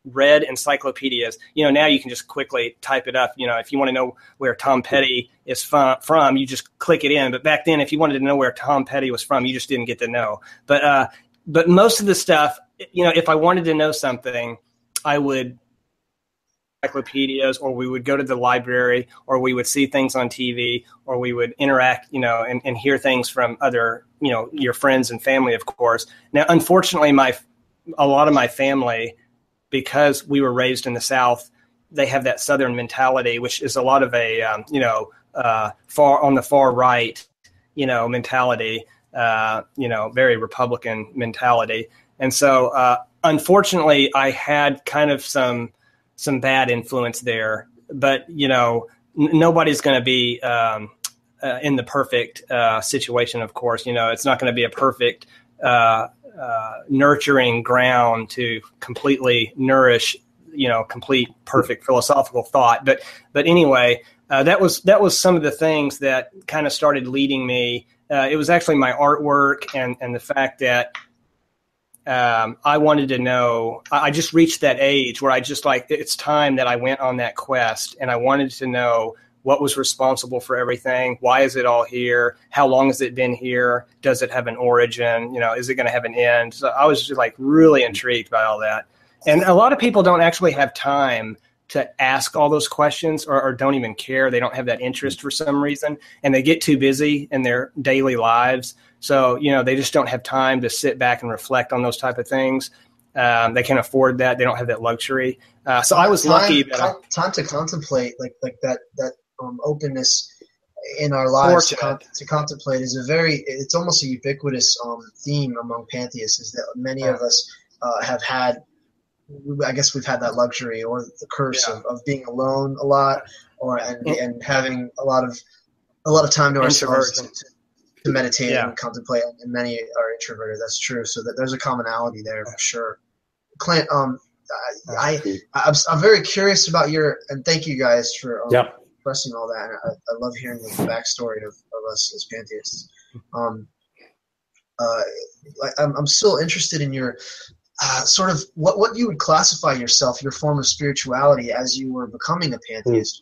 Speaker 3: read encyclopedias. Now you can just quickly type it up. If you want to know where Tom Petty is from, you just click it in. But back then, if you wanted to know where Tom Petty was from, you just didn't get to know. But most of the stuff, if I wanted to know something, I would encyclopedias, or we would go to the library, or we would see things on TV, or we would interact, and hear things from other, your friends and family, of course. Now, unfortunately, a lot of my family, because we were raised in the South, they have that Southern mentality, which is a lot of a, far on the far right, mentality, very Republican mentality. And so, unfortunately, I had kind of some bad influence there, but, nobody's going to be in the perfect situation, of course. It's not going to be a perfect nurturing ground to completely nourish, complete perfect philosophical thought. But anyway, that was some of the things that kind of started leading me. It was actually my artwork and the fact that I wanted to know. I just reached that age where I just it's time that I went on that quest, and I wanted to know what was responsible for everything. Why is it all here? How long has it been here? Does it have an origin? Is it going to have an end? So I was just really intrigued by all that. And a lot of people don't actually have time to ask all those questions, or don't even care. They don't have that interest for some reason, and they get too busy in their daily lives. So, they just don't have time to sit back and reflect on those type of things. They can't afford that. They don't have that luxury. So I was lucky that
Speaker 1: time to contemplate like that openness in our lives to contemplate is it's almost a ubiquitous theme among pantheists, is that many of us have had, I guess we've had that luxury or the curse of being alone a lot, and having a lot of time to ourselves to meditate and contemplate, and many are introverted. That's true. So that there's a commonality there for sure. Clint, I'm very curious about and thank you guys for expressing all that. And I love hearing the backstory of us as pantheists. I'm still interested in your sort of what you would classify yourself, your form of spirituality as you were becoming a pantheist,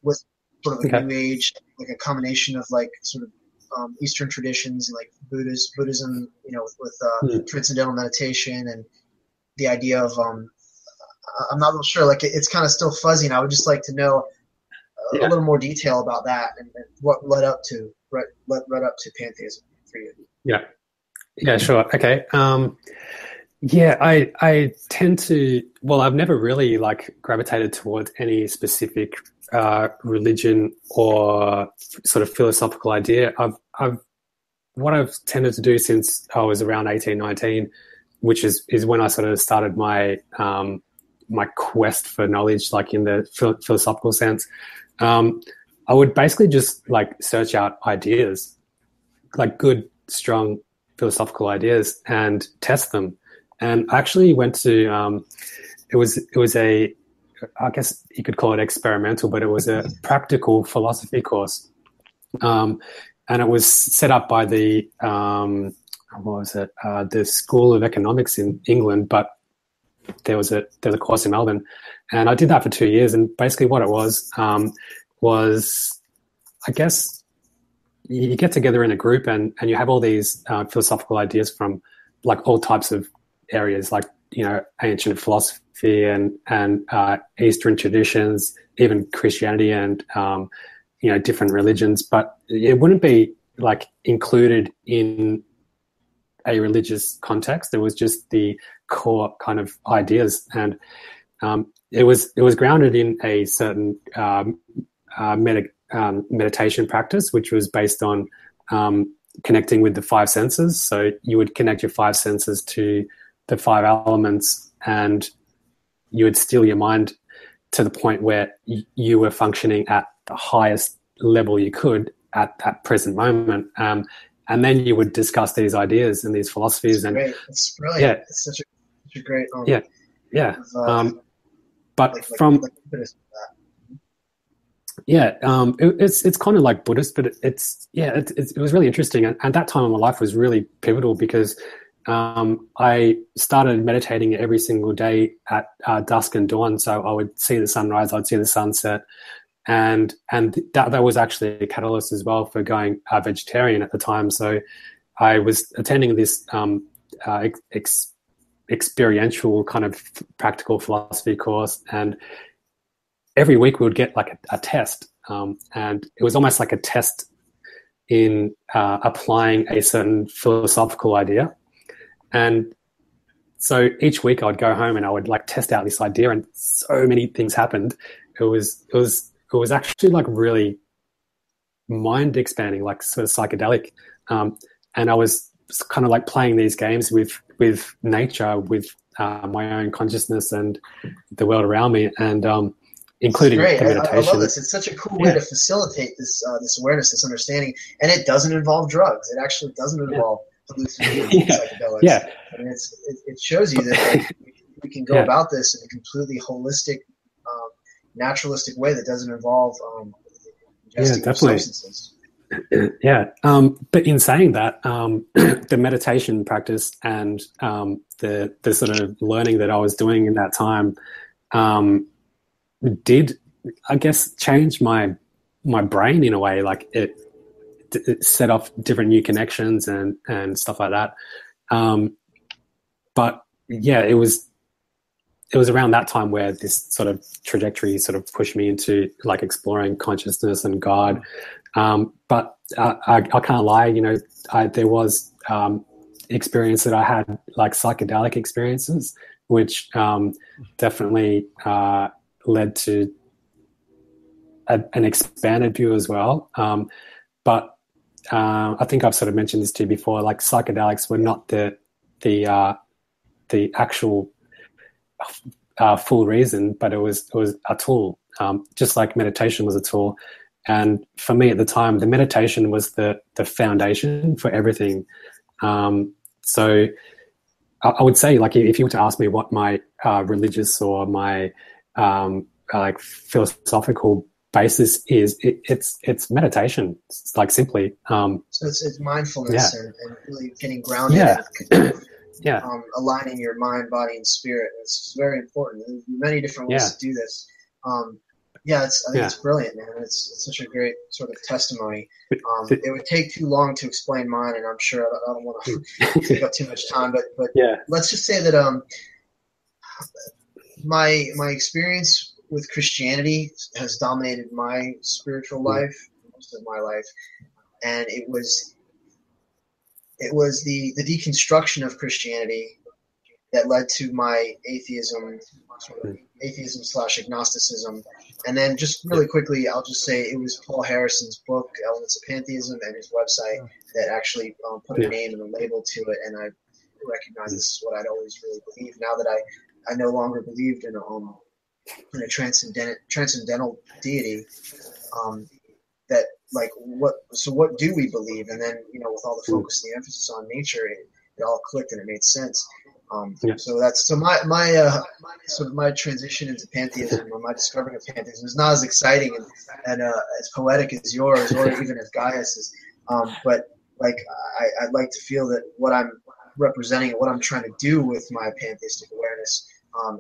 Speaker 1: with sort of a new age, like a combination of sort of Eastern traditions and Buddhism, with transcendental meditation and the idea of I'm not real sure. It's kind of still fuzzy, and I would just like to know a little more detail about that and what led up to pantheism for you.
Speaker 2: Yeah, sure. Okay. I tend to. Well, I've never really gravitated towards any specific religion or sort of philosophical idea. What I've tended to do since I was around 18, 19, which is when I sort of started my my quest for knowledge, in the philosophical sense. I would basically just search out ideas, good, strong philosophical ideas, and test them. And I actually went to it was a, I guess you could call it experimental, but it was a practical philosophy course, and it was set up by the the School of Economics in England, but there was a course in Melbourne, and I did that for 2 years. And basically, what it was I guess you get together in a group and you have all these philosophical ideas from all types of areas, ancient philosophy and Eastern traditions, even Christianity and different religions, but it wouldn't be included in a religious context. It was just the core kind of ideas, and it was grounded in a certain meditation practice, which was based on connecting with the five senses. So you would connect your five senses to the five elements, and you would still your mind to the point where you were functioning at the highest level you could at that present moment. And then you would discuss these ideas and these philosophies.
Speaker 1: That's great. It's brilliant. Yeah. It's such a great
Speaker 2: but from Yeah, it's kind of like Buddhist, but it was really interesting, and that time in my life was really pivotal because I started meditating every single day at dusk and dawn. So I would see the sunrise, I'd see the sunset, and that was actually a catalyst as well for going vegetarian at the time. So I was attending this experiential kind of practical philosophy course, and every week we would get like a test, and it was almost like a test in applying a certain philosophical idea. And so each week I would go home and I would like test out this idea, and so many things happened. It was actually like really mind expanding, like sort of psychedelic. And I was kind of like playing these games with nature, with my own consciousness and the world around me, and including
Speaker 1: great.
Speaker 2: meditation.
Speaker 1: I love this. It's such a cool way to facilitate this this awareness, this understanding, and it doesn't involve drugs. It actually doesn't involve hallucinations and psychedelics.
Speaker 2: Yeah.
Speaker 1: I mean, it shows you that like, we can go about this in a completely holistic, naturalistic way that doesn't involve ingesting substances.
Speaker 2: Yeah, but in saying that, the meditation practice and the sort of learning that I was doing in that time did, I guess, change my brain in a way. Like it set off different new connections and stuff like that. But yeah, it was around that time where this sort of trajectory sort of pushed me into like exploring consciousness and God. But I can't lie, there was experience that I had, like psychedelic experiences, which definitely led to an expanded view as well. But I think I've sort of mentioned this to you before, like psychedelics were not the actual full reason, but it was a tool, just like meditation was a tool. And for me at the time, the meditation was the foundation for everything. So I would say, like, if you were to ask me what my religious or my like philosophical basis is, it's meditation. It's like simply.
Speaker 1: So it's mindfulness and really getting grounded. Aligning your mind, body, and spirit. It's very important. There's many different ways to do this. I think it's brilliant, man. It's such a great sort of testimony. It would take too long to explain mine, and I'm sure I don't want to take up too much time. But let's just say that my experience with Christianity has dominated my spiritual life, most of my life, and it was the deconstruction of Christianity that led to my atheism / agnosticism. And then just really quickly, I'll just say it was Paul Harrison's book, Elements of Pantheism, and his website that actually put a name and a label to it. And I recognize this is what I'd always really believed. Now that I no longer believed in a transcendental deity, that like what do we believe? And then, with all the focus, the emphasis on nature, it all clicked and it made sense. So my transition into pantheism, or my discovering of pantheism, is not as exciting and as poetic as yours, or even as Guyus. But like I'd like to feel that what I'm representing and what I'm trying to do with my pantheistic awareness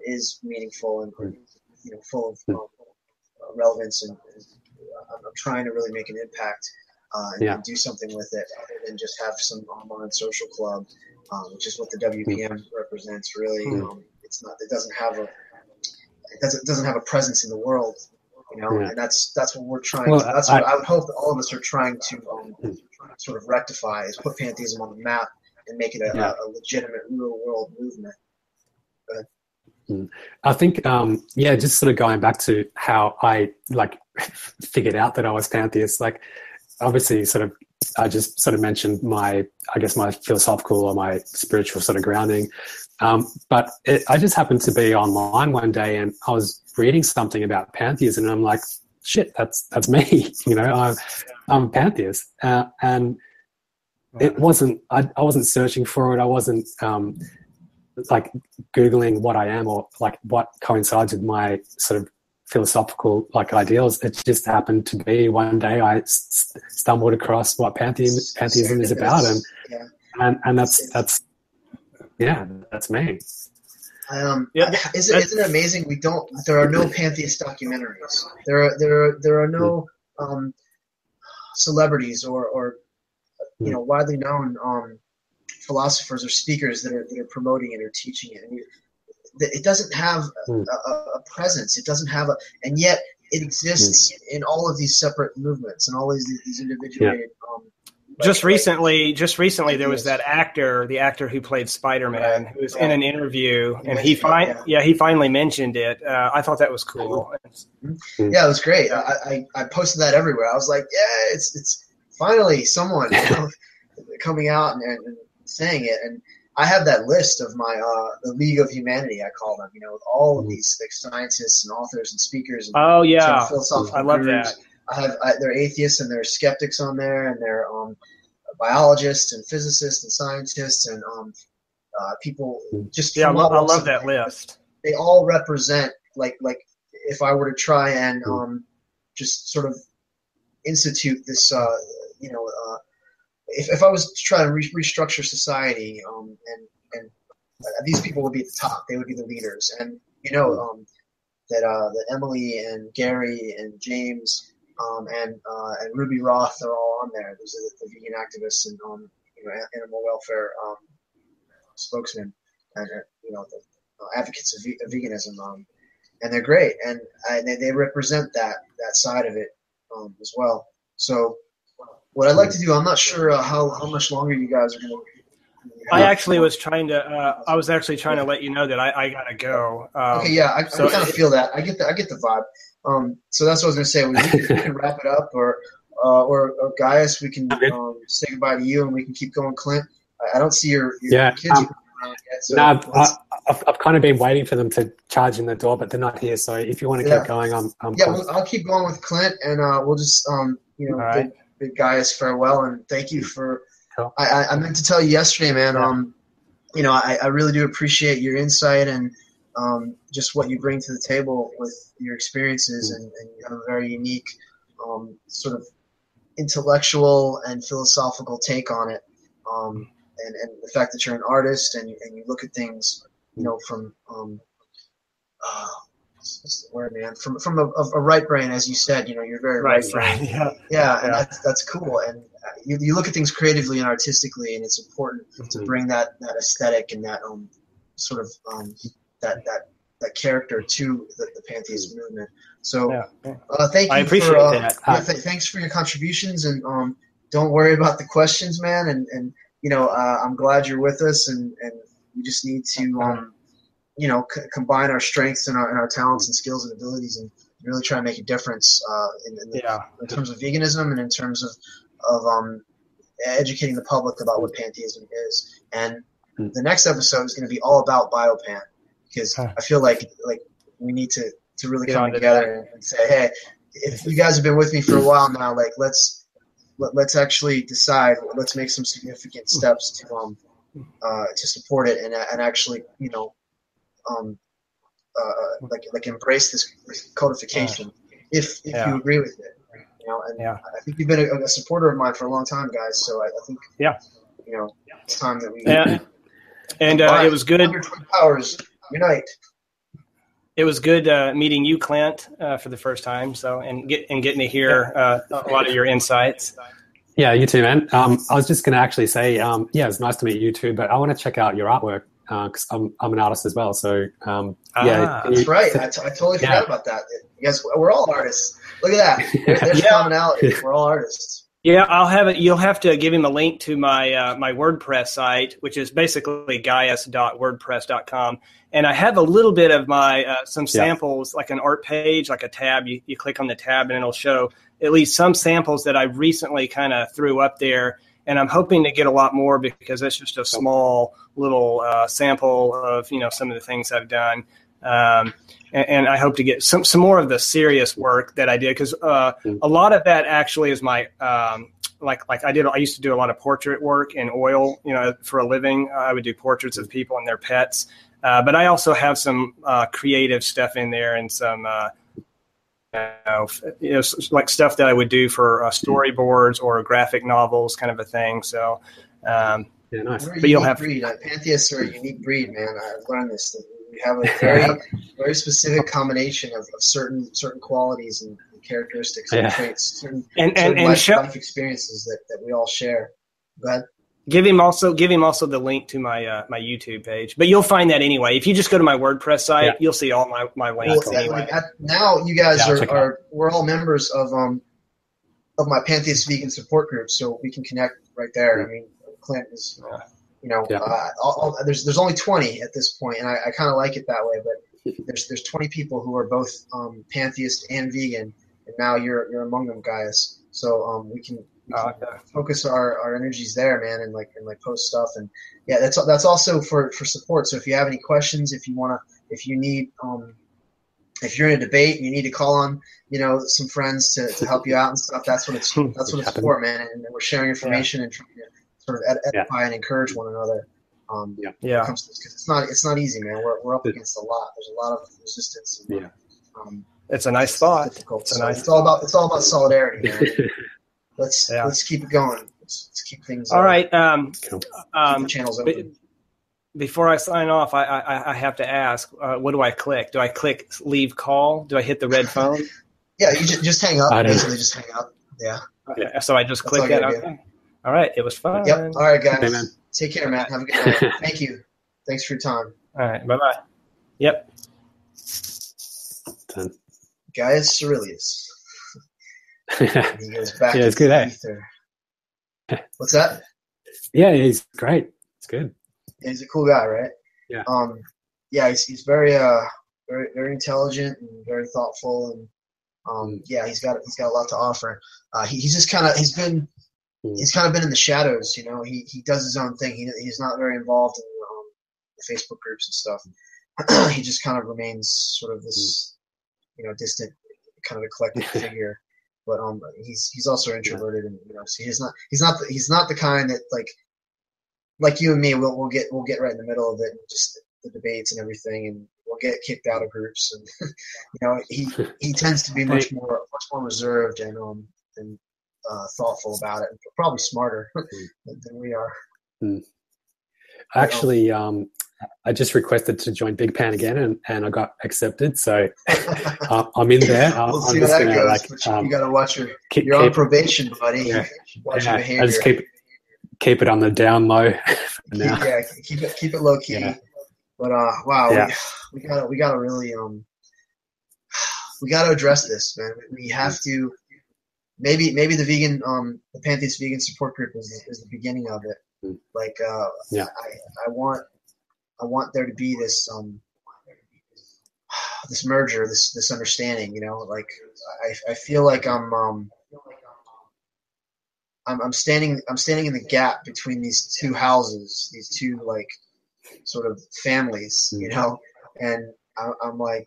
Speaker 1: is meaningful and full of relevance, and I'm trying to really make an impact and do something with it, other than just have some online social club. Which is what the WPM represents. Really, it's not. It doesn't have a presence in the world, and that's what we're trying. What I would hope that all of us are trying to sort of rectify, is put pantheism on the map and make it a legitimate real world movement.
Speaker 2: I think, just sort of going back to how I like figured out that I was pantheist. Like, obviously, I just sort of mentioned my philosophical or my spiritual sort of grounding. But I just happened to be online one day and I was reading something about pantheism, and I'm like, shit, that's me. I'm a pantheist. And it wasn't, I wasn't searching for it. I wasn't like Googling what I am or like what coincides with my sort of philosophical like ideals. It just happened to be one day I stumbled across what pantheism is about, and that's me.
Speaker 1: Isn't it amazing? There are no pantheist documentaries. There are no celebrities or widely known philosophers or speakers that are promoting it or teaching it. And it doesn't have a presence. It doesn't have and yet it exists in all of these separate movements and all these individuated.
Speaker 3: Just recently, there was that actor, the actor who played Spider-Man, who was in an interview, and he finally mentioned it. I thought that was cool.
Speaker 1: Yeah, it was great. I posted that everywhere. I was like, yeah, it's finally someone coming out and saying it. And I have that list of my the League of Humanity, I call them. With all of these scientists and authors and speakers. And philosophical
Speaker 3: I love
Speaker 1: gurus.
Speaker 3: that.
Speaker 1: They're atheists and they're skeptics on there, and they're biologists and physicists and scientists and people just.
Speaker 3: Yeah, I love that list.
Speaker 1: They all represent like if I were to try and just sort of institute this, if I was to try and restructure society, and these people would be at the top. They would be the leaders, and that Emily and Gary and James. And Ruby Roth are all on there. Those are the vegan activists and animal welfare spokesmen and the advocates of veganism. And they're great, and they represent that side of it as well. So what I'd like to do, I'm not sure how much longer you guys are going to.
Speaker 3: I actually was trying to. I was actually trying to let you know that I gotta go.
Speaker 1: Okay, yeah, I kind of feel that. I get the vibe. So that's what I was going to say. We can wrap it up, or Guyus, we can say goodbye to you, and we can keep going. Clint, I don't see your kids around yet. So
Speaker 2: I've kind of been waiting for them to charge in the door, but they're not here. So if you want to keep going, I'm
Speaker 1: I'll keep going with Clint, and we'll just bid Guyus farewell, and thank you for. Cool. I meant to tell you yesterday, man. I really do appreciate your insight and just what you bring to the table with your experiences, and you have a very unique sort of intellectual and philosophical take on it. And the fact that you're an artist and you look at things, from what's the word, man? From a right brain, as you said, you're very right brain. And that's cool. And you look at things creatively and artistically, and it's important to bring that aesthetic and that sort of that character to the pantheist movement. So thank you.
Speaker 3: I appreciate that.
Speaker 1: Thanks for your contributions, and don't worry about the questions, man. And I'm glad you're with us, and we just need to combine our strengths and our talents and skills and abilities, and really try to make a difference in terms of veganism and in terms of educating the public about what pantheism is. And the next episode is going to be all about biopan, because I feel like we need to really come together and say, hey, if you guys have been with me for a while now, like let's actually decide, let's make some significant steps to support it and actually embrace this codification if you agree with it. I think you've been a supporter of mine for a long time, guys. So I think it's time that we
Speaker 3: and it was good.
Speaker 1: Powers unite.
Speaker 3: It was good meeting you, Clint, for the first time. So and getting to hear a lot of your insights.
Speaker 2: Yeah, you too, man. I was just going to actually say, it's nice to meet you too, but I want to check out your artwork because I'm an artist as well. So
Speaker 1: that's right. I totally forgot about that. Yes, we're all artists. Look at that. There's commonality. We're all artists.
Speaker 3: Yeah, I'll have it. You'll have to give him a link to my my WordPress site, which is basically guyus.wordpress.com. And I have a little bit of my some samples, like an art page, like a tab. You click on the tab, and it'll show at least some samples that I recently kind of threw up there. And I'm hoping to get a lot more because that's just a small little sample of some of the things I've done. And I hope to get some more of the serious work that I did, because a lot of that actually is my like I used to do a lot of portrait work in oil, for a living. I would do portraits of people and their pets, but I also have some creative stuff in there and some like stuff that I would do for storyboards or graphic novels, kind of a thing. So,
Speaker 2: nice.
Speaker 1: But you'll have breed. Pantheists are a unique breed, man. I've learned this. That we have a very, very specific combination of certain qualities and characteristics and traits, certain life experiences that we all share. Go ahead.
Speaker 3: Give him also the link to my my YouTube page, but you'll find that anyway. If you just go to my WordPress site, you'll see all my links.
Speaker 1: Well, anyway. Now you guys we're all members of my Pantheist vegan support group, so we can connect right there. I mean, Clint is, there's only 20 at this point, and I kind of like it that way. But there's 20 people who are both pantheist and vegan, and now you're among them, Guyus. So we can focus our energies there, man, and like post stuff, and that's also for support. So if you have any questions, if you need if you're in a debate and you need to call on some friends to help you out and stuff, that's what it's for, man. And we're sharing information and trying to sort of edify and encourage one another. Because it's not easy, man. We're up against a lot. There's a lot of resistance. And,
Speaker 3: it's a nice thought.
Speaker 1: It's all about solidarity, man. Let's keep it going. Let's keep things.
Speaker 3: All right.
Speaker 1: Keep the channels open.
Speaker 3: Before I sign off, I have to ask, what do I click? Do I click leave call? Do I hit the red phone?
Speaker 1: Yeah, you just hang up. Basically, just hang up. Yeah.
Speaker 3: Okay. So I just click that. Okay. All right. It was fun.
Speaker 1: Yep. All right, guys. Okay, take care, man. Have a good night. Thank you. Thanks for your time.
Speaker 3: All right. Bye-bye. Yep.
Speaker 2: Done.
Speaker 1: Guyus Seralius. He goes back
Speaker 2: it's good,
Speaker 1: ether. What's that?
Speaker 2: Yeah, he's great. It's good.
Speaker 1: Yeah, he's a cool guy, right?
Speaker 2: Yeah.
Speaker 1: He's very very intelligent and very thoughtful, and he's got a lot to offer. He's kind of been in the shadows, He does his own thing. He's not very involved in the Facebook groups and stuff. He just kind of remains sort of this distant, kind of eclectic figure. But he's also introverted, and so he's not the kind that like you and me we'll get right in the middle of it, and just the debates and everything, and we'll get kicked out of groups, and he tends to be much more reserved and thoughtful about it, and probably smarter than we are.
Speaker 2: Actually, I just requested to join Big Pan again, and I got accepted. So I'm in there.
Speaker 1: We'll see how that goes. You got to watch you're on probation, buddy.
Speaker 2: Yeah.
Speaker 1: Watch your behavior.
Speaker 2: I just keep it on the down low for now.
Speaker 1: Keep it low key. Yeah. But wow, we gotta really we gotta address this, man. We have to. Maybe the Pantheist vegan support group is the beginning of it. Like I want there to be this this merger, this understanding, like I feel like I'm standing in the gap between these two houses, these two like sort of families, and I'm like,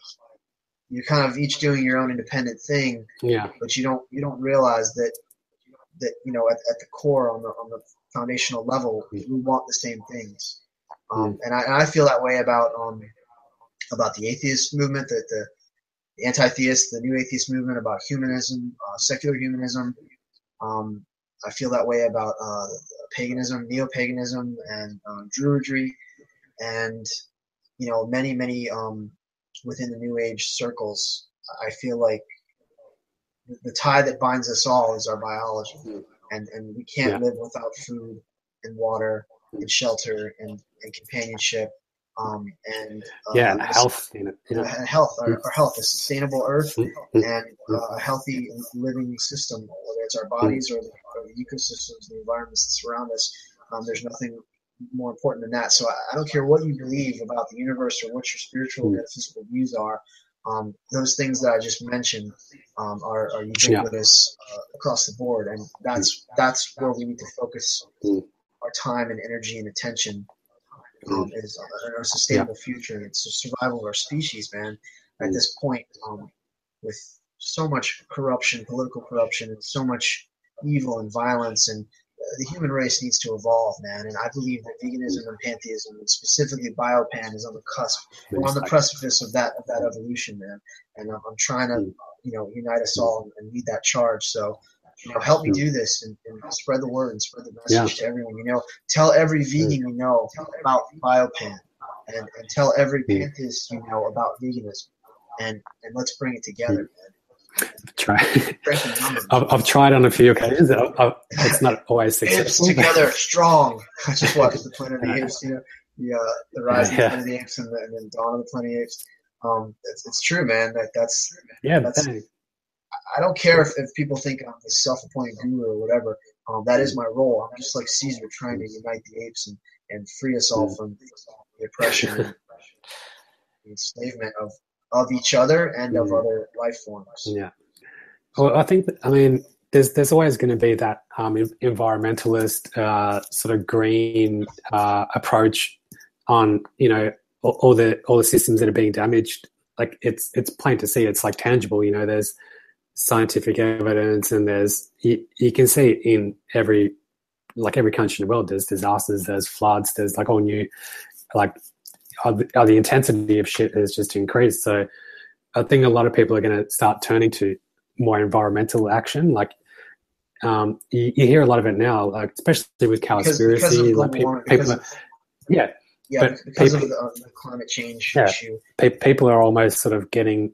Speaker 1: you're kind of each doing your own independent thing, but you don't realize that at the core, on the foundational level, we want the same things. And I feel that way about the atheist movement, the anti-theist, the new atheist movement, about humanism, secular humanism. I feel that way about paganism, neo-paganism, and Druidry, and many within the New Age circles. I feel like the tie that binds us all is our biology, and we can't live without food and water and shelter and companionship, and
Speaker 2: health.
Speaker 1: Health, our health, a sustainable earth, and a healthy living system, whether it's our bodies or the ecosystems, the environments that surround us. There's nothing more important than that. So I don't care what you believe about the universe or what your spiritual metaphysical views are. Those things that I just mentioned are ubiquitous across the board, and that's where we need to focus our time and energy and attention. Is our sustainable future. It's the survival of our species, man. At this point, with so much corruption, political corruption, and so much evil and violence, and the human race needs to evolve, man. And I believe that veganism and pantheism, and specifically biopan, is on the cusp. We're on the precipice of that evolution, man. And I'm trying to, unite us all and lead that charge. So, help me do this and spread the word and spread the message to everyone. Tell every vegan about Biopan, and tell every pantheist about veganism, and let's bring it together, man.
Speaker 2: I've tried on a few occasions. It's not always successful.
Speaker 1: Apes together, strong. I just watched the Planet of the Apes. The Rise of the Planet of the Apes and then Dawn of the Planet of the Apes. It's true, man. That's I don't care if people think I'm the self-appointed guru or whatever. That is my role. I'm just like Caesar, trying to unite the apes and free us all from the oppression and the enslavement of each other and of other life forms.
Speaker 2: Yeah. Well, I think there's always going to be that environmentalist sort of green approach on all the systems that are being damaged. Like it's plain to see. It's like tangible. There's scientific evidence, and there's you can see it in every country in the world. There's disasters, there's floods, there's all new the intensity of shit has just increased. So I think a lot of people are going to start turning to more environmental action. You hear a lot of it now, especially with Cowspiracy.
Speaker 1: Because of the climate change issue.
Speaker 2: People are almost sort of getting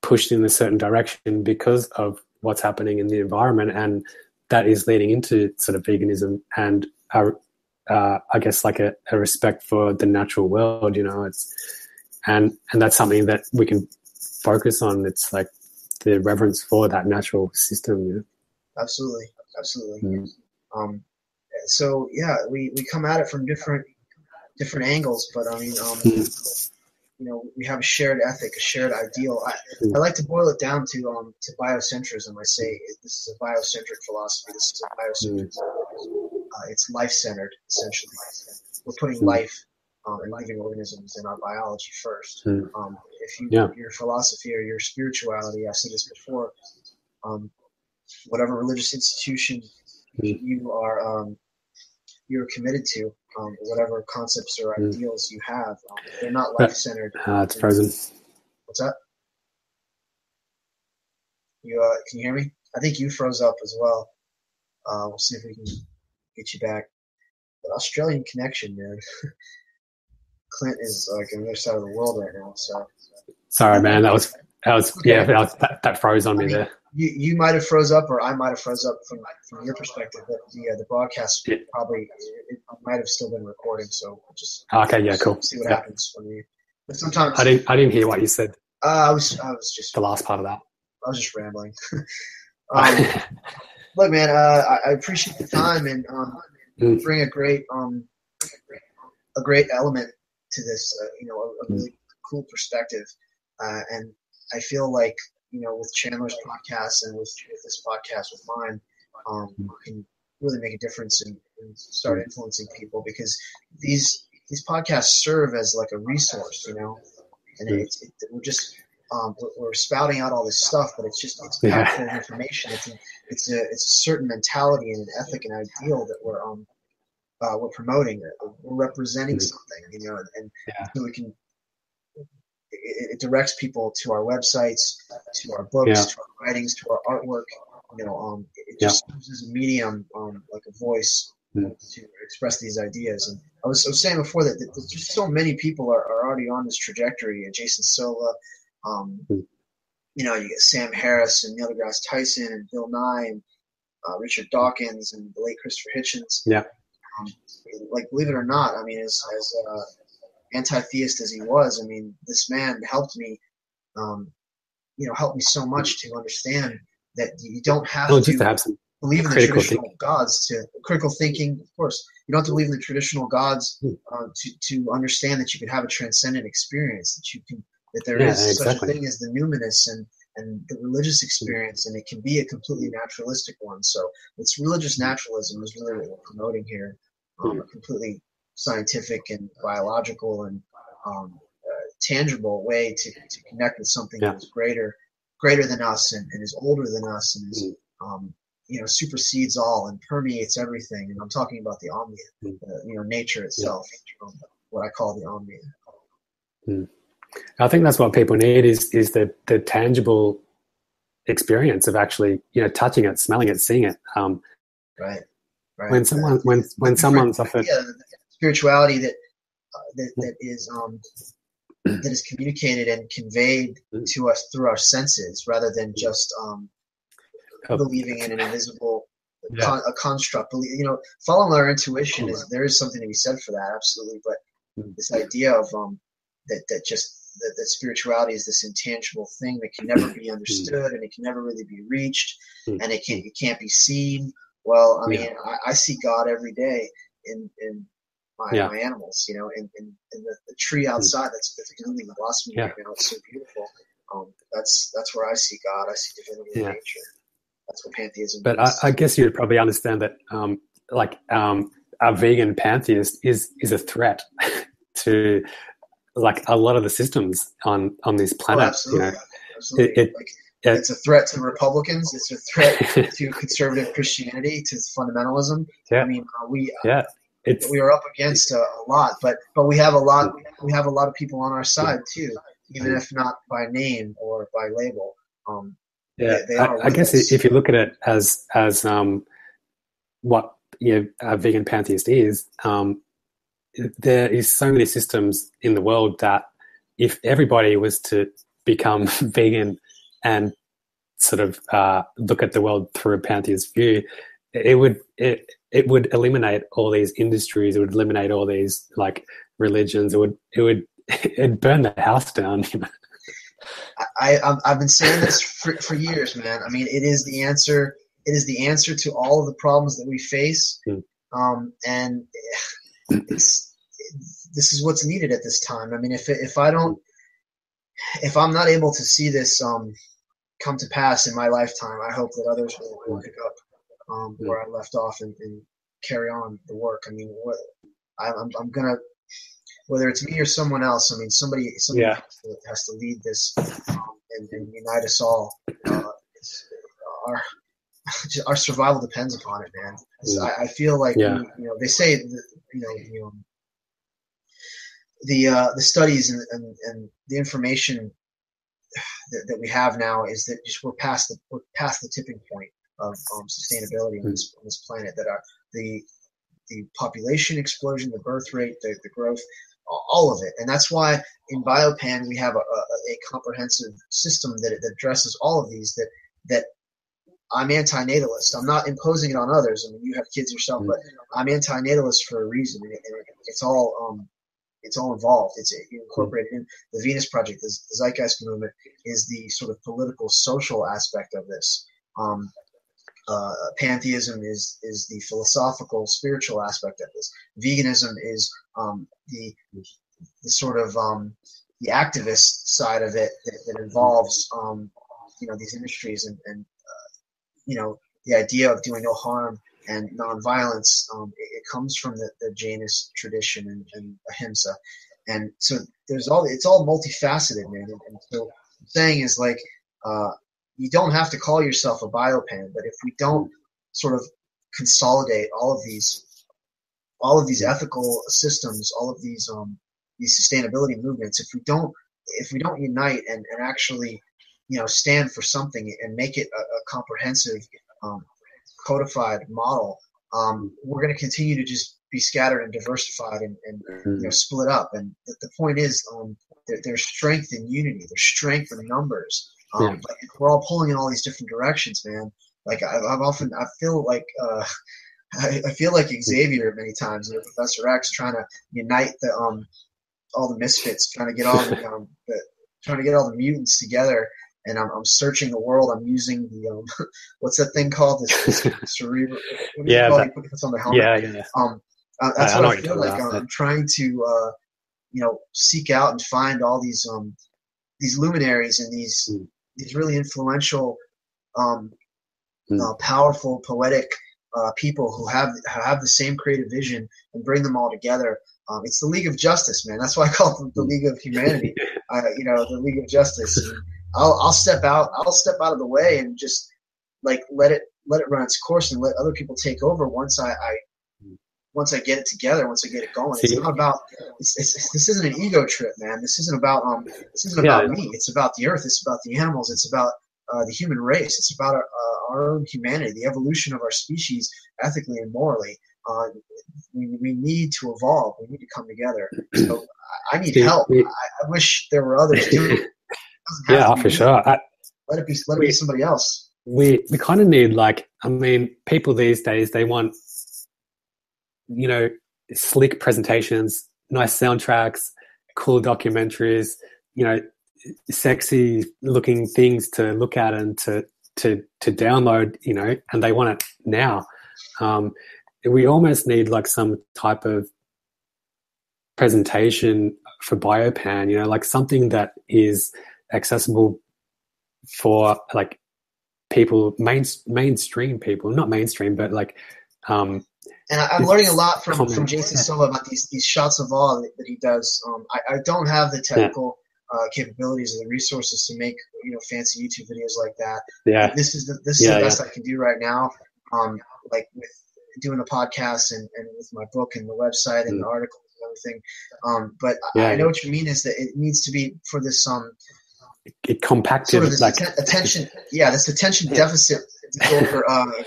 Speaker 2: pushed in a certain direction because of what's happening in the environment, and that is leading into sort of veganism and I guess a respect for the natural world. And that's something that we can focus on. It's like the reverence for that natural system.
Speaker 1: Absolutely. So we come at it from different angles, but we have a shared ethic, a shared ideal. I like to boil it down to biocentrism. I say this is a biocentric philosophy. This is a biocentric. It's life-centered, essentially. We're putting life and living organisms in our biology first. If your philosophy or your spirituality, I've said this before, whatever religious institution you're committed to, whatever concepts or ideals you have, they're not life-centered.
Speaker 2: It's frozen.
Speaker 1: What's that? Can you hear me? I think you froze up as well. We'll see if we can get you back. But Australian connection, man. Clint is on the other side of the world right now. So
Speaker 2: sorry, man. That that froze on me there.
Speaker 1: You might have froze up, or I might have froze up from your perspective. But the broadcast probably it might have still been recording. So just
Speaker 2: cool.
Speaker 1: See what happens when you. But sometimes
Speaker 2: I didn't hear what you said.
Speaker 1: I was just
Speaker 2: the last part of that.
Speaker 1: I was just rambling. Look, man, I appreciate the time and bring a great element to this. A really cool perspective, and I feel like with Chandler's podcast and with this podcast with mine, we can really make a difference and start influencing people, because these podcasts serve as like a resource, and we're just we're spouting out all this stuff, but it's packed full of information. It's a certain mentality and an ethic and ideal that we're promoting. We're representing something, and so we can. It directs people to our websites, to our books, to our writings, to our artwork. It just serves as a medium, like a voice to express these ideas. And I was saying before that there's just so many people are already on this trajectory. Jason Silva, you get Sam Harris and Neil deGrasse Tyson and Bill Nye and Richard Dawkins and the late Christopher Hitchens.
Speaker 2: Yeah.
Speaker 1: Believe it or not, as anti-theist as he was, this man helped me so much to understand that you don't have to
Speaker 2: have some
Speaker 1: believe in the traditional gods to critical thinking. Of course, you don't have to believe in the traditional gods to understand that you can have a transcendent experience, that there is such a thing as the numinous and the religious experience, and it can be a completely naturalistic one. So it's religious naturalism is really what we're promoting here, a completely scientific and biological and tangible way to connect with something that is greater than us and is older than us and is supersedes all and permeates everything. And I'm talking about the Omnia, nature itself, what I call the Omnia.
Speaker 2: I think that's what people need is the tangible experience of actually, touching it, smelling it, seeing it.
Speaker 1: Right.
Speaker 2: When someone's offered
Speaker 1: spirituality that is communicated and conveyed to us through our senses, rather than just believing in an invisible a construct. Following our intuition there is something to be said for that, absolutely. But this idea of that spirituality is this intangible thing that can never be understood, and it can never really be reached, and it can't be seen. Well, I mean, I see God every day in my animals, in the tree outside that's blooming and blossoming right now. It's so beautiful. That's where I see God. I see divinity in nature. That's what pantheism
Speaker 2: but
Speaker 1: is.
Speaker 2: I guess you'd probably understand that, a vegan pantheist is a threat to a lot of the systems on this planet.
Speaker 1: Absolutely. Absolutely. It's a threat to Republicans. It's a threat to conservative Christianity, to fundamentalism.
Speaker 2: Yeah.
Speaker 1: I mean, we are up against a lot, but we have a lot. We have a lot of people on our side too, even if not by name or by label.
Speaker 2: I guess if you look at it as what a vegan pantheist is, there is so many systems in the world that if everybody was to become vegan and sort of look at the world through a pantheist view, it would eliminate all these industries. It would eliminate all these religions. It'd burn the house down.
Speaker 1: I've been saying this for years, man. I mean, it is the answer. It is the answer to all of the problems that we face, and this is what's needed at this time. I mean, if I'm not able to see this come to pass in my lifetime, I hope that others will pick up where I left off and carry on the work. I mean, I'm gonna, whether it's me or someone else. I mean, somebody has to lead this and unite us all. Our survival depends upon it, man. I feel like they say the studies and the information that we have now is that we're past the tipping point of sustainability on this planet. That the population explosion, the birth rate, the growth, all of it, and that's why in Biopan we have a comprehensive system that addresses all of these. That I'm anti-natalist. I'm not imposing it on others. I mean, you have kids yourself, but I'm anti-natalist for a reason. It's all involved. It's incorporated in the Venus Project. The Zeitgeist movement is the sort of political, social aspect of this. Pantheism is the philosophical, spiritual aspect of this. Veganism is the sort of the activist side of it that involves these industries and the idea of doing no harm and nonviolence. It comes from the Jainist tradition and ahimsa, and so it's all multifaceted, man. And so the saying is you don't have to call yourself a biopan, but if we don't sort of consolidate all of these ethical systems, all of these sustainability movements, if we don't unite and actually stand for something and make it a comprehensive codified model, we're going to continue to just be scattered and diversified and split up. And the point is there's strength in unity, there's strength in numbers. But we're all pulling in all these different directions, man. I feel like Xavier many times, Professor X, trying to unite all the misfits, trying to get all the mutants together. And I'm searching the world. I'm using the what's that thing called? This cerebral. Puts on the helmet. That's what I feel like. I'm trying to seek out and find all these luminaries and these really influential, powerful, poetic people who have the same creative vision and bring them all together. It's the League of Justice, man. That's why I call it the League of Humanity. The League of Justice. And I'll step out of the way and just let it run its course and let other people take over once I get it together, once I get it going. It's not about this isn't an ego trip, man. This isn't about me. It's about the earth. It's about the animals. It's about the human race. It's about our own humanity, the evolution of our species, ethically and morally. We need to evolve. We need to come together. So I need help. I wish there were others doing it.
Speaker 2: Yeah, for sure.
Speaker 1: Let it be somebody else.
Speaker 2: We kind of need, people these days, they want, slick presentations, nice soundtracks, cool documentaries, sexy looking things to look at and to download, and they want it now. We almost need some type of presentation for Biopan, something that is accessible for people, mainstream people, not mainstream, but and
Speaker 1: I'm learning a lot from Jason Silva about these shots of awe that he does. I don't have the technical capabilities or the resources to make fancy YouTube videos like that.
Speaker 2: Yeah,
Speaker 1: this is the best I can do right now. With doing the podcast and with my book and the website and the articles and everything. But I know what you mean is that it needs to be for this
Speaker 2: it compacted
Speaker 1: sort of this attention. Yeah, this attention deficit disorder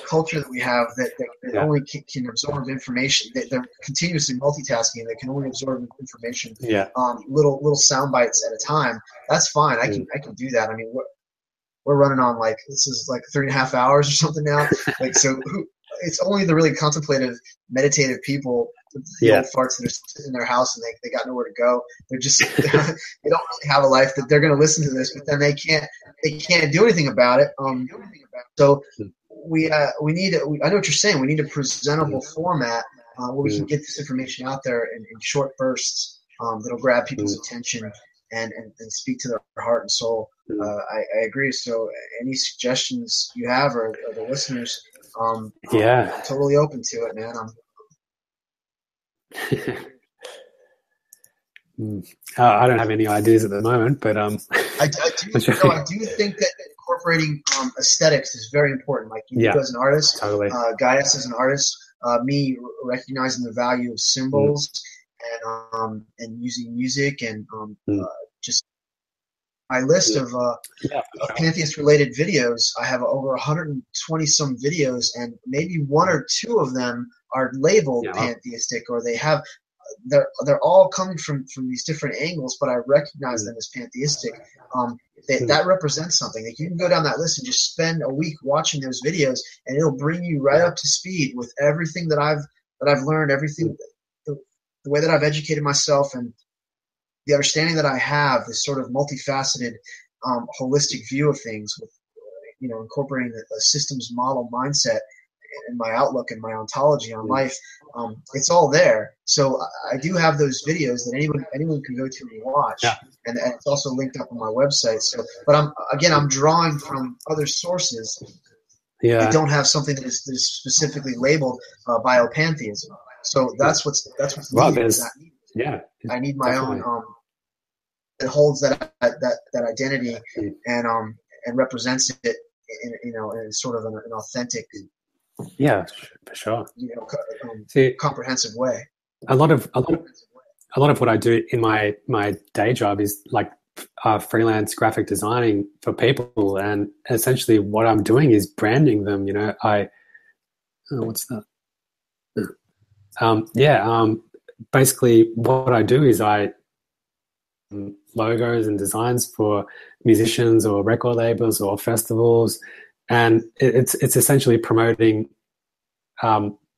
Speaker 1: culture that we have that only can absorb information. They're continuously multitasking. They can only absorb information. Little sound bites at a time. That's fine. I can do that. I mean, we're running on this is 3.5 hours or something now. It's only the really contemplative, meditative people, the old farts that are sitting in their house and they got nowhere to go. They're just they don't really have a life that they're going to listen to this, but then they can't do anything about it. So we need. I know what you're saying. We need a presentable format where we can get this information out there in short bursts that'll grab people's attention and speak to their heart and soul. I agree. So any suggestions you have or the listeners. I'm totally open to it, man.
Speaker 2: I don't have any ideas at the moment, but
Speaker 1: I do think that incorporating aesthetics is very important. Like you as an artist,
Speaker 2: totally.
Speaker 1: Guyus as an artist, me recognizing the value of symbols and using music and just my list of Pantheist-related videos. I have over 120 some videos, and maybe one or two of them are labeled pantheistic, or they're all coming from these different angles, but I recognize them as pantheistic. That represents something. You can go down that list and just spend a week watching those videos, and it'll bring you right up to speed with everything that I've learned, everything the way that I've educated myself, and the understanding that I have, this sort of multifaceted, holistic view of things, with incorporating a systems model mindset in my outlook and my ontology on life. It's all there. So I do have those videos that anyone can go to and watch, and it's also linked up on my website. So, but I'm drawing from other sources. I don't have something that is specifically labeled biopantheism. So that's what's needed. I need my own. That holds that identity and represents it in sort of an authentic,
Speaker 2: for sure,
Speaker 1: comprehensive way.
Speaker 2: A lot of what I do in my day job is freelance graphic designing for people, and essentially what I'm doing is branding them. What's that? Basically what I do is I logos and designs for musicians or record labels or festivals, and it's essentially promoting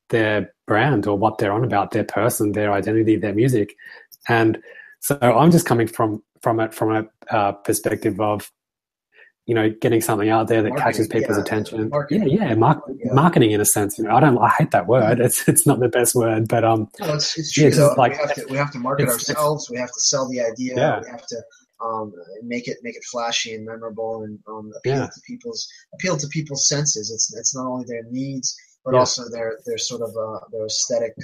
Speaker 2: their brand or what they're on about, their person, their identity, their music. And so I'm just coming from a perspective of getting something out there that catches people's attention. Marketing in a sense. I hate that word. It's not the best word, but
Speaker 1: it's true. Though. We have to market ourselves. We have to sell the idea. We have to make it flashy and memorable and appeal to people's senses. It's not only their needs, but also their sort of their aesthetic.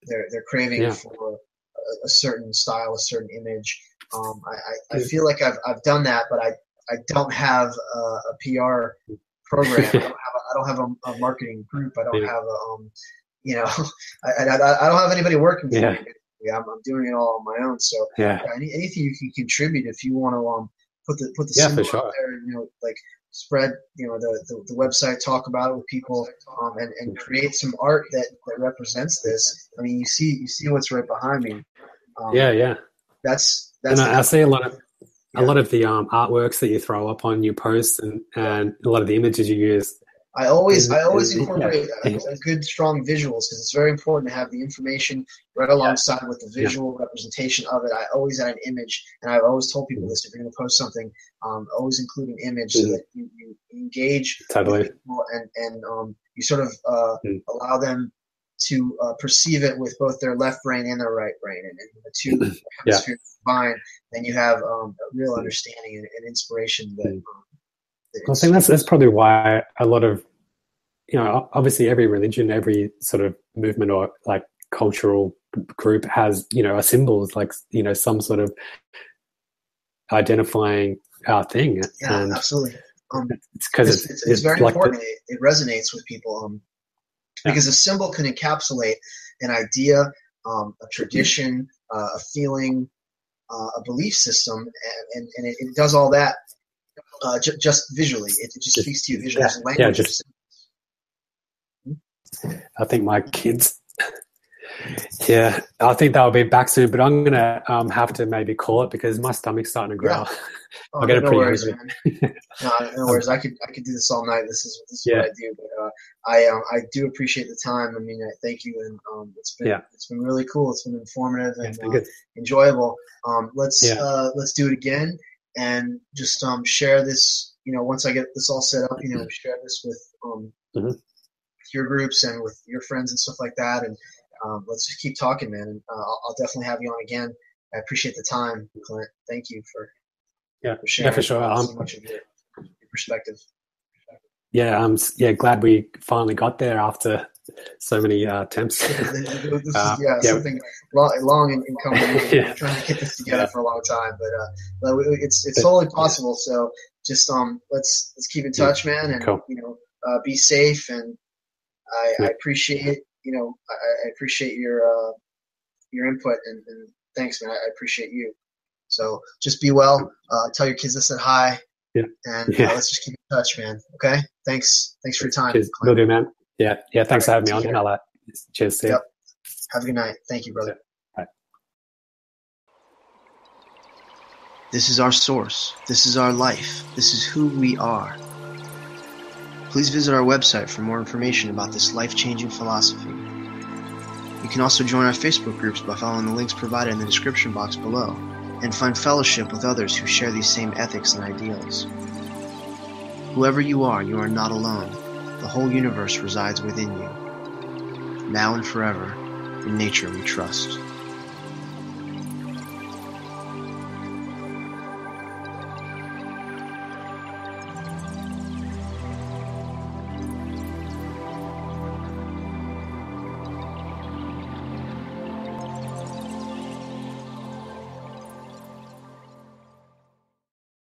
Speaker 1: Their craving for a certain style, a certain image. I feel like I've done that, but I don't have a PR program. I don't have a marketing group. I don't have I don't have anybody working for me. I'm doing it all on my own. So anything you can contribute if you want to put the
Speaker 2: Yeah,
Speaker 1: symbol
Speaker 2: for sure.
Speaker 1: out there, and, like spread, the website, talk about it with people, and create some art that represents this. I mean, you see what's right behind me.
Speaker 2: Yeah.
Speaker 1: That's
Speaker 2: And I see a lot of the artworks that you throw up on your posts, and a lot of the images you use.
Speaker 1: I always incorporate good, strong visuals, because it's very important to have the information right alongside with the visual representation of it. I always add an image, and I've always told people this: if you're going to post something, always include an image so that you engage with people, and you sort of allow them to perceive it with both their left brain and their right brain, and the two hemispheres combine. Then you have a real understanding and inspiration that.
Speaker 2: I think that's probably why a lot of, obviously every religion, every sort of movement or like cultural group has, a symbols, like, some sort of identifying thing.
Speaker 1: Yeah,
Speaker 2: and
Speaker 1: absolutely.
Speaker 2: It's because
Speaker 1: it's very
Speaker 2: like
Speaker 1: important. It resonates with people because a symbol can encapsulate an idea, a tradition, a feeling, a belief system, and it does all that. Just visually, it just speaks to you visually.
Speaker 2: I think my kids. Yeah, I think they'll be back soon, but I'm gonna have to maybe call it because my stomach's starting to growl.
Speaker 1: Yeah.
Speaker 2: I get
Speaker 1: no worries, man. No worries. I could do this all night. This is what I do. But I do appreciate the time. I mean, thank you, and it's been really cool. It's been informative and enjoyable. Let's do it again. And just share this, once I get this all set up, share this with your groups and with your friends and stuff like that. And let's just keep talking, man. And I'll definitely have you on again. I appreciate the time, Clint. Thank you for sharing
Speaker 2: for sure.
Speaker 1: so much of your perspective.
Speaker 2: Yeah, glad we finally got there after so many attempts.
Speaker 1: This is something long in coming. We're trying to get this together for a long time, but it's totally possible. So just let's keep in touch, man, and
Speaker 2: cool.
Speaker 1: Be safe. And I appreciate I appreciate your input, and thanks, man. I appreciate you. So just be well. Tell your kids I said hi.
Speaker 2: Yeah.
Speaker 1: And let's just keep in touch, man. Okay. Thanks for your time.
Speaker 2: Will do, man. Yeah. Thanks for having me on. And I'll cheers. See you.
Speaker 1: Yep. Have a good night. Thank you, brother.
Speaker 2: Bye.
Speaker 1: This is our source. This is our life. This is who we are. Please visit our website for more information about this life-changing philosophy. You can also join our Facebook groups by following the links provided in the description box below, and find fellowship with others who share these same ethics and ideals. Whoever you are not alone. The whole universe resides within you. Now and forever, in nature we trust.